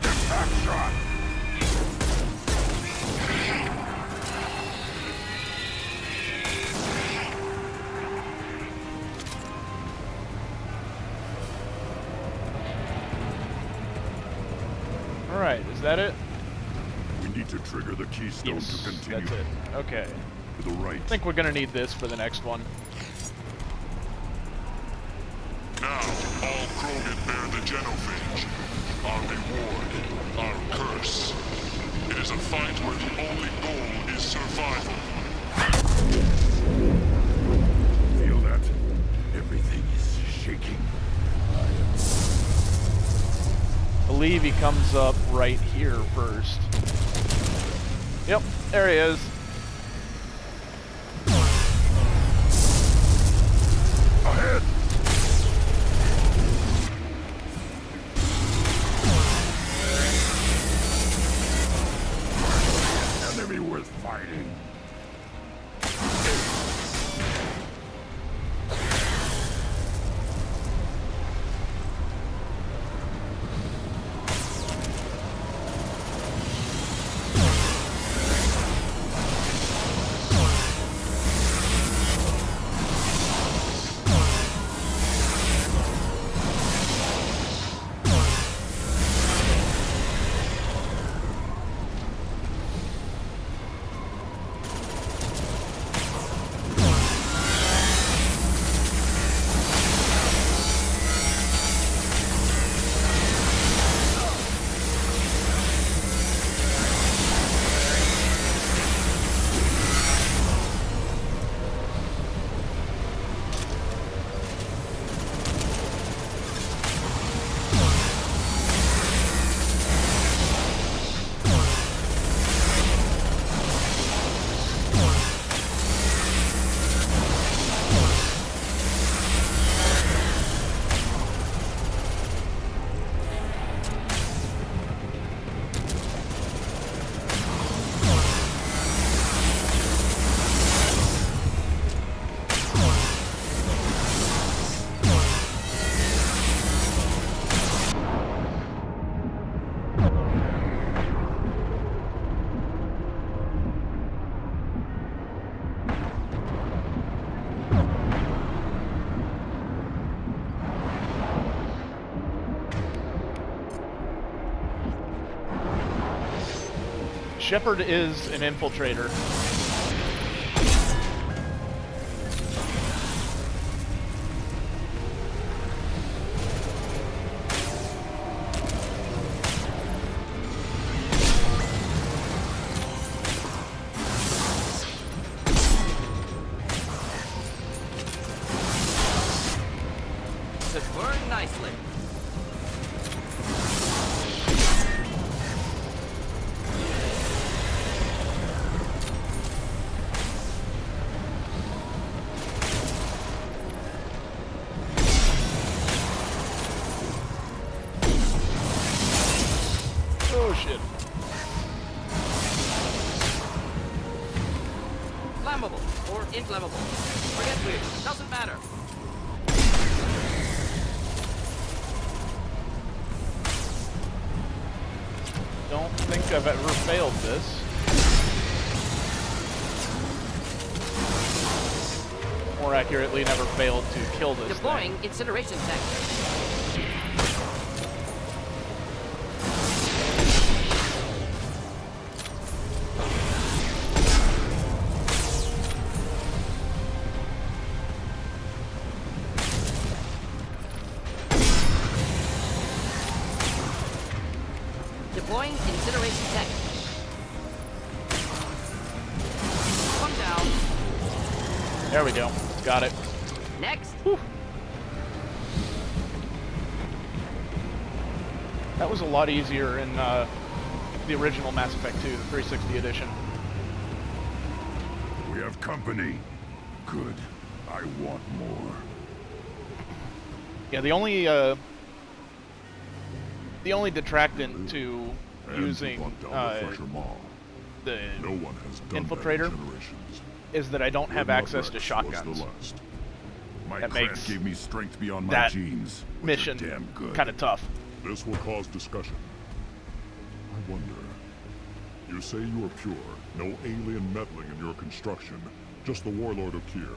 Impact shot. Alright, is that it? We need to trigger the keystone Yes, to continue. that's it. Okay. To the right. I think we're gonna need this for the next one. Now, all Krogan bear the genophage. Our reward, our curse. It is a fight where the only goal is survival. Feel that? Everything is shaking. I believe he comes up right here first. Yep, there he is. Ahead! Enemy worth fighting. Shepard is an infiltrator. This burned nicely. Oh shit. Flammable or inflammable. Forget which. Doesn't matter. Don't think I've ever failed this. More accurately, never failed to kill this Deploying thing. incineration tech. Deploying incineration tech. One down. There we go. Got it. Next. Whew. That was a lot easier in the original Mass Effect 2, the 360 edition. We have company. Good. I want more. Yeah, the only detractant to using the infiltrator is that I don't have access to shotguns. My That cramp makes gave me strength beyond my that genes. which are mission damn good. kind of tough. This will cause discussion. I wonder. You say you are pure, no alien meddling in your construction, just the Warlord Okeer.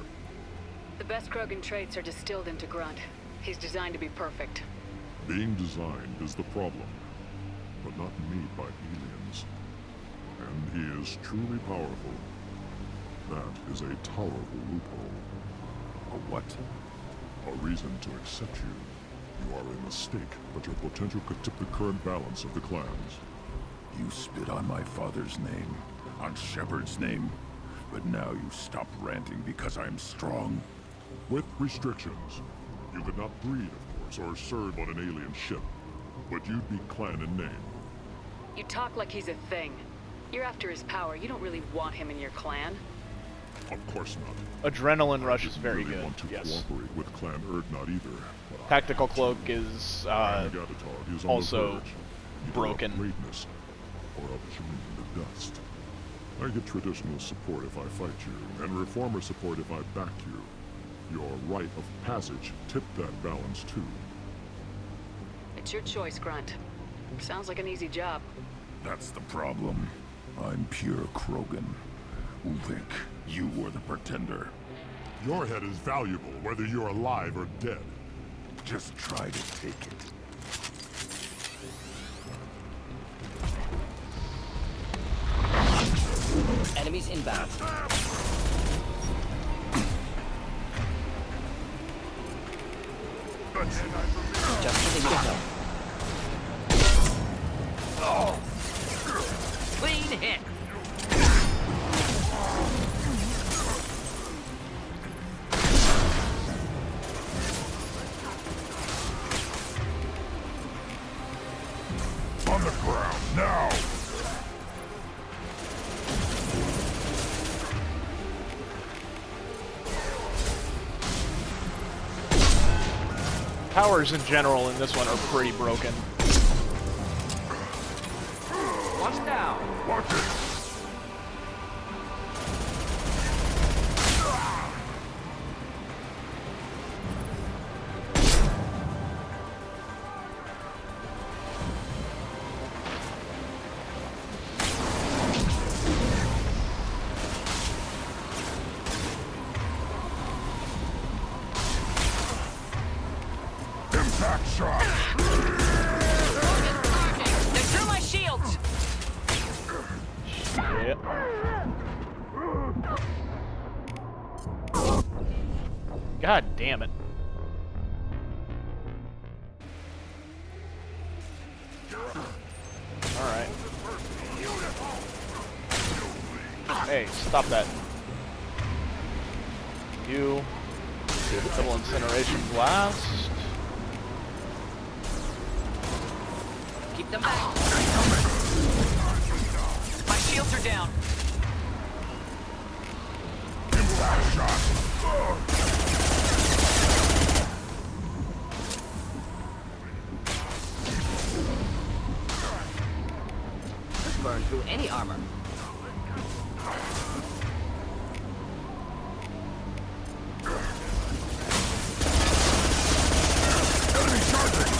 The best Krogan traits are distilled into Grunt. He's designed to be perfect. Being designed is the problem, but not made by aliens. And he is truly powerful. That is a tolerable loophole. A what? A reason to accept you. You are a mistake, but your potential could tip the current balance of the clans. You spit on my father's name, on Shepard's name, but now you stop ranting because I'm strong. With restrictions. You could not breed, of course, or serve on an alien ship, but you'd be clan in name. You talk like he's a thing. You're after his power. You don't really want him in your clan. Of course not. Adrenaline Rush is very really good. Want to Yes. cooperate with Clan Urdnot either. but Tactical Cloak is Gatatog is on also the verge. Either broken. of greatness or of chewing the dust. I get traditional support if I fight you, and reformer support if I back you. Your rite of passage tipped that balance too. It's your choice, Grunt. Sounds like an easy job. That's the problem. I'm pure Krogan. Ulvik, you were the pretender. Your head is valuable whether you're alive or dead. Just try to take it. Enemies inbound. Just to the middle. Oh. Clean hit. On the ground, now! Powers in general in this one are pretty broken. One down. Watch it! Impact shot! They threw my shields! Shit. God damn it. Alright. Hey, stop that. You. Double incineration blast. Keep them back. My shields are down. Impact shot! Could burn through any armor. Enemy charging!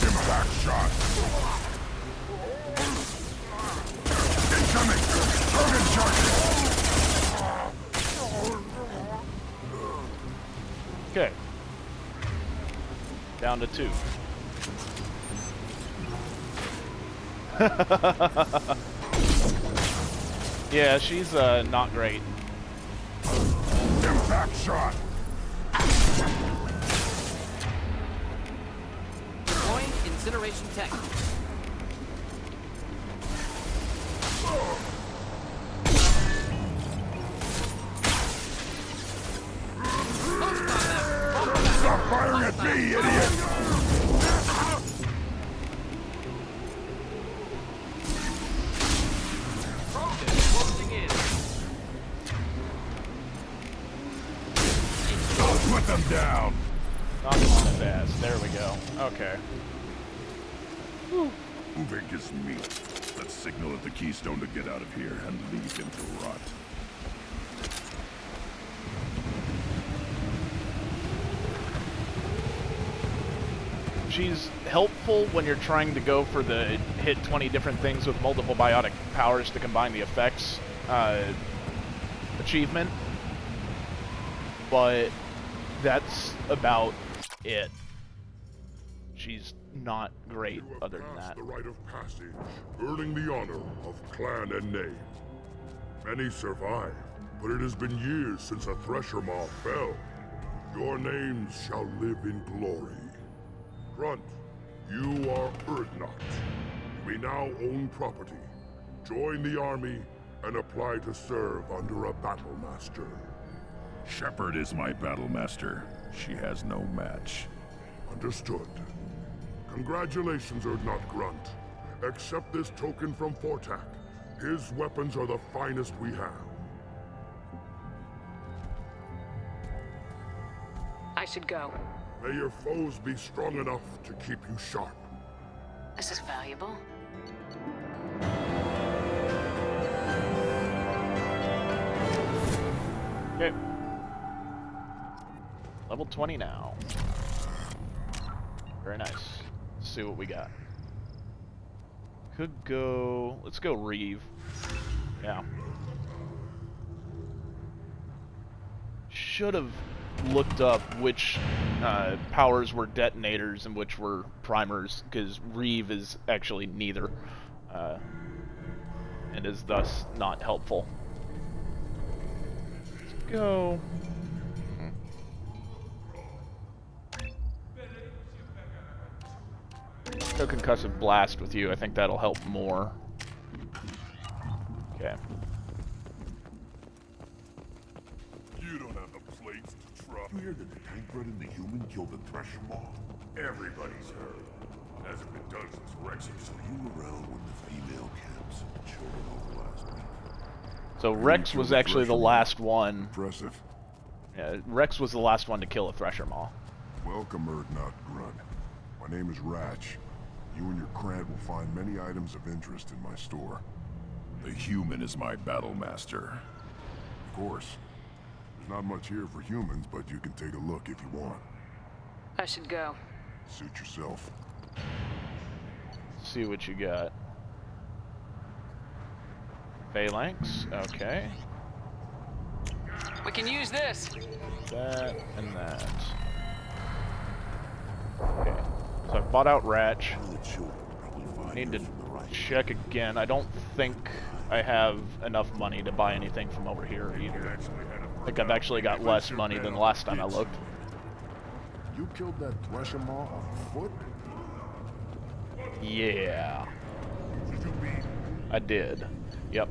Impact shot! Incoming! Krogan charging! Okay. Down to 2. Yeah, she's not great. Impact shot! Deploying incineration tech. Stop firing at me, idiot! Closing in. Put them down! Knock him on his ass. There we go. Okay. Ulvik is meat. Let's signal at the Keystone to get out of here and leave him to rot. She's helpful when you're trying to go for the hit 20 different things with multiple biotic powers to combine the effects achievement, but that's about it. She's not great other than that. The rite of passage, earning the honor of clan and name. Many survive, but it has been years since a Thresher Maw fell. Your names shall live in glory. Grunt, you are Urdnot. We now own property. Join the army and apply to serve under a battle master. Shepard is my battle master. She has no match. Understood. Congratulations, Urdnot Grunt. Accept this token from Fortak. His weapons are the finest we have. I should go. May your foes be strong enough to keep you sharp. This is valuable. Okay. Level 20 now. Very nice. Let's see what we got. Could go... Let's go Reeve. Yeah. Should have looked up which powers were detonators and which were primers, because Reeve is actually neither. And is thus not helpful. Let's go... Go Concussive Blast with you. I think that'll help more. Okay. You don't have the plates to trust. You hear that the Tankred and the human killed the Thresher Maw? Everybody's heard. Hasn't been done since Rex. So you were around when the female camps and children over last week. So Rex was actually the last one. Impressive. Yeah, Rex was the last one to kill a Thresher Maw. Welcome, Urdnot Grunt. My name is Ratch. You and your Krant will find many items of interest in my store. The human is my battle master. Of course. There's not much here for humans, but you can take a look if you want. I should go. Suit yourself. See what you got. Phalanx, okay. We can use this. That and that. Okay. So I bought out Ratch. I need to check again. I don't think I have enough money to buy anything from over here either. I think I've actually got less money than the last time I looked. You killed that Thresher Maw on foot? Yeah. I did. Yep.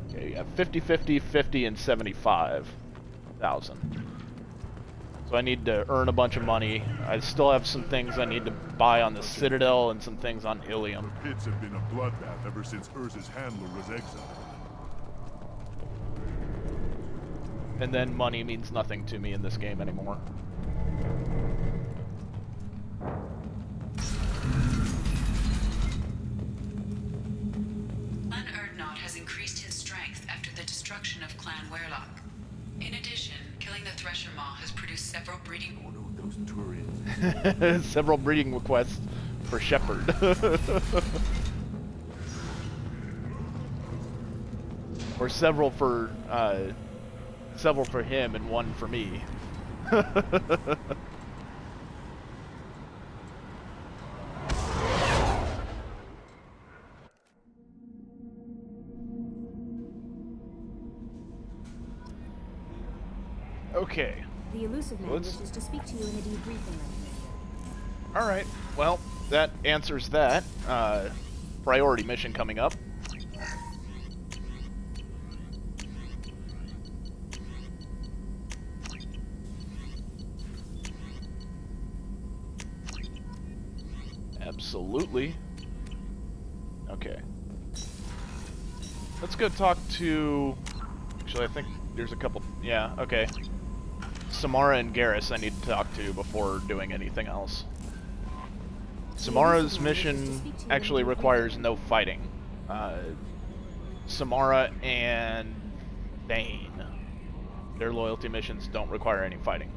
Okay, you have 50, 50, 50, and 75,000. So I need to earn a bunch of money. I still have some things I need to buy on the Citadel and some things on Ilium. Pits have been a bloodbath ever since Urza's handler was exiled. And then money means nothing to me in this game anymore. Clan Urdnot has increased in strength after the destruction of Clan Werlock. In addition, killing the Thresher Maw has produced several breeding... I wonder what those Turians... Several breeding requests for Shepard. Or several for him and one for me. Okay. The elusive man wishes to speak to you in a debriefing room. Alright, well, that answers that. Priority mission coming up. Absolutely. Okay. Let's go talk to... Actually, I think there's a couple... Yeah, okay. Samara and Garrus I need to talk to before doing anything else. Samara's mission actually requires no fighting. Samara and Bane, their loyalty missions don't require any fighting.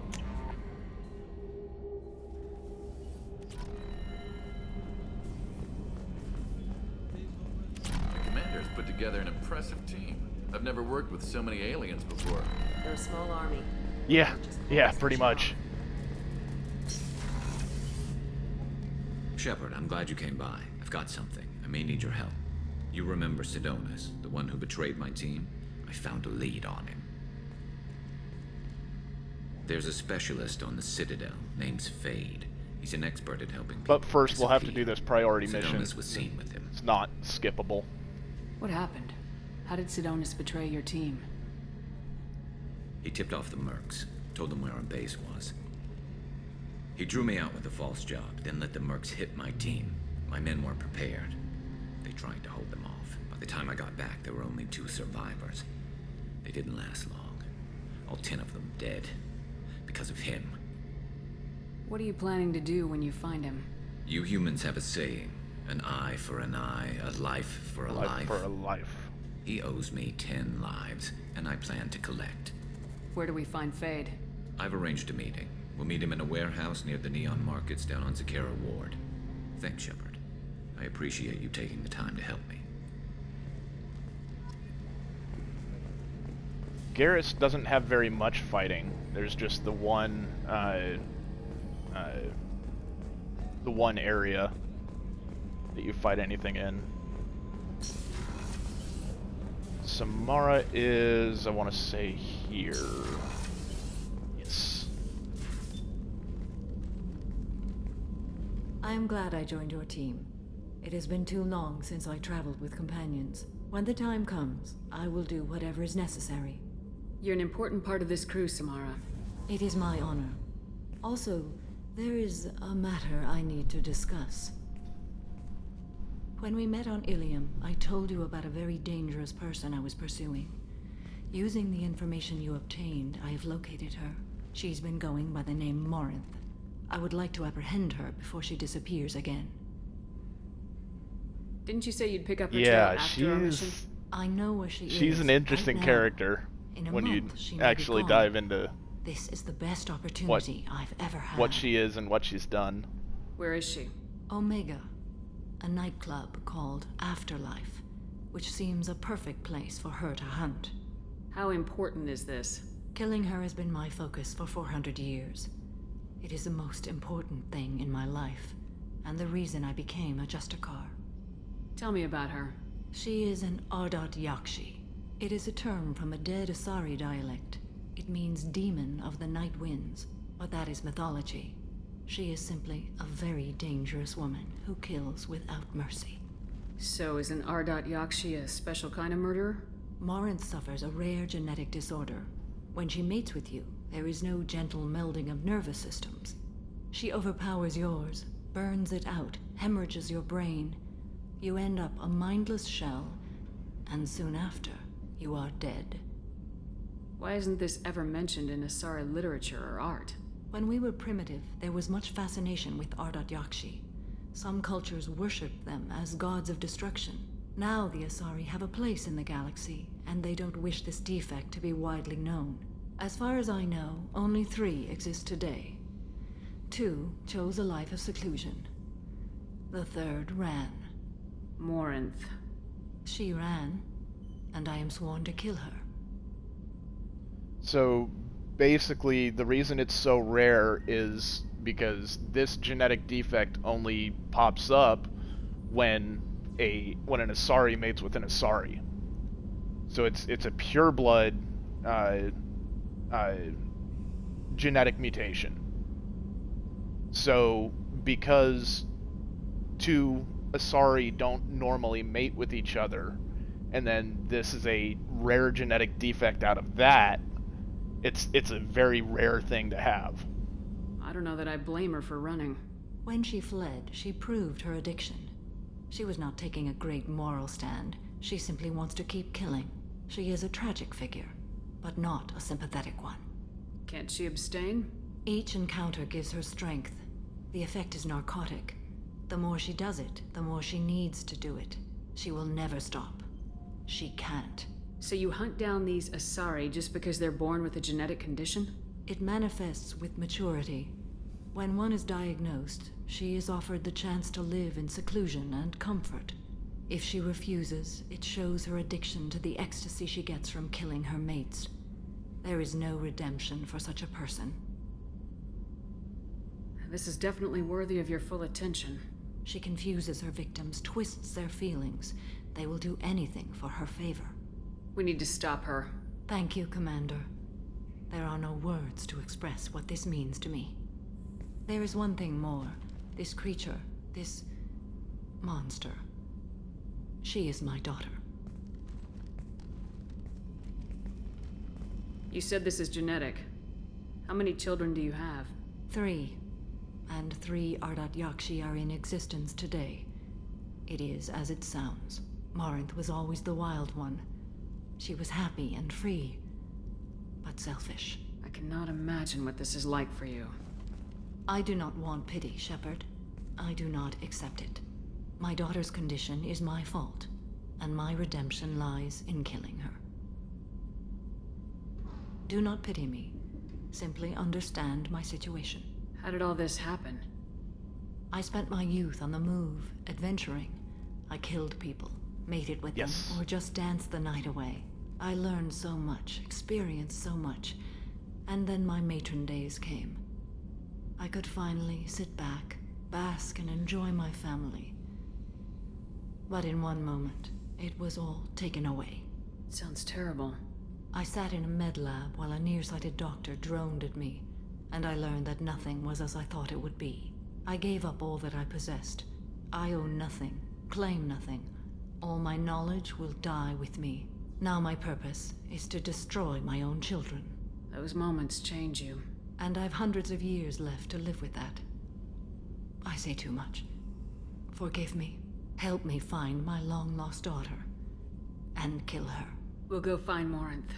The commander's put together an impressive team. I've never worked with so many aliens before. They're a small army. Yeah, pretty much. Shepard, I'm glad you came by. I've got something. I may need your help. You remember Sidonus, the one who betrayed my team? I found a lead on him. There's a specialist on the Citadel, name's Fade. He's an expert at helping people. But first we'll have to do this priority mission. Sidonus was seen with him. It's not skippable. What happened? How did Sidonus betray your team? He tipped off the mercs, told them where our base was. He drew me out with a false job, then let the mercs hit my team. My men weren't prepared. They tried to hold them off. By the time I got back, there were only 2 survivors. They didn't last long. All 10 of them dead. Because of him. What are you planning to do when you find him? You humans have a saying. An eye for an eye, a life for a life. For a life. He owes me 10 lives, and I plan to collect. Where do we find Fade? I've arranged a meeting. We'll meet him in a warehouse near the Neon Markets down on Zakera Ward. Thanks, Shepard. I appreciate you taking the time to help me. Garrus doesn't have very much fighting. There's just the one area that you fight anything in. Samara is, I want to say, here. Yes. I am glad I joined your team. It has been too long since I traveled with companions. When the time comes, I will do whatever is necessary. You're an important part of this crew, Samara. It is my honor. Also, there is a matter I need to discuss. When we met on Ilium, I told you about a very dangerous person I was pursuing. Using the information you obtained, I have located her. She's been going by the name Morinth. I would like to apprehend her before she disappears again. Didn't you say you'd pick up her trail after our she's... mission? I know where she is. She's an interesting right now. character when you actually dive into This is the best opportunity I've ever had. what she is and what she's done. Where is she? Omega, a nightclub called Afterlife, which seems a perfect place for her to hunt. How important is this? Killing her has been my focus for 400 years. It is the most important thing in my life, and the reason I became a Justicar. Tell me about her. She is an Ardat Yakshi. It is a term from a dead Asari dialect. It means demon of the night winds, but that is mythology. She is simply a very dangerous woman who kills without mercy. So is an Ardat Yakshi a special kind of murderer? Morinth suffers a rare genetic disorder. When she mates with you, there is no gentle melding of nervous systems. She overpowers yours, burns it out, hemorrhages your brain. You end up a mindless shell, and soon after, you are dead. Why isn't this ever mentioned in Asari literature or art? When we were primitive, there was much fascination with Ardat Yakshi. Some cultures worshipped them as gods of destruction. Now the Asari have a place in the galaxy, and they don't wish this defect to be widely known. As far as I know, only 3 exist today. 2 chose a life of seclusion. The 3rd ran. Morinth. She ran, and I am sworn to kill her. So basically, the reason it's so rare is because this genetic defect only pops up when an Asari mates with an Asari. So it's a pure blood genetic mutation. So because 2 Asari don't normally mate with each other, and then this is a rare genetic defect out of that, it's a very rare thing to have. I don't know that I blame her for running. When she fled, she proved her addiction. She was not taking a great moral stand. She simply wants to keep killing. She is a tragic figure, but not a sympathetic one. Can't she abstain? Each encounter gives her strength. The effect is narcotic. The more she does it, the more she needs to do it. She will never stop. She can't. So you hunt down these Asari just because they're born with a genetic condition? It manifests with maturity. When one is diagnosed, she is offered the chance to live in seclusion and comfort. If she refuses, it shows her addiction to the ecstasy she gets from killing her mates. There is no redemption for such a person. This is definitely worthy of your full attention. She confuses her victims, twists their feelings. They will do anything for her favor. We need to stop her. Thank you, Commander. There are no words to express what this means to me. There is one thing more. This creature, this monster. She is my daughter. You said this is genetic. How many children do you have? 3. and 3 Ardat Yakshi are in existence today. It is as it sounds. Morinth was always the wild one. She was happy and free, but selfish. I cannot imagine what this is like for you. I do not want pity, Shepard. I do not accept it. My daughter's condition is my fault, and my redemption lies in killing her. Do not pity me. Simply understand my situation. How did all this happen? I spent my youth on the move, adventuring. I killed people, mated with them, or just danced the night away. I learned so much, experienced so much, and then my matron days came. I could finally sit back, bask, and enjoy my family. But in one moment, it was all taken away. Sounds terrible. I sat in a med lab while a nearsighted doctor droned at me, and I learned that nothing was as I thought it would be. I gave up all that I possessed. I own nothing, claim nothing. All my knowledge will die with me. Now my purpose is to destroy my own children. Those moments change you. And I've hundreds of years left to live with that. I say too much. Forgive me. Help me find my long-lost daughter. And kill her. We'll go find Morinth.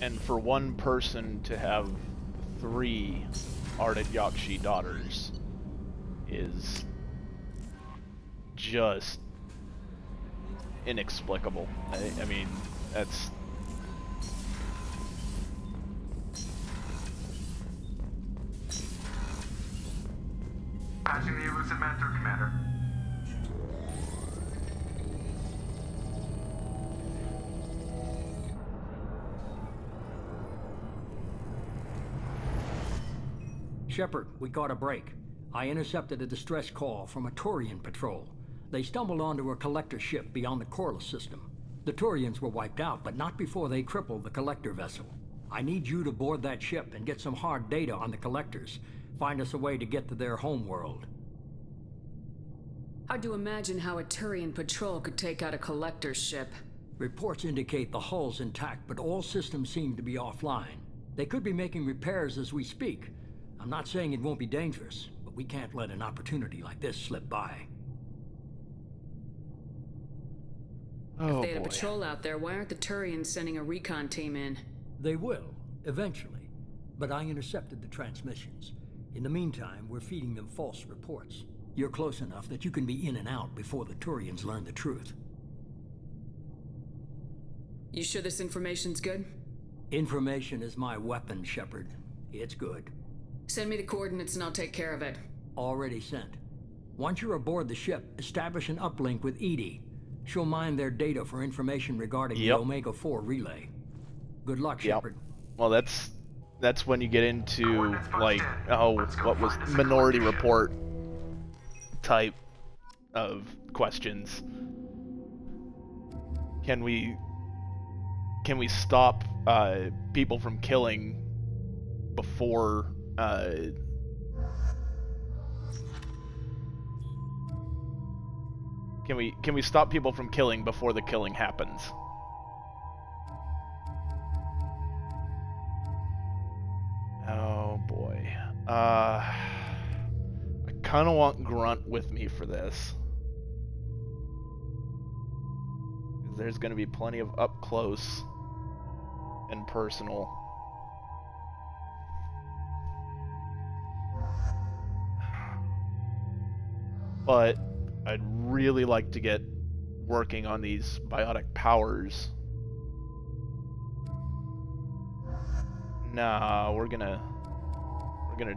And for one person to have 3 Ardat Yakshi daughters is just inexplicable. I mean, that's... Patching the elusive man through, Commander. Shepard, we got a break. I intercepted a distress call from a Turian patrol. They stumbled onto a collector ship beyond the Corliss system. The Turians were wiped out, but not before they crippled the collector vessel. I need you to board that ship and get some hard data on the collectors. Find us a way to get to their homeworld. Hard to imagine how a Turian patrol could take out a collector's ship. Reports indicate the hull's intact, but all systems seem to be offline. They could be making repairs as we speak. I'm not saying it won't be dangerous, but we can't let an opportunity like this slip by. If they had a patrol out there, why aren't the Turians sending a recon team in? They will, eventually. But I intercepted the transmissions. In the meantime, we're feeding them false reports. You're close enough that you can be in and out before the Turians learn the truth. You sure this information's good? Information is my weapon, Shepard. It's good. Send me the coordinates and I'll take care of it. Already sent. Once you're aboard the ship, establish an uplink with EDI. She'll mine their data for information regarding the Omega-4 relay. Good luck, Shepard. Well, that's when you get into, like, what was Minority Report type of questions. Can we stop people from killing before Can we stop people from killing before the killing happens? Oh boy. I kind of want Grunt with me for this. There's going to be plenty of up close and personal. But I'd really like to get working on these biotic powers. Nah, we're gonna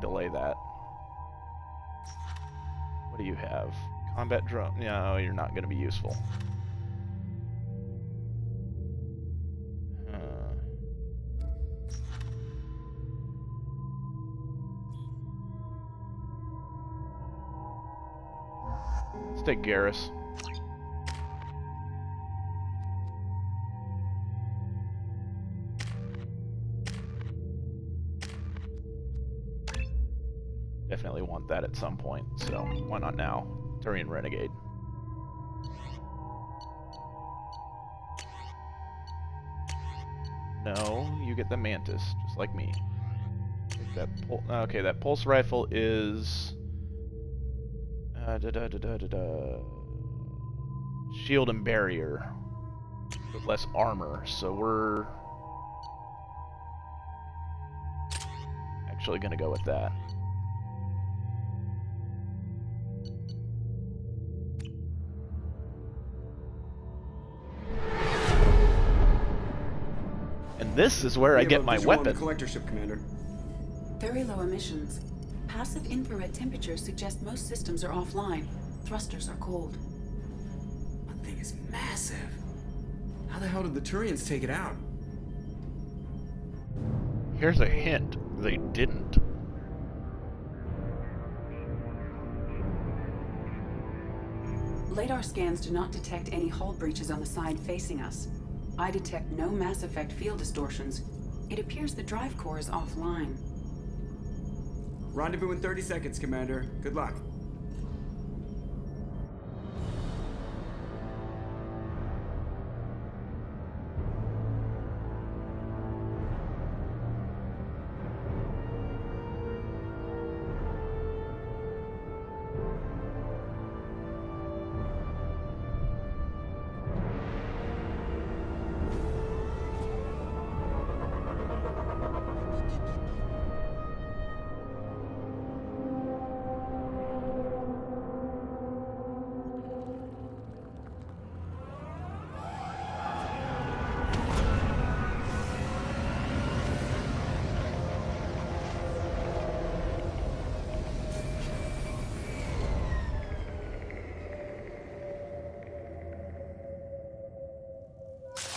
delay that. What do you have? Combat drone? No, you're not gonna be useful. Let's take Garrus. Definitely want that at some point, so why not now? Turian Renegade. No, you get the Mantis, just like me. Okay, that pulse rifle is shield and barrier, but less armor. So we're actually gonna go with that. And this is where I get my weapon. Collector ship, Commander. Very low emissions. Passive infrared temperatures suggest most systems are offline. Thrusters are cold. That thing is massive. How the hell did the Turians take it out? Here's a hint. They didn't. Radar scans do not detect any hull breaches on the side facing us. I detect no Mass Effect field distortions. It appears the drive core is offline. Rendezvous in 30 seconds, Commander. Good luck.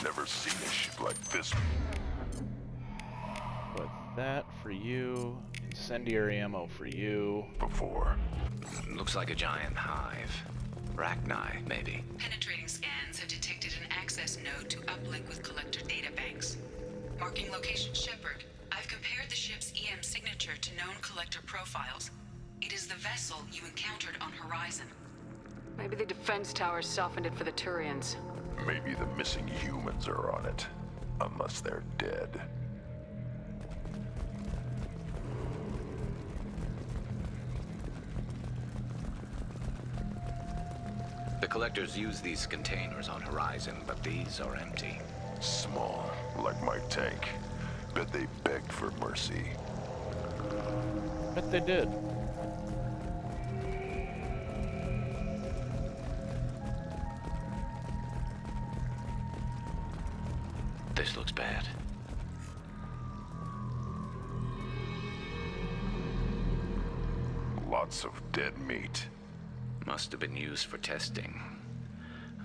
Never seen a ship like this. Put that for you. Incendiary ammo for you. Before. Looks like a giant hive. Rachni, maybe. Penetrating scans have detected an access node to uplink with collector databanks. Marking location Shepard, I've compared the ship's EM signature to known collector profiles. It is the vessel you encountered on Horizon. Maybe the defense towers softened it for the Turians. Maybe the missing humans are on it. Unless they're dead. The collectors use these containers on Horizon, but these are empty. Small, like my tank. Bet they begged for mercy. Bet they did. This looks bad. Lots of dead meat. Must have been used for testing.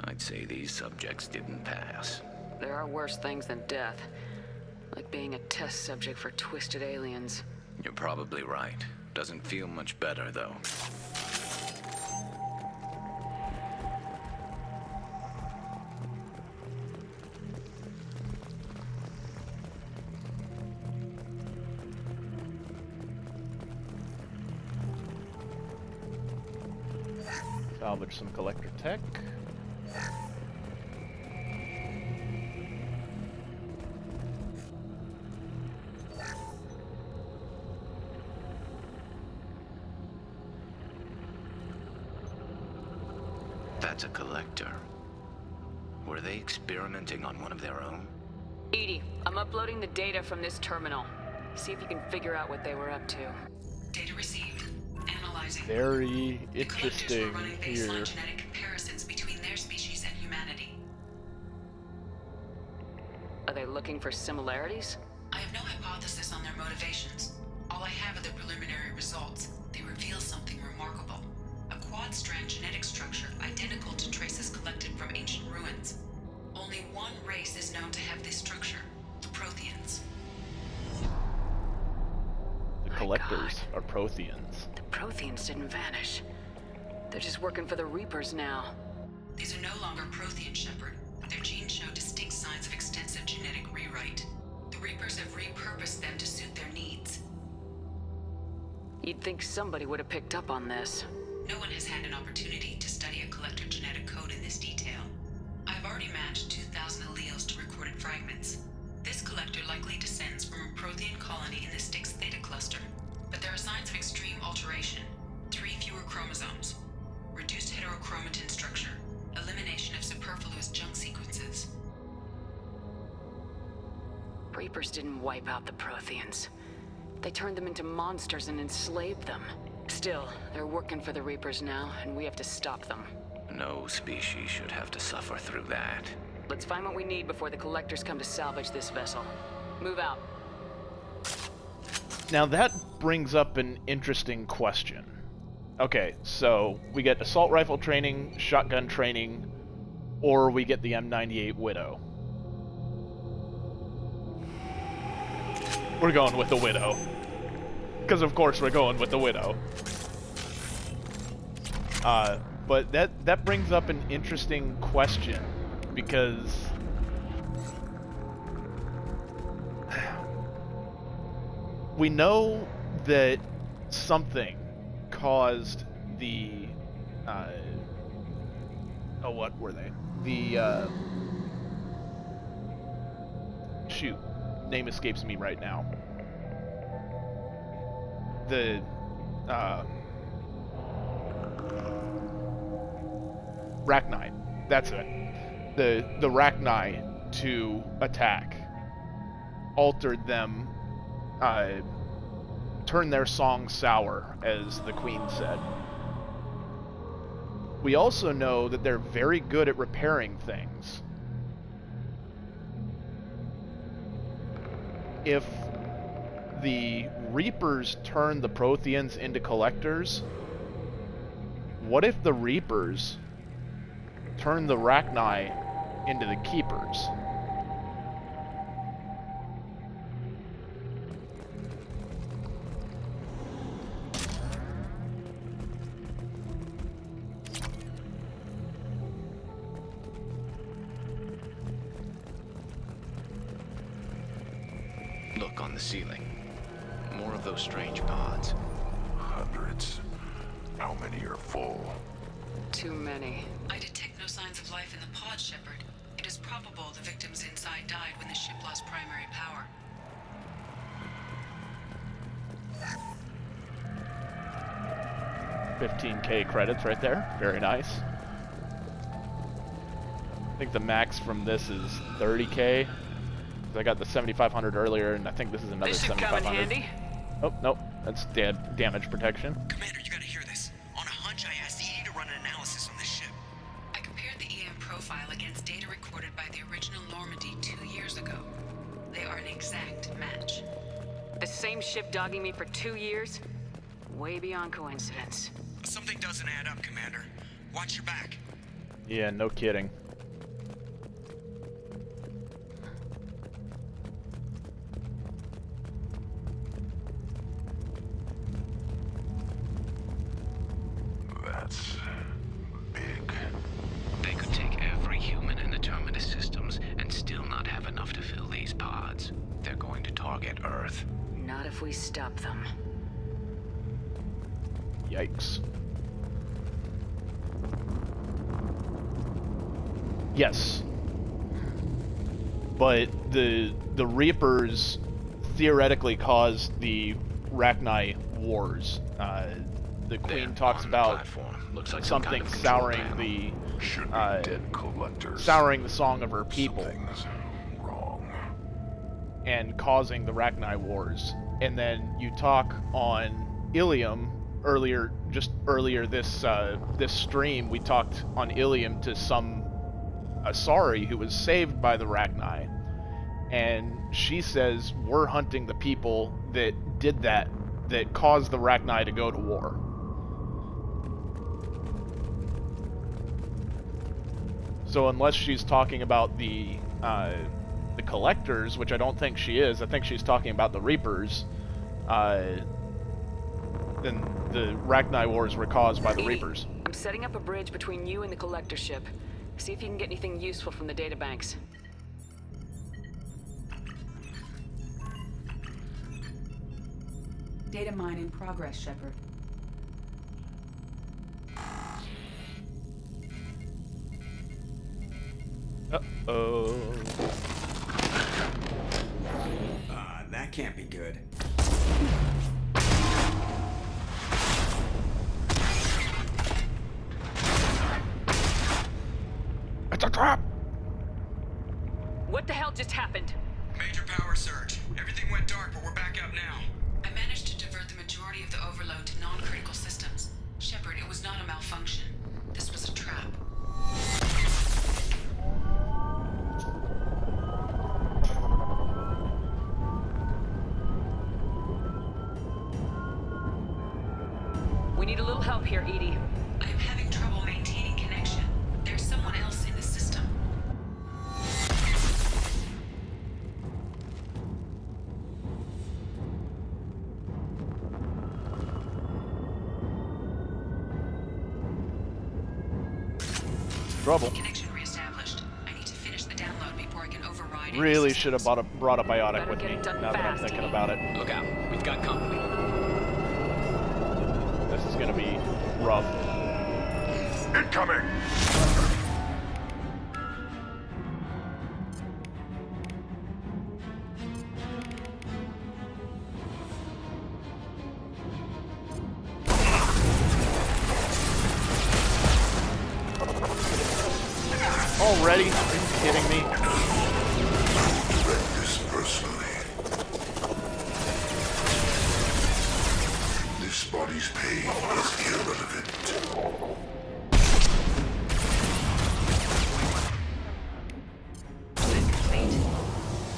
I'd say these subjects didn't pass. There are worse things than death. Like being a test subject for twisted aliens. You're probably right. Doesn't feel much better, though. Salvage some collector tech. That's a collector. Were they experimenting on one of their own? EDI, I'm uploading the data from this terminal. See if you can figure out what they were up to. Data received. Analyzing. Very interesting here. Genetic comparisons between their species and humanity. Are they looking for similarities? I have no hypothesis on their motivations. All I have are the preliminary results. They reveal something remarkable. A quad-strand genetic structure identical to traces collected from ancient ruins. Only one race is known to have this structure, the Protheans. The collectors are Protheans. The Protheans didn't vanish. They're just working for the Reapers now. These are no longer Prothean, Shepard. Their genes show distinct signs of extensive genetic rewrite. The Reapers have repurposed them to suit their needs. You'd think somebody would have picked up on this. No one has had an opportunity to study a collector genetic code in this detail. I've already matched 2,000 alleles to recorded fragments. This collector likely descends from a Prothean colony in the Styx Theta cluster, but there are signs of extreme alteration. 3 fewer chromosomes, reduced heterochromatin structure, elimination of superfluous junk sequences. Reapers didn't wipe out the Protheans. They turned them into monsters and enslaved them. Still, they're working for the Reapers now, and we have to stop them. No species should have to suffer through that. Let's find what we need before the Collectors come to salvage this vessel. Move out. Now that brings up an interesting question. Okay, so we get assault rifle training, shotgun training, or we get the M98 Widow. We're going with the Widow. Because of course we're going with the Widow. But that brings up an interesting question, because we know that something caused the what were they? The shoot, name escapes me right now. The Rachni, that's it. The Rachni to attack altered them, turned their song sour, as the Queen said. We also know that they're very good at repairing things. If the Reapers turn the Protheans into collectors, what if the Reapers turn the Rachni into the Keepers? Look on the ceiling. More of those strange pods. Hundreds. How many are full? Too many. I detect no signs of life in the pod, Shepard. It is probable the victims inside died when the ship lost primary power. $15K credits right there. Very nice. I think the max from this is 30K. I got the 7,500 earlier, and I think this is another 7,500. Oh, nope. That's damage protection. Commander, you gotta hear this. On a hunch, I asked EE to run an analysis on this ship. I compared the EM profile against data recorded by the original Normandy 2 years ago. They are an exact match. The same ship dogging me for 2 years? Way beyond coincidence. Something doesn't add up, Commander. Watch your back. Yeah, no kidding. That's big. They could take every human in the Terminus systems and still not have enough to fill these pods. They're going to target Earth. Not if we stop them. Yikes. Yes. But the Reapers theoretically caused the Rachni Wars. The Queen talks about Looks like something some kind of souring the souring the song of her people. Wrong. And causing the Rachni Wars. And then you talk on Ilium earlier, just earlier this stream, we talked on Ilium to some Asari who was saved by the Rachni, and she says we're hunting the people that did that caused the Rachni to go to war. So unless she's talking about the Collectors, which I don't think she is, I think she's talking about the Reapers, then the Rachni Wars were caused by the Reapers. I'm setting up a bridge between you and the Collector ship. See if you can get anything useful from the databanks. Data mine in progress, Shepard. Uh-oh. That can't be good. It's a trap! What the hell just happened? Major power surge. Everything went dark, but we're back up now. I managed to divert the majority of the overload to non-critical systems. Shepard, it was not a malfunction. This was a trap. We need a little help here, EDI. I am having trouble maintaining connection. There's someone else in the system. Trouble. Connection reestablished. I need to finish the download before I can override. Really should have brought a biotic with me, now that I'm thinking about it. Look out. We've got company. This is gonna be rough. Incoming! Already? Are you kidding me? This personally. This body's pain is irrelevant.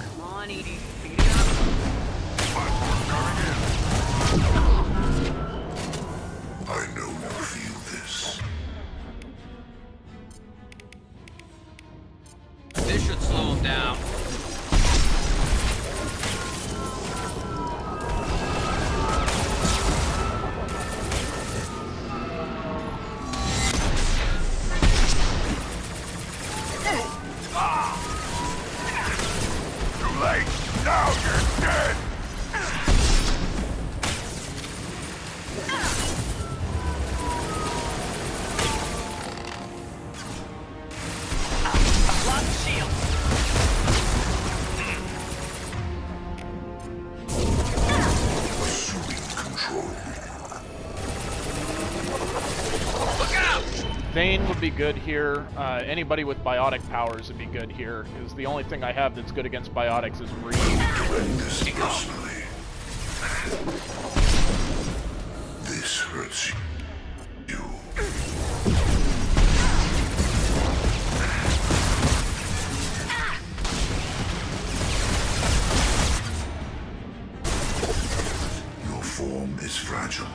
Come on, EDI. Beat it up. I know you feel this. This should slow him down. Too late! Now you're dead! Lost shield. Assuming control. Look out! Vayne would be good here. Anybody with biotic powers would be good here, because the only thing I have that's good against biotics is Reed. This personally. This hurts you. Your form is fragile.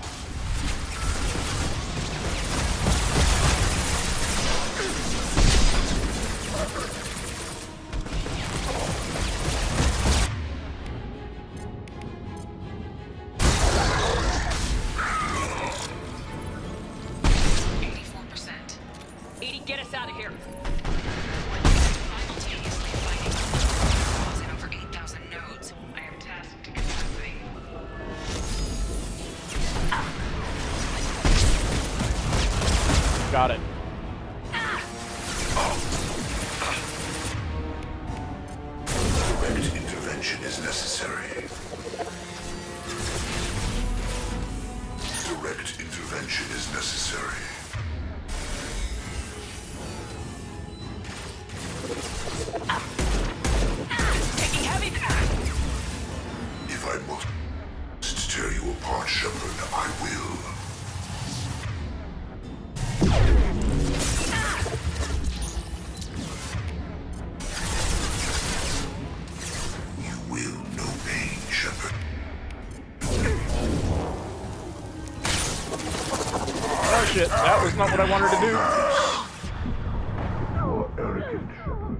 EDI, get us out of here. Simultaneously fighting cause in over 8,000 nodes. I am tasked to capacity. Got it. Direct intervention is necessary. Direct intervention is necessary. Taking heavy. If I must tear you apart, Shepard, I will. You will know pain, Shepard. Oh shit, that was not what I wanted to do. You're arrogant, Shepard.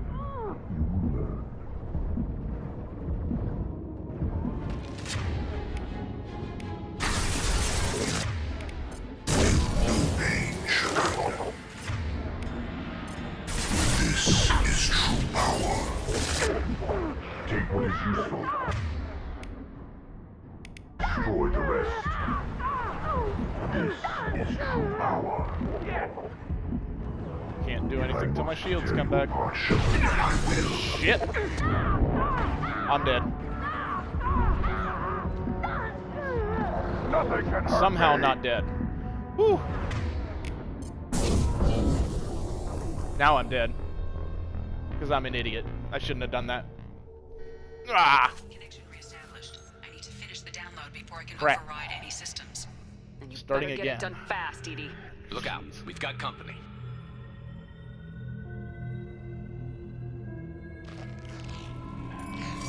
You will learn. No pain, Shepard. This is true power. Take what is useful. Destroy the rest. This is true power. Can't do anything till my shields come back. I will. Shit! I'm dead. Somehow not dead. Whew. Now I'm dead. Because I'm an idiot. I shouldn't have done that. Ah! Connection reestablished. I need to finish the download before I can Crap. override any systems. Then you Starting better again. get it done fast, Edie. Look out. We've got company.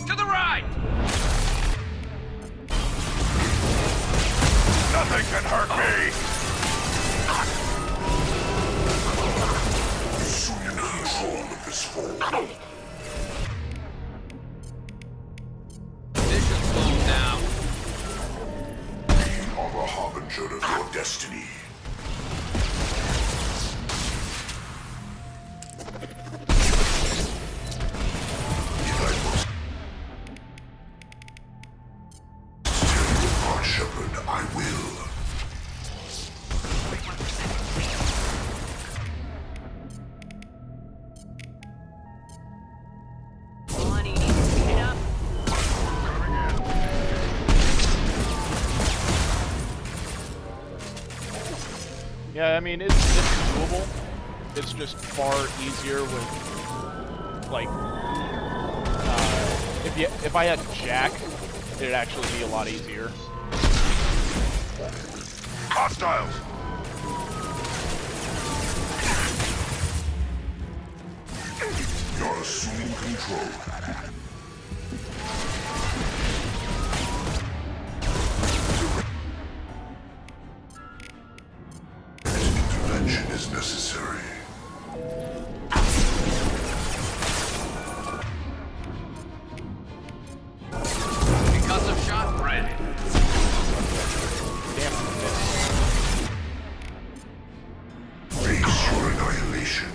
To the right! Nothing can hurt me! Assume control of this form. Vision slowed down. We are the harbinger of your destiny. If I must tell you apart, Shepard, I will. Come on, Edie. Speed it up. Yeah, I mean, it's doable. It's just far easier with, like, if I had Jack, it'd actually be a lot easier. Hostiles! You're assuming control. Intervention is necessary. Concussive shot ready. Damn it. Face your annihilation.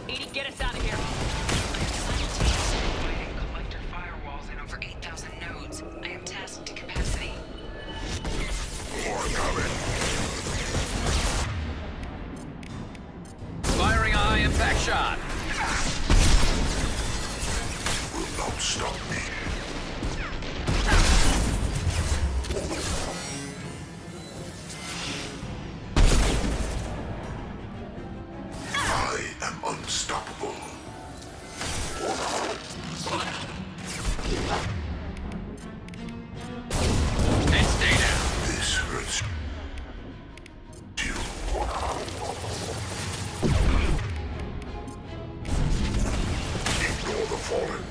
Edie, get us out of here. Simultaneously providing collector firewalls in over 8,000 nodes. I am tasked to capacity. Firing a high impact shot. Will not stop me. I am unstoppable. And stay down. This hurts you. Ignore the fallen.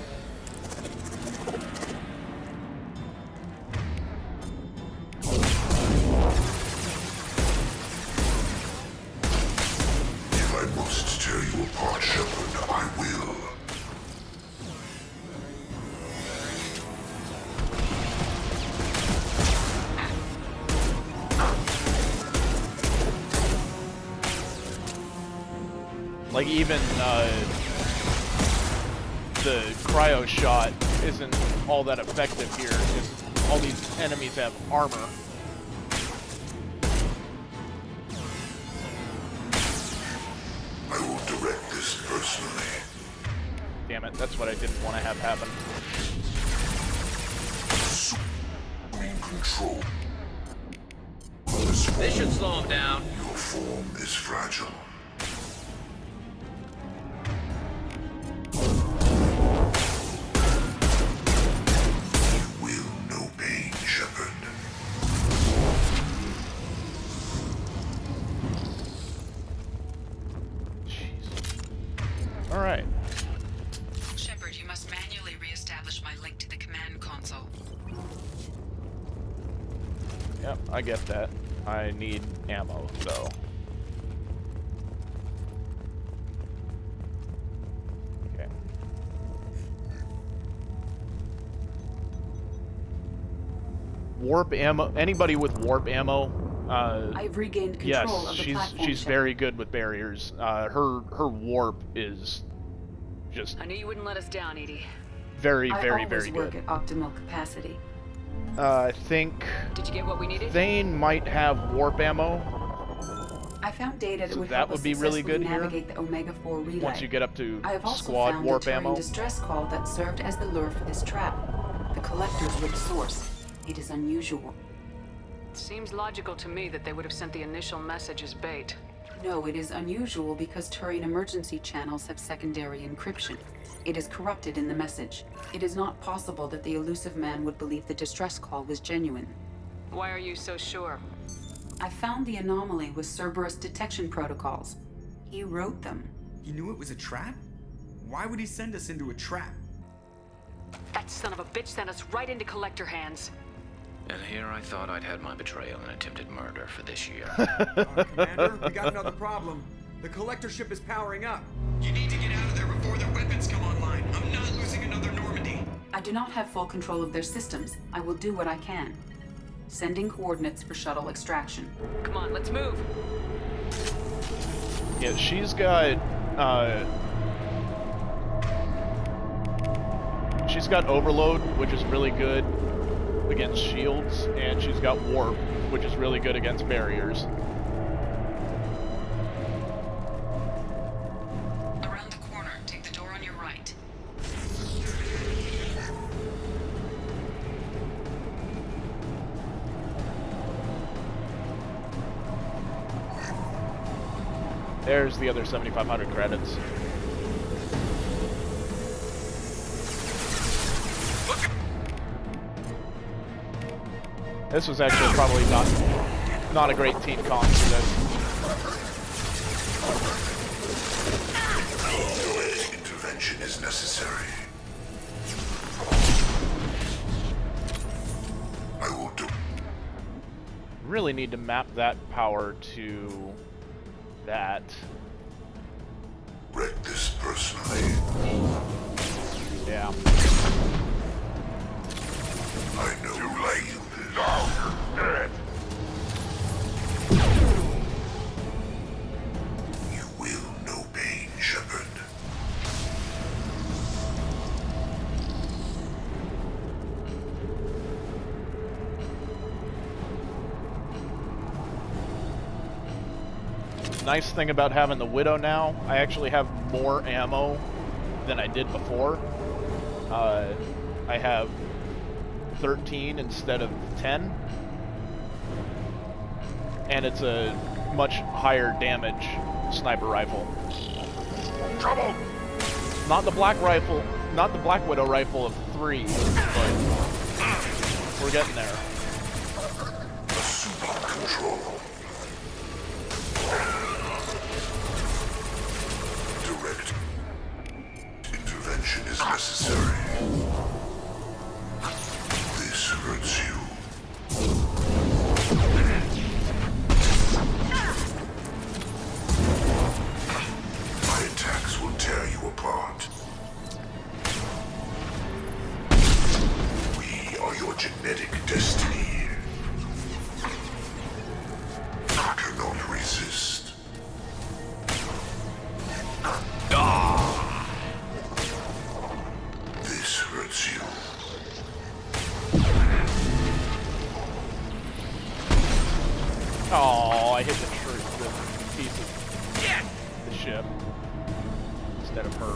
If I must tear you apart, Shepard, I will. Like, even, the cryo shot isn't all that effective here, because all these enemies have armor. I will direct this personally. Damn it, that's what I didn't want to have happen. Assuming control. This should slow him down. Your form is fragile. You will know pain, Shepard. Alright. Shepard, you must manually reestablish my link to the command console. Yep, I get that. I need ammo, so. Okay. Warp ammo. Anybody with warp ammo I've regained control of the platform. She's very good with barriers. Her warp is just. I knew you wouldn't let us down, Edie. Very, I very, always very work good. at optimal capacity. I think. Did you get what we needed? Thane might have warp ammo. I found data that So would that help would us be really good here. navigate the Omega-4 relay. Once you get up to I have also squad found warp the Turian ammo. distress call that served as the lure for this trap. The Collector's rich source. It is unusual. Seems logical to me that they would have sent the initial message as bait. No, it is unusual because Turian emergency channels have secondary encryption. It is corrupted in the message. It is not possible that the elusive man would believe the distress call was genuine. Why are you so sure? I found the anomaly with Cerberus detection protocols. He wrote them. He knew it was a trap? Why would he send us into a trap? That son of a bitch sent us right into Collector hands. And here I thought I'd had my betrayal and attempted murder for this year. Commander, we got another problem. The Collector ship is powering up. You need to get out of there before their weapons come online. I'm not losing another Normandy. I do not have full control of their systems. I will do what I can. Sending coordinates for shuttle extraction. Come on, let's move. Yeah, she's got overload, which is really good against shields, and she's got warp, which is really good against barriers. Around the corner, take the door on your right. There's the other 7,500 credits. This was actually probably not a great team comp for this. Intervention is necessary. I will do. Really need to map that power to that. Wreck this personally. Yeah. I know you like you. Now you're dead. You will know pain, Shepard. Nice thing about having the Widow now, I actually have more ammo than I did before. I have 13 instead of 10. And it's a much higher damage sniper rifle. Trouble! Not the Black rifle, not the Black Widow rifle of 3, but we're getting there. Assume control. Direct intervention is necessary. This hurts you. My attacks will tear you apart. We are your genetic destiny. I cannot resist. This hurts you. Oh, I hit the piece of the ship instead of her.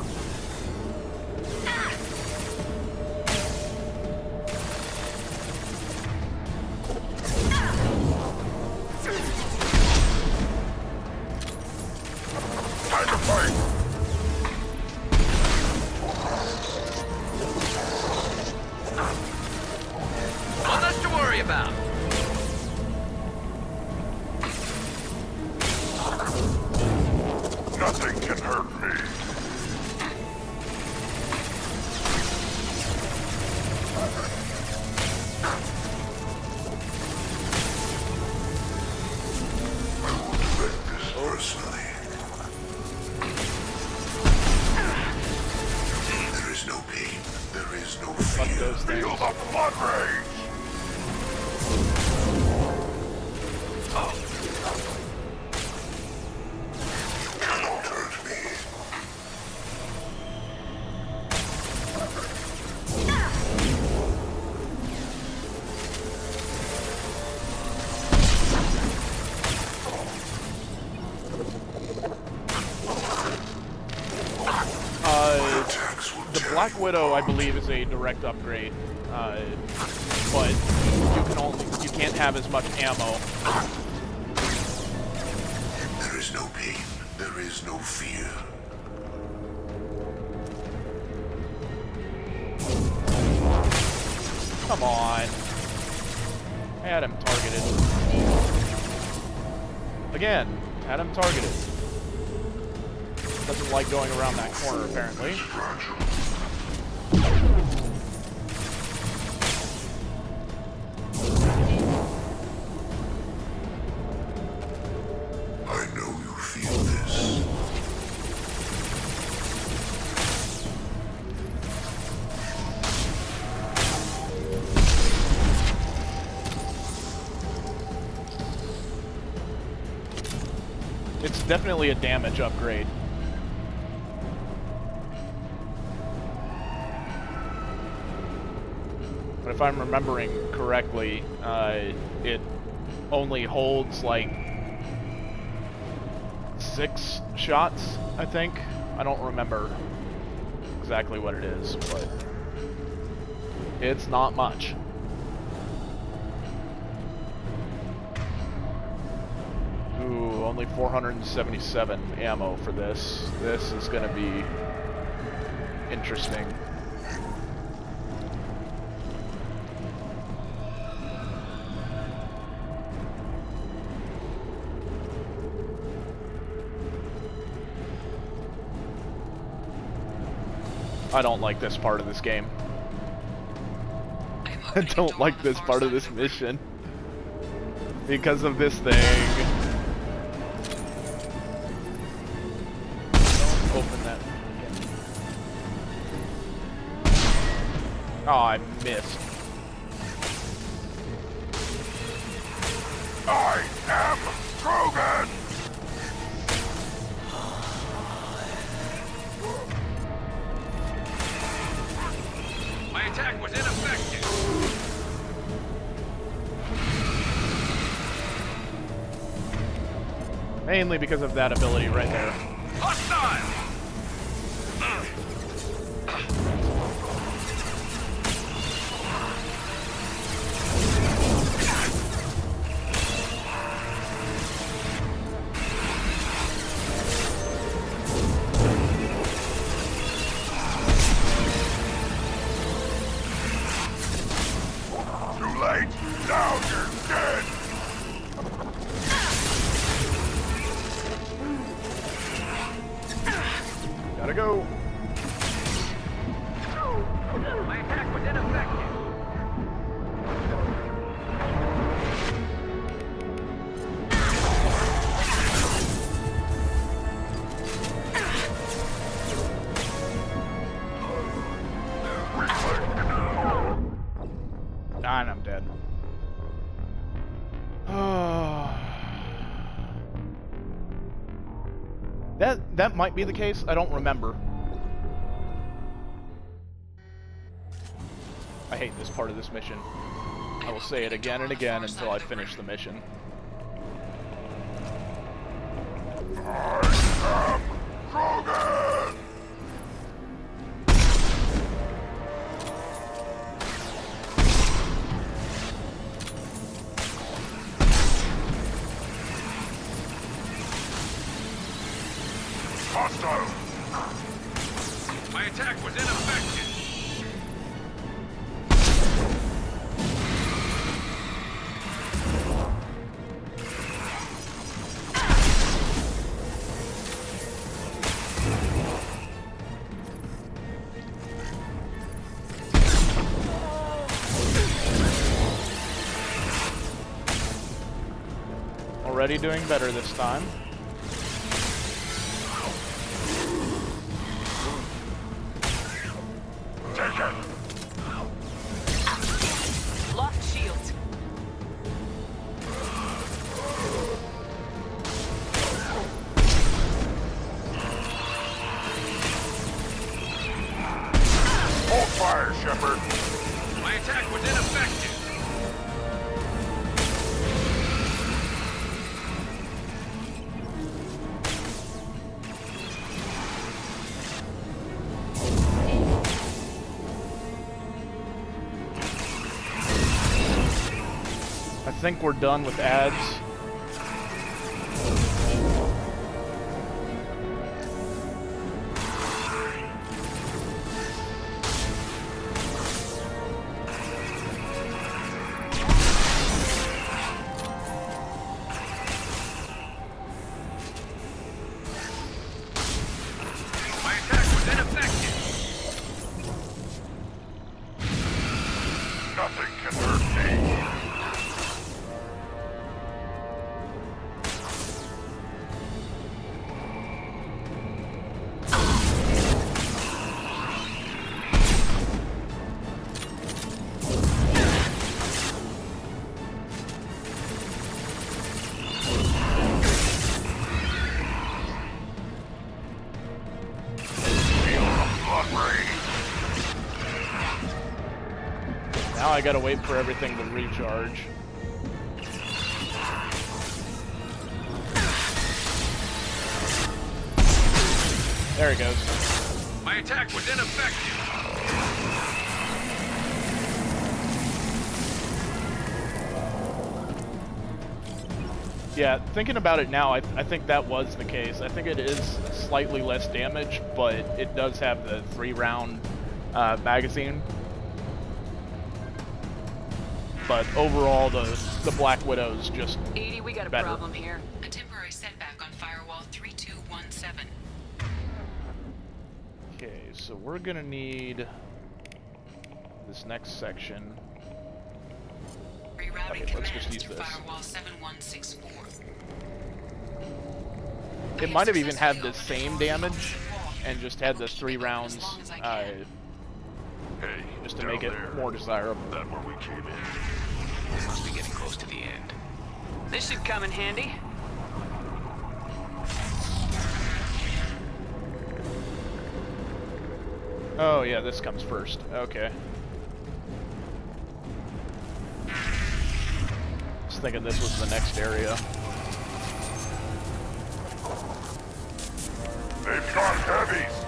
Time to fight! Not much to worry about. Nothing can hurt me. I will direct this personally. There is no pain. There is no fear. Feel the blood rage! the Black Widow, I believe, is a direct upgrade, but you can't have as much ammo. There is no pain. There is no fear. Come on. I had him targeted. Again, had him targeted. Doesn't like going around that corner, apparently. I know you feel this. It's definitely a damage upgrade. But if I'm remembering correctly, it only holds like 6 shots, I think. I don't remember exactly what it is, but it's not much. Ooh, only 477 ammo for this. This is gonna be interesting. I don't like this part of this game. I don't like this part of this mission. Because of this thing. Don't open that again. Oh, I missed. I am Krogan! My attack was ineffective. Mainly because of that ability right there. Hostile! Too late! Now you're dead! Gotta go. My attack was ineffective. And I'm dead. That might be the case. I don't remember. I hate this part of this mission. I will say it again and again until I finish the mission. I am Krogan! Hostile! My attack was ineffective. Already doing better this time. Take it! Locked shields. Hold fire, Shepard! My attack was ineffective. think we're done with ads. Now I gotta wait for everything to recharge. There it goes. My attack was ineffective. Yeah, thinking about it now, I think that was the case. I think it is slightly less damage, but it does have the 3-round magazine. But overall, the Black Widow's just 80, we got a better. problem here. A temporary setback on firewall 3217. Okay, so we're gonna need this next section. Rerouting Okay, let's just commands use to this. firewall 7164. It might have even had the same damage and just had the 3 rounds just to make it more desirable. That where we came in. We must be getting close to the end. This should come in handy. Oh yeah, this comes first. Okay. I was thinking this was the next area. They've got heavies.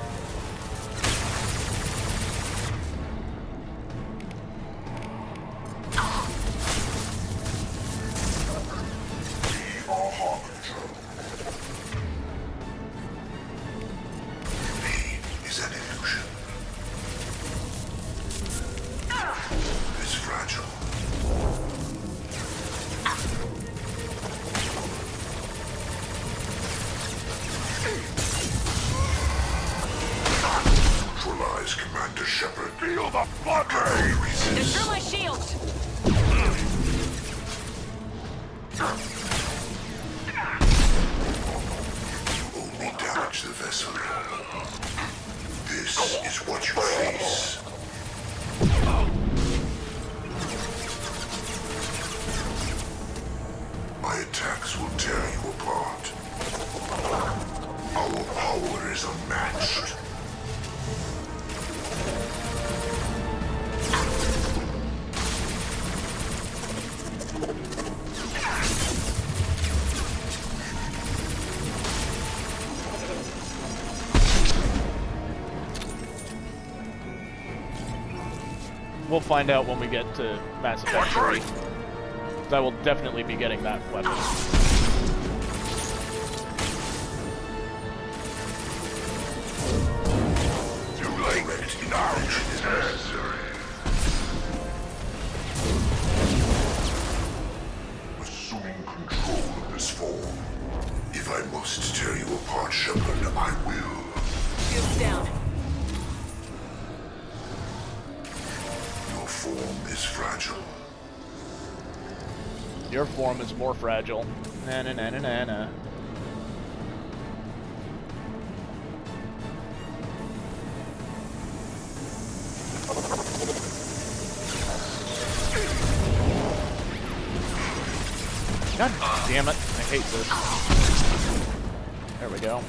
Is an illusion. It's fragile. Neutralize Commander Shepard. Feel the blood rain. Destroy my shields! Only damage the vessel. This is what you face. My attacks will tear you apart. Our power is unmatched. We'll find out when we get to Mass Effect 3. I will definitely be getting that weapon. Direct knowledge is necessary. Assuming control of this form. If I must tear you apart, Shepard, I will. Shields down. Your form is fragile. Your form is more fragile. Na na na na na na. God damn it, I hate this. There we go.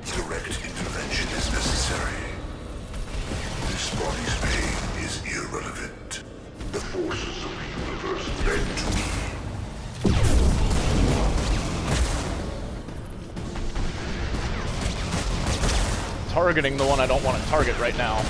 Direct intervention is necessary. This body's pain is irrelevant. The forces of the universe bend to me. targeting the one I don't want to target right now.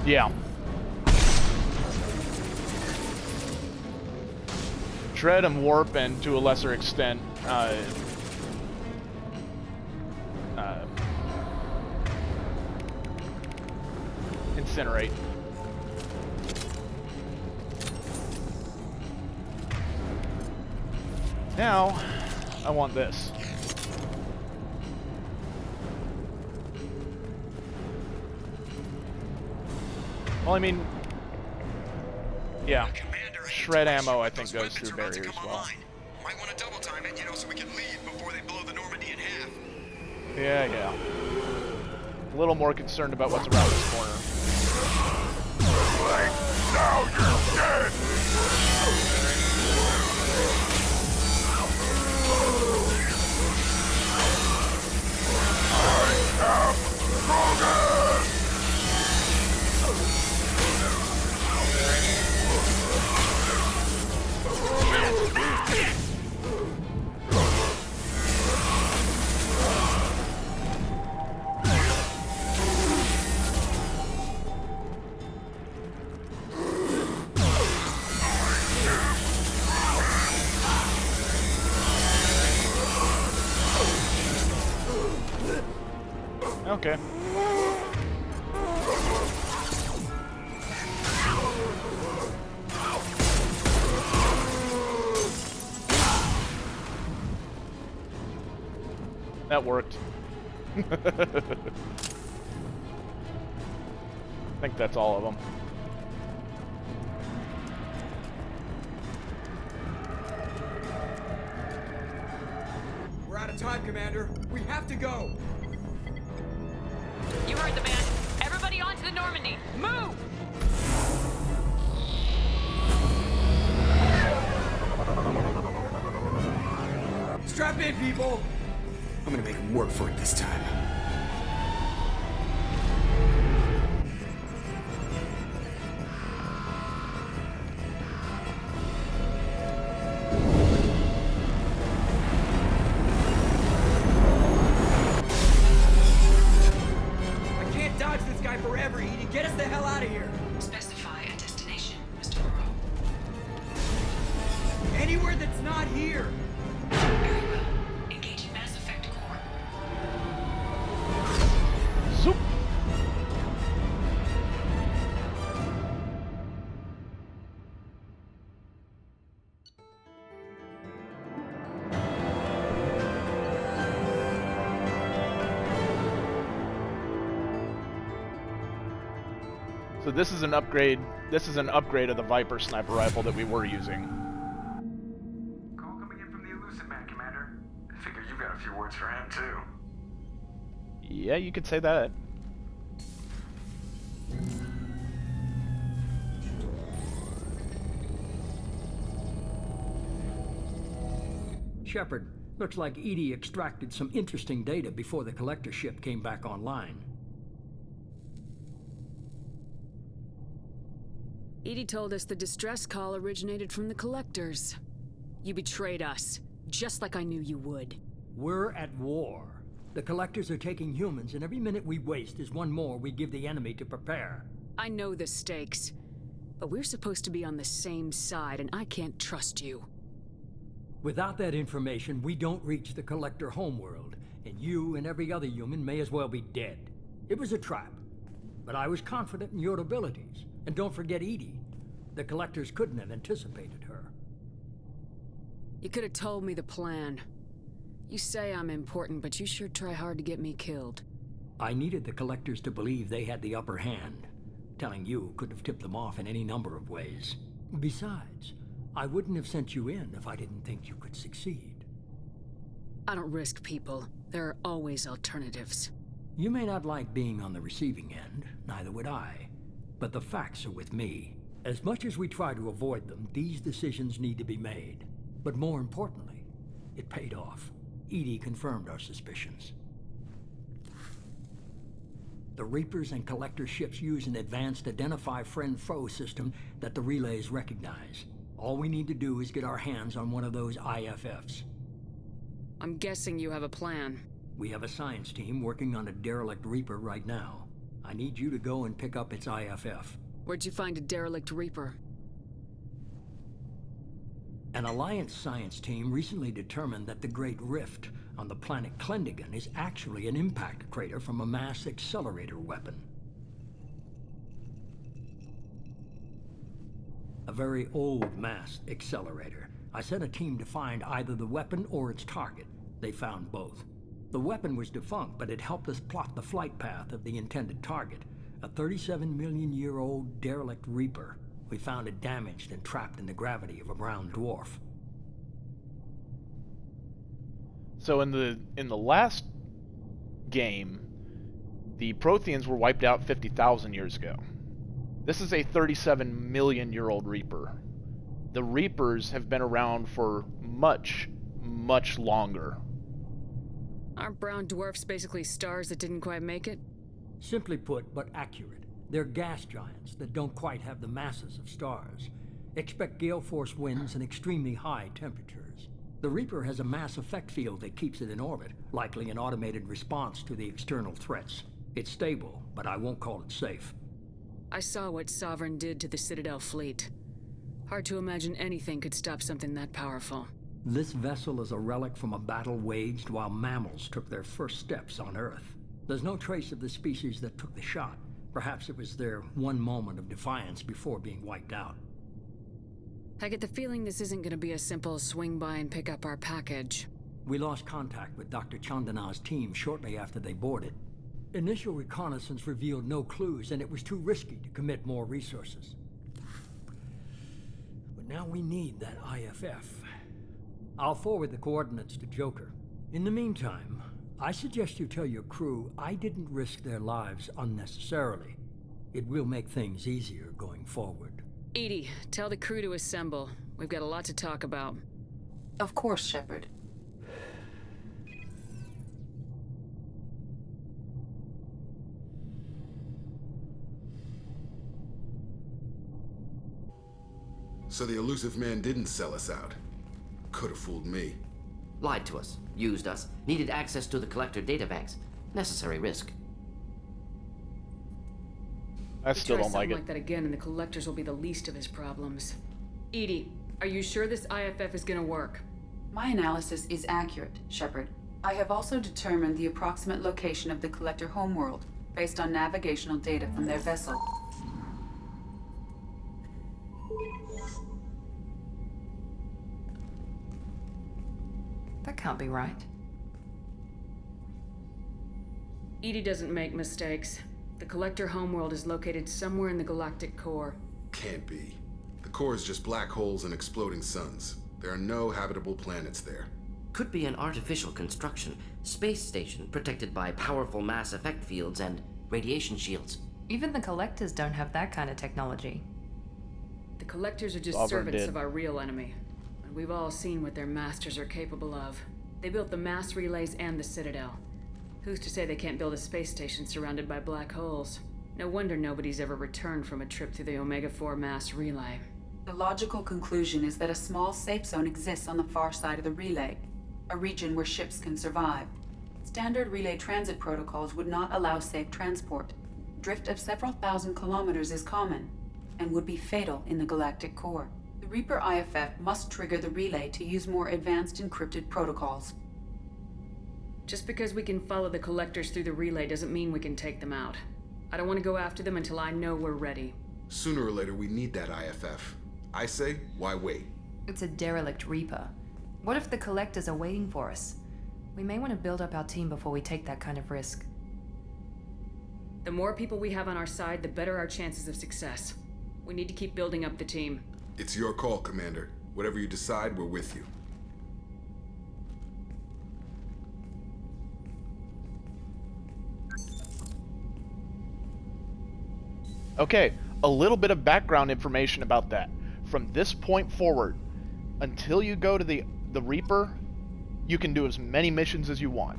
Yeah. Shred and warp, and to a lesser extent, incinerate. Now, I want this. Well, I mean, yeah. Shred ammo, I think, goes through barriers as well. Might want to double time it, you know, so we can leave before they blow the Normandy in half. Yeah. A little more concerned about what's around this corner. Now you're dead! I am Krogan! Okay. That worked. I think that's all of them. We're out of time, Commander. We have to go. You heard the man. Everybody onto the Normandy. Move! Strap in, people. I'm gonna make them work for it this time. Forever, Edie. Get us the hell out of here. Specify a destination, Mr. Moreau. Anywhere that's not here. Very well. Engaging Mass Effect core. Zoop. So this is an upgrade. This is an upgrade of the Viper sniper rifle that we were using. Call coming in from the Elusive Man, Commander. I figure you got a few words for him, too. Yeah, you could say that. Shepard, looks like Edie extracted some interesting data before the collector ship came back online. Edie told us the distress call originated from the Collectors. You betrayed us, just like I knew you would. We're at war. The Collectors are taking humans, and every minute we waste is one more we give the enemy to prepare. I know the stakes, but we're supposed to be on the same side, and I can't trust you. Without that information, we don't reach the Collector homeworld, and you and every other human may as well be dead. It was a trap, but I was confident in your abilities. And don't forget Edie. The Collectors couldn't have anticipated her. You could have told me the plan. You say I'm important, but you sure try hard to get me killed. I needed the Collectors to believe they had the upper hand. Telling you could have tipped them off in any number of ways. Besides, I wouldn't have sent you in if I didn't think you could succeed. I don't risk people. There are always alternatives. You may not like being on the receiving end, neither would I. But the facts are with me. As much as we try to avoid them, these decisions need to be made. But more importantly, it paid off. Edie confirmed our suspicions. The Reapers and Collector ships use an advanced Identify Friend-Foe system that the relays recognize. All we need to do is get our hands on one of those IFFs. I'm guessing you have a plan. We have a science team working on a derelict Reaper right now. I need you to go and pick up its IFF. Where'd you find a derelict Reaper? An Alliance science team recently determined that the Great Rift on the planet Klendagon is actually an impact crater from a mass accelerator weapon. A very old mass accelerator. I sent a team to find either the weapon or its target. They found both. The weapon was defunct, but it helped us plot the flight path of the intended target, a 37-million-year-old derelict Reaper. We found it damaged and trapped in the gravity of a brown dwarf. So in the last game, the Protheans were wiped out 50,000 years ago. This is a 37-million-year-old Reaper. The Reapers have been around for much, much longer. Aren't brown dwarfs basically stars that didn't quite make it? Simply put, but accurate. They're gas giants that don't quite have the masses of stars. Expect gale force winds and extremely high temperatures. The Reaper has a mass effect field that keeps it in orbit, likely an automated response to the external threats. It's stable, but I won't call it safe. I saw what Sovereign did to the Citadel fleet. Hard to imagine anything could stop something that powerful. This vessel is a relic from a battle waged while mammals took their first steps on Earth. There's no trace of the species that took the shot. Perhaps it was their one moment of defiance before being wiped out. I get the feeling this isn't going to be a simple swing by and pick up our package. We lost contact with Dr. Chandana's team shortly after they boarded. Initial reconnaissance revealed no clues, and it was too risky to commit more resources. But now we need that IFF. I'll forward the coordinates to Joker. In the meantime, I suggest you tell your crew I didn't risk their lives unnecessarily. It will make things easier going forward. EDI, tell the crew to assemble. We've got a lot to talk about. Of course, Shepard. So the elusive man didn't sell us out. Could have fooled me. Lied to us, used us, needed access to the Collector databanks. Necessary risk. I still don't like it. Like that again, and the Collectors will be the least of his problems. EDI, are you sure this IFF is gonna work? My analysis is accurate, Shepard. I have also determined the approximate location of the Collector homeworld, based on navigational data from their vessel. That can't be right. EDI doesn't make mistakes. The Collector homeworld is located somewhere in the galactic core. Can't be. The core is just black holes and exploding suns. There are no habitable planets there. Could be an artificial construction, space station protected by powerful mass effect fields and radiation shields. Even the Collectors don't have that kind of technology. The Collectors are just Sovereign servants did. of our real enemy. And we've all seen what their masters are capable of. They built the mass relays and the Citadel. Who's to say they can't build a space station surrounded by black holes? No wonder nobody's ever returned from a trip through the Omega-4 mass relay. The logical conclusion is that a small safe zone exists on the far side of the relay, a region where ships can survive. Standard relay transit protocols would not allow safe transport. Drift of several thousand kilometers is common, and would be fatal in the galactic core. The Reaper IFF must trigger the relay to use more advanced encrypted protocols. Just because we can follow the Collectors through the relay doesn't mean we can take them out. I don't want to go after them until I know we're ready. Sooner or later, we need that IFF. I say, why wait? It's a derelict Reaper. What if the Collectors are waiting for us? We may want to build up our team before we take that kind of risk. The more people we have on our side, the better our chances of success. We need to keep building up the team. It's your call, Commander. Whatever you decide, we're with you. Okay, a little bit of background information about that. From this point forward, until you go to the Reaper, you can do as many missions as you want.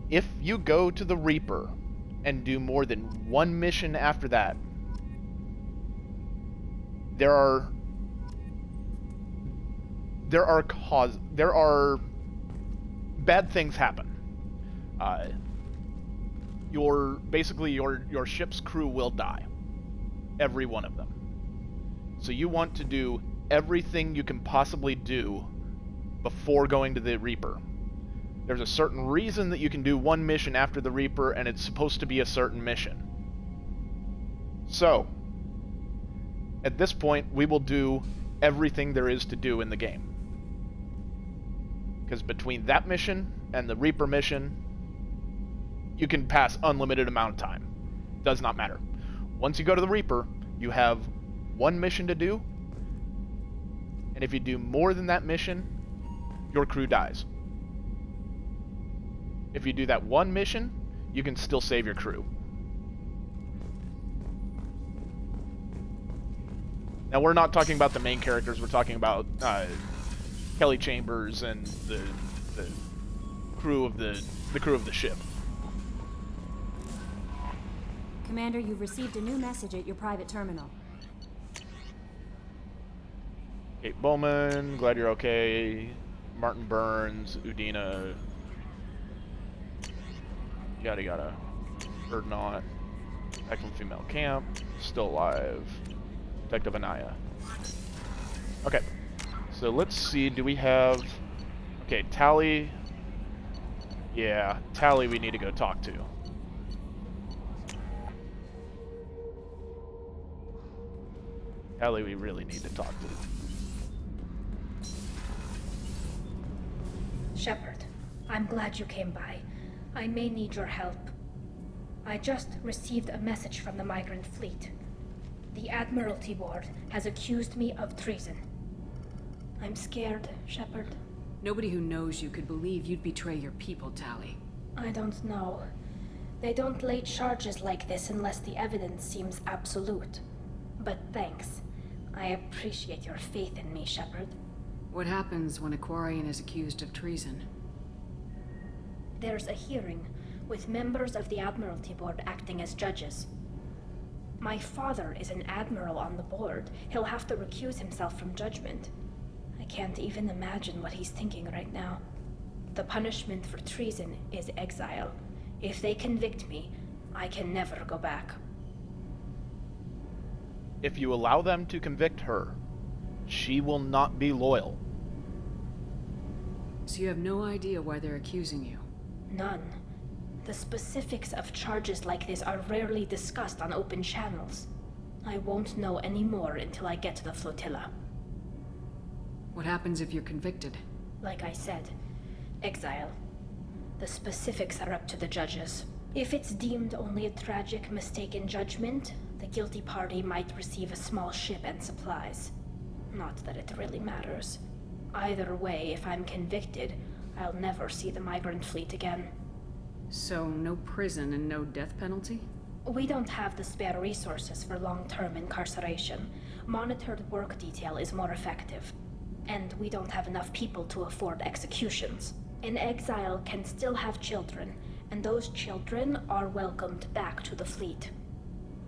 If you go to the Reaper, and do more than one mission after that, there are bad things happen. Your ship's crew will die. Every one of them. So you want to do everything you can possibly do before going to the Reaper. There's a certain reason that you can do one mission after the Reaper, and it's supposed to be a certain mission. So, at this point, we will do everything there is to do in the game. Because between that mission and the Reaper mission, you can pass unlimited amount of time. Does not matter. Once you go to the Reaper, you have one mission to do, and if you do more than that mission, your crew dies. If you do that one mission, you can still save your crew. Now, we're not talking about the main characters, we're talking about Kelly Chambers and the crew of the ship. Commander, you've received a new message at your private terminal. Kate Bowman, glad you're okay. Martin Burns, Udina, yada yada. Erdnot, Excellent Female Camp, still alive. Detective Anaya. Okay, so let's see, do we have... Okay, Tally. Yeah, Tally we need to go talk to. Tally we really need to talk to. Shepard, I'm glad you came by. I may need your help. I just received a message from the migrant fleet. The Admiralty Board has accused me of treason. I'm scared, Shepard. Nobody who knows you could believe you'd betray your people, Tally. I don't know. They don't lay charges like this unless the evidence seems absolute. But thanks. I appreciate your faith in me, Shepard. What happens when a Quarian is accused of treason? There's a hearing, with members of the Admiralty Board acting as judges. My father is an admiral on the board. He'll have to recuse himself from judgment. I can't even imagine what he's thinking right now. The punishment for treason is exile. If they convict me, I can never go back. If you allow them to convict her, she will not be loyal. So you have no idea why they're accusing you? None. The specifics of charges like this are rarely discussed on open channels. I won't know any more until I get to the flotilla. What happens if you're convicted? Like I said, exile. The specifics are up to the judges. If it's deemed only a tragic mistake in judgment, the guilty party might receive a small ship and supplies. Not that it really matters. Either way, if I'm convicted, I'll never see the migrant fleet again. So, no prison and no death penalty? We don't have the spare resources for long-term incarceration. Monitored work detail is more effective. And we don't have enough people to afford executions. An exile can still have children, and those children are welcomed back to the fleet.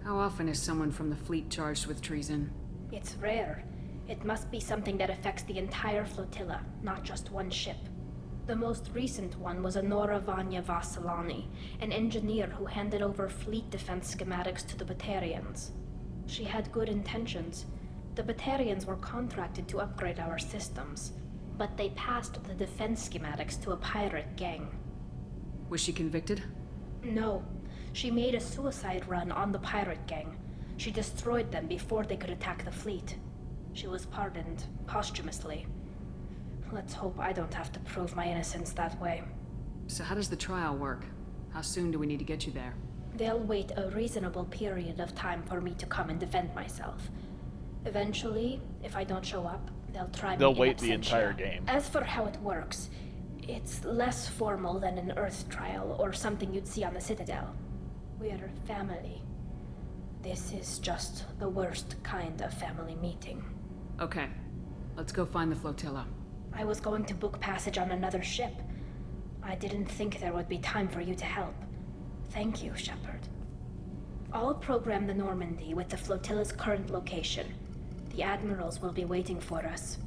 How often is someone from the fleet charged with treason? It's rare. It must be something that affects the entire flotilla, not just one ship. The most recent one was Anora Vanya Vassilani, an engineer who handed over fleet defense schematics to the Batarians. She had good intentions. The Batarians were contracted to upgrade our systems, but they passed the defense schematics to a pirate gang. Was she convicted? No. She made a suicide run on the pirate gang. She destroyed them before they could attack the fleet. She was pardoned posthumously. Let's hope I don't have to prove my innocence that way. So how does the trial work? How soon do we need to get you there? They'll wait a reasonable period of time for me to come and defend myself. Eventually, if I don't show up, they'll wait the entire game. As for how it works, it's less formal than an Earth trial or something you'd see on the Citadel. We're family. This is just the worst kind of family meeting. Okay. Let's go find the flotilla. I was going to book passage on another ship. I didn't think there would be time for you to help. Thank you, Shepard. I'll program the Normandy with the flotilla's current location. The admirals will be waiting for us.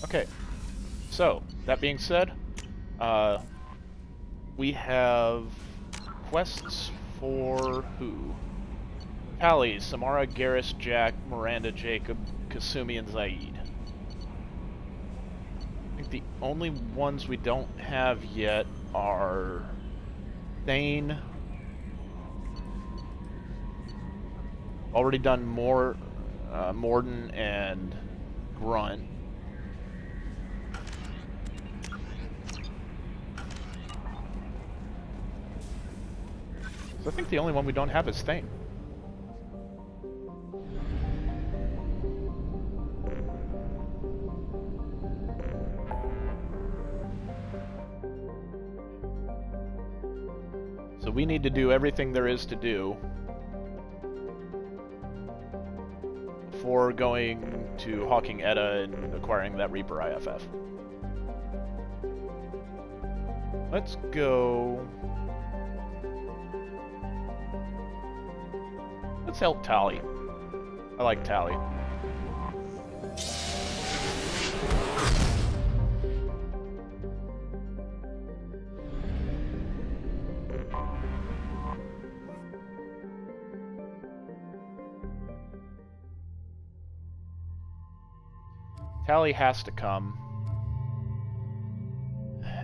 Okay, so that being said, we have quests for who? Tali, Samara, Garrus, Jack, Miranda, Jacob, Kasumi, and Zaid. I think the only ones we don't have yet are Thane. Already done Morden and Grunt. So I think the only one we don't have is Thane. So we need to do everything there is to do before going to Hawking Edda and acquiring that Reaper IFF. Let's go... Let's help Tali. I like Tali. Tali has to come.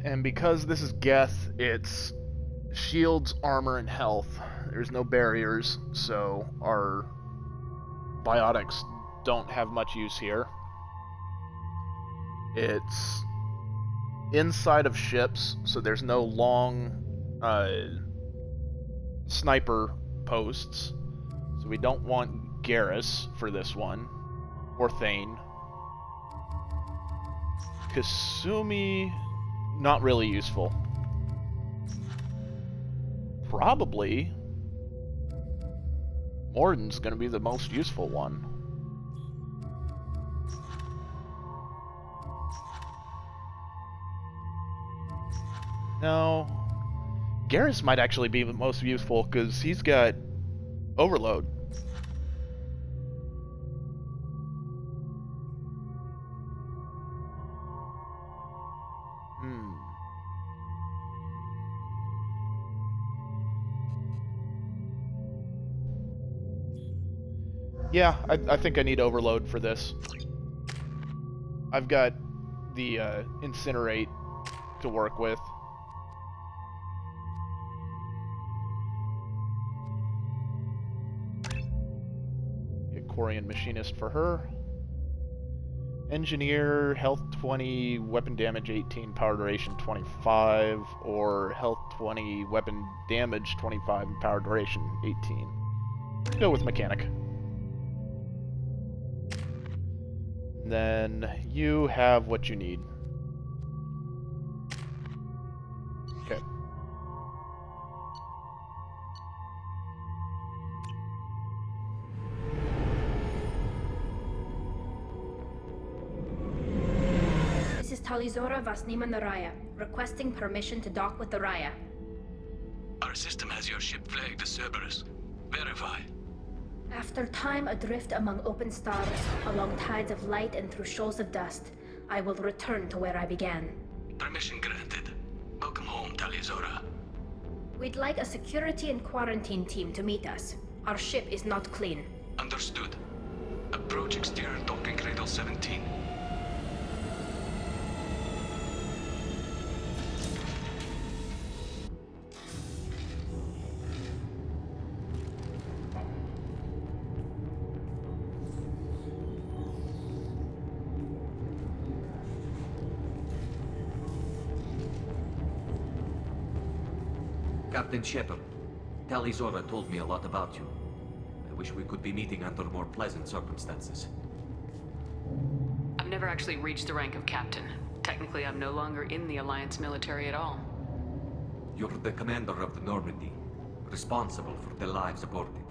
And because this is Geth, it's shields, armor, and health. There's no barriers, so our biotics don't have much use here. It's inside of ships, so there's no long sniper posts. So we don't want Garrus for this one, or Thane. Kasumi, not really useful. Probably Morden's gonna be the most useful one. No, Garrus might actually be the most useful because he's got overload. Yeah, I think I need overload for this. I've got the incinerate to work with. Get Quarian Machinist for her. Engineer, health 20, weapon damage 18, power duration 25, or health 20, weapon damage 25, and power duration 18. Go with mechanic. Then you have what you need. Okay. This is Talizora Vasnima Naraya, requesting permission to dock with the Raya. Our system has your ship flagged as Cerberus. Verify. After time adrift among open stars, along tides of light and through shoals of dust, I will return to where I began. Permission granted. Welcome home, Talizora. We'd like a security and quarantine team to meet us. Our ship is not clean. Understood. Approach exterior docking cradle 17. Captain Shepard, Talizora told me a lot about you. I wish we could be meeting under more pleasant circumstances. I've never actually reached the rank of captain. Technically, I'm no longer in the Alliance military at all. You're the commander of the Normandy, responsible for the lives aborted.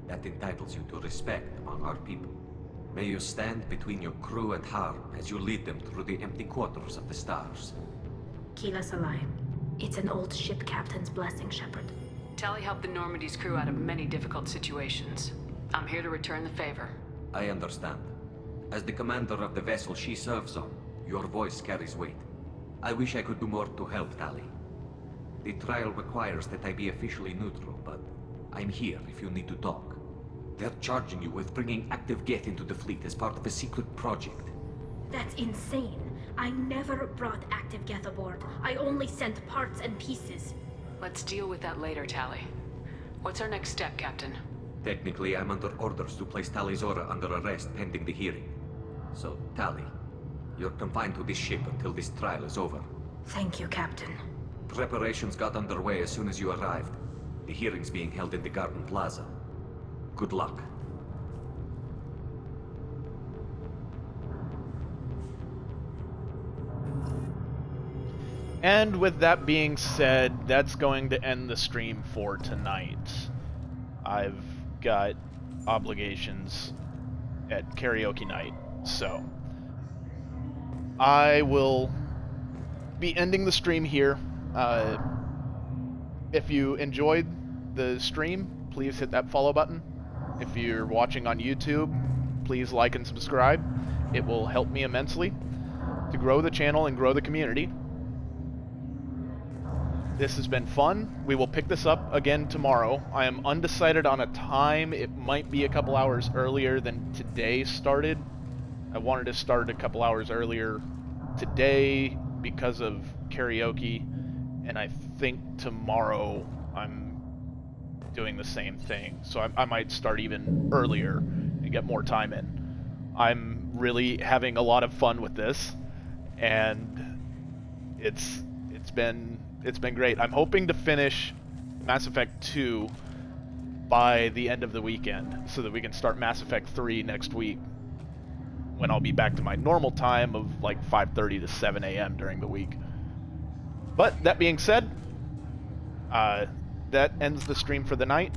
That entitles you to respect among our people. May you stand between your crew and harm as you lead them through the empty quarters of the stars. Keela Salai. It's an old ship captain's blessing, Shepard. Tali helped the Normandy's crew out of many difficult situations. I'm here to return the favor. I understand. As the commander of the vessel she serves on, your voice carries weight. I wish I could do more to help Tali. The trial requires that I be officially neutral, but I'm here if you need to talk. They're charging you with bringing active Geth into the fleet as part of a secret project. That's insane. I never brought active Geth aboard. I only sent parts and pieces. Let's deal with that later, Tali. What's our next step, Captain? Technically, I'm under orders to place Tali Zora under arrest pending the hearing. So, Tali, you're confined to this ship until this trial is over. Thank you, Captain. Preparations got underway as soon as you arrived. The hearing's being held in the Garden Plaza. Good luck. And with that being said, that's going to end the stream for tonight. I've got obligations at karaoke night, so I will be ending the stream here. If you enjoyed the stream, please hit that follow button. If you're watching on YouTube, please like and subscribe. It will help me immensely to grow the channel and grow the community. This has been fun. We will pick this up again tomorrow. I am undecided on a time. It might be a couple hours earlier than today started. I wanted to start a couple hours earlier today because of karaoke, and I think tomorrow I'm doing the same thing. So I might start even earlier and get more time in. I'm really having a lot of fun with this, and it's been great. I'm hoping to finish Mass Effect 2 by the end of the weekend so that we can start Mass Effect 3 next week, when I'll be back to my normal time of like 5:30 to 7 a.m. during the week. But that being said, that ends the stream for the night.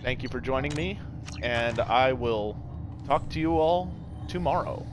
Thank you for joining me, and I will talk to you all tomorrow.